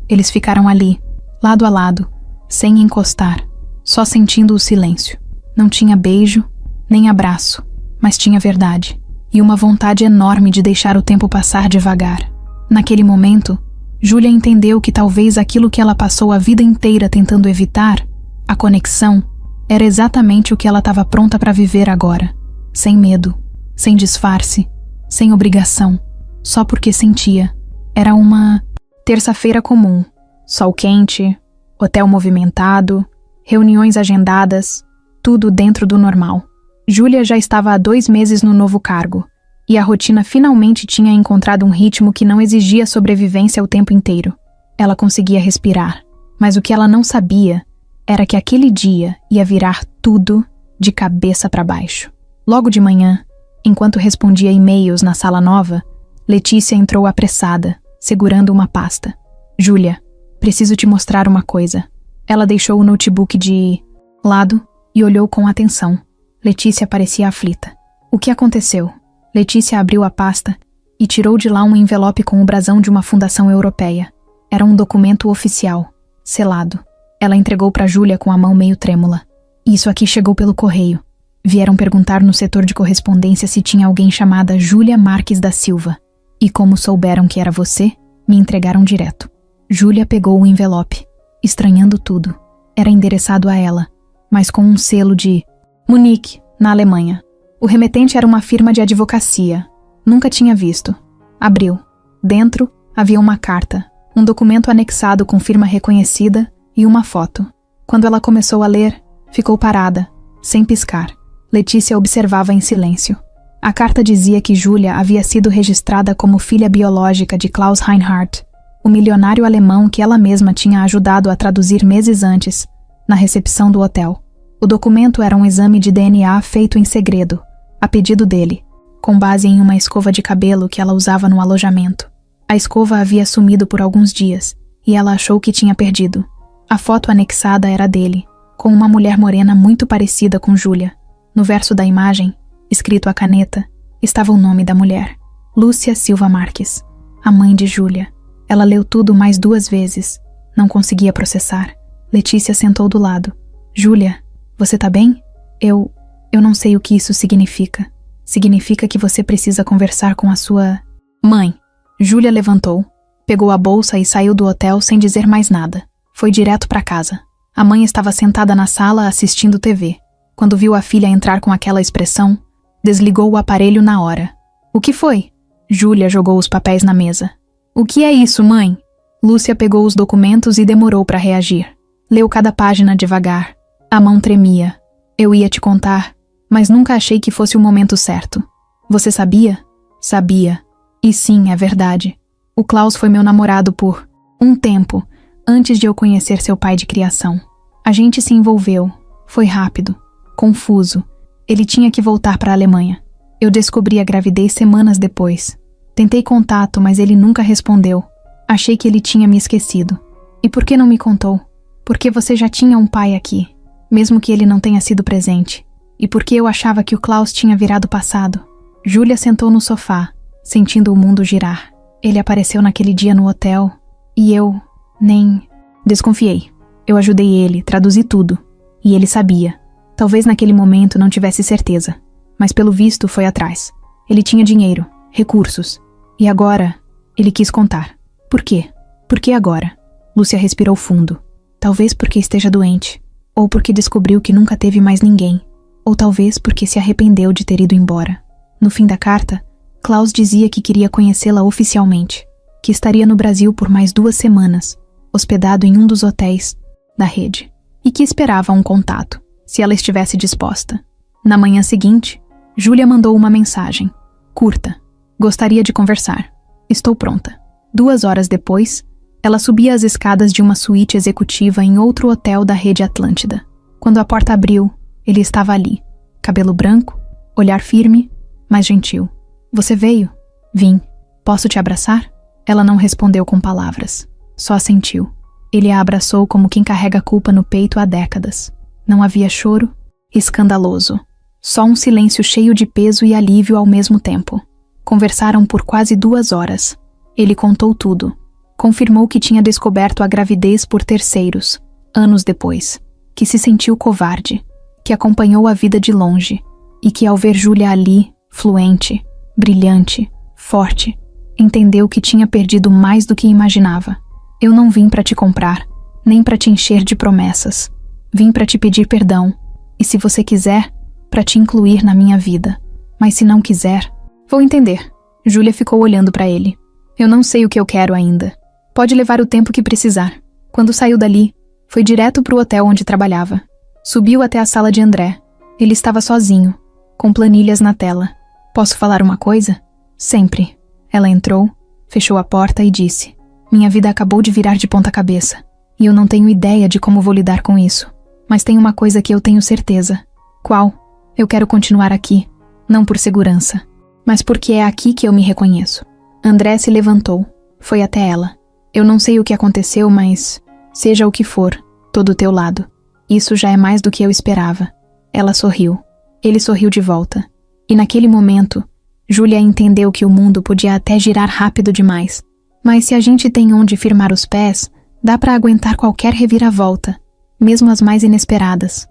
Eles ficaram ali, lado a lado, sem encostar, só sentindo o silêncio. Não tinha beijo, nem abraço, mas tinha verdade. E uma vontade enorme de deixar o tempo passar devagar. Naquele momento, Júlia entendeu que talvez aquilo que ela passou a vida inteira tentando evitar, a conexão, era exatamente o que ela estava pronta para viver agora. Sem medo, sem disfarce, sem obrigação, só porque sentia. Era uma terça-feira comum, sol quente, hotel movimentado, reuniões agendadas, tudo dentro do normal. Júlia já estava há 2 meses no novo cargo, e a rotina finalmente tinha encontrado um ritmo que não exigia sobrevivência o tempo inteiro. Ela conseguia respirar, mas o que ela não sabia era que aquele dia ia virar tudo de cabeça para baixo. Logo de manhã, enquanto respondia e-mails na sala nova, Letícia entrou apressada, segurando uma pasta. Júlia, preciso te mostrar uma coisa. Ela deixou o notebook de lado e olhou com atenção. Letícia parecia aflita. O que aconteceu? Letícia abriu a pasta e tirou de lá um envelope com o brasão de uma fundação europeia. Era um documento oficial, selado. Ela entregou para Júlia com a mão meio trêmula. Isso aqui chegou pelo correio. Vieram perguntar no setor de correspondência se tinha alguém chamada Júlia Marques da Silva. E como souberam que era você, me entregaram direto. Júlia pegou o envelope, estranhando tudo. Era endereçado a ela, mas com um selo de Munique, na Alemanha. O remetente era uma firma de advocacia. Nunca tinha visto. Abriu. Dentro havia uma carta, um documento anexado com firma reconhecida e uma foto. Quando ela começou a ler, ficou parada, sem piscar. Letícia observava em silêncio. A carta dizia que Júlia havia sido registrada como filha biológica de Klaus Reinhardt, o milionário alemão que ela mesma tinha ajudado a traduzir meses antes, na recepção do hotel. O documento era um exame de DNA feito em segredo, a pedido dele, com base em uma escova de cabelo que ela usava no alojamento. A escova havia sumido por alguns dias, e ela achou que tinha perdido. A foto anexada era dele, com uma mulher morena muito parecida com Júlia. No verso da imagem, escrito à caneta, estava o nome da mulher, Lúcia Silva Marques, a mãe de Júlia. Ela leu tudo mais 2 vezes. Não conseguia processar. Letícia sentou do lado. Júlia, você tá bem? Eu não sei o que isso significa. Significa que você precisa conversar com a sua mãe. Júlia levantou, pegou a bolsa e saiu do hotel sem dizer mais nada. Foi direto para casa. A mãe estava sentada na sala assistindo TV. Quando viu a filha entrar com aquela expressão, desligou o aparelho na hora. O que foi? Júlia jogou os papéis na mesa. O que é isso, mãe? Lúcia pegou os documentos e demorou para reagir. Leu cada página devagar. A mão tremia. Eu ia te contar, mas nunca achei que fosse o momento certo. Você sabia? Sabia. E sim, é verdade. O Klaus foi meu namorado por um tempo, antes de eu conhecer seu pai de criação. A gente se envolveu. Foi rápido. Confuso. Ele tinha que voltar para a Alemanha. Eu descobri a gravidez semanas depois. Tentei contato, mas ele nunca respondeu. Achei que ele tinha me esquecido. E por que não me contou? Porque você já tinha um pai aqui. mesmo que ele não tenha sido presente. E porque eu achava que o Klaus tinha virado passado. Júlia sentou no sofá, sentindo o mundo girar. Ele apareceu naquele dia no hotel, e eu nem desconfiei. Eu ajudei ele, traduzi tudo. E ele sabia. Talvez naquele momento não tivesse certeza, mas pelo visto foi atrás. Ele tinha dinheiro, recursos. E agora, ele quis contar. Por quê? Por que agora? Lúcia respirou fundo. Talvez porque esteja doente, ou porque descobriu que nunca teve mais ninguém, ou talvez porque se arrependeu de ter ido embora. No fim da carta, Klaus dizia que queria conhecê-la oficialmente, que estaria no Brasil por mais 2 semanas, hospedado em um dos hotéis da rede, e que esperava um contato, se ela estivesse disposta. Na manhã seguinte, Júlia mandou uma mensagem, curta. Gostaria de conversar. Estou pronta. 2 horas depois, ela subia as escadas de uma suíte executiva em outro hotel da rede Atlântida. Quando a porta abriu, ele estava ali. Cabelo branco, olhar firme, mas gentil. Você veio? Vim. Posso te abraçar? Ela não respondeu com palavras. Só assentiu. Ele a abraçou como quem carrega a culpa no peito há décadas. Não havia choro, escandaloso. Só um silêncio cheio de peso e alívio ao mesmo tempo. Conversaram por quase 2 horas. Ele contou tudo. Confirmou que tinha descoberto a gravidez por terceiros, anos depois. Que se sentiu covarde. Que acompanhou a vida de longe. E que ao ver Júlia ali, fluente, brilhante, forte, entendeu que tinha perdido mais do que imaginava. Eu não vim para te comprar, nem para te encher de promessas. Vim para te pedir perdão. E se você quiser, para te incluir na minha vida. Mas se não quiser, vou entender. Júlia ficou olhando para ele. Eu não sei o que eu quero ainda. Pode levar o tempo que precisar. Quando saiu dali, foi direto pro hotel onde trabalhava. Subiu até a sala de André. Ele estava sozinho, com planilhas na tela. Posso falar uma coisa? Sempre. Ela entrou, fechou a porta e disse: minha vida acabou de virar de ponta cabeça. E eu não tenho ideia de como vou lidar com isso. Mas tem uma coisa que eu tenho certeza. Qual? Eu quero continuar aqui. Não por segurança, mas porque é aqui que eu me reconheço. André se levantou. Foi até ela. Eu não sei o que aconteceu, mas, seja o que for, tô do teu lado. Isso já é mais do que eu esperava. Ela sorriu. Ele sorriu de volta. E naquele momento, Júlia entendeu que o mundo podia até girar rápido demais. Mas se a gente tem onde firmar os pés, dá pra aguentar qualquer reviravolta, mesmo as mais inesperadas.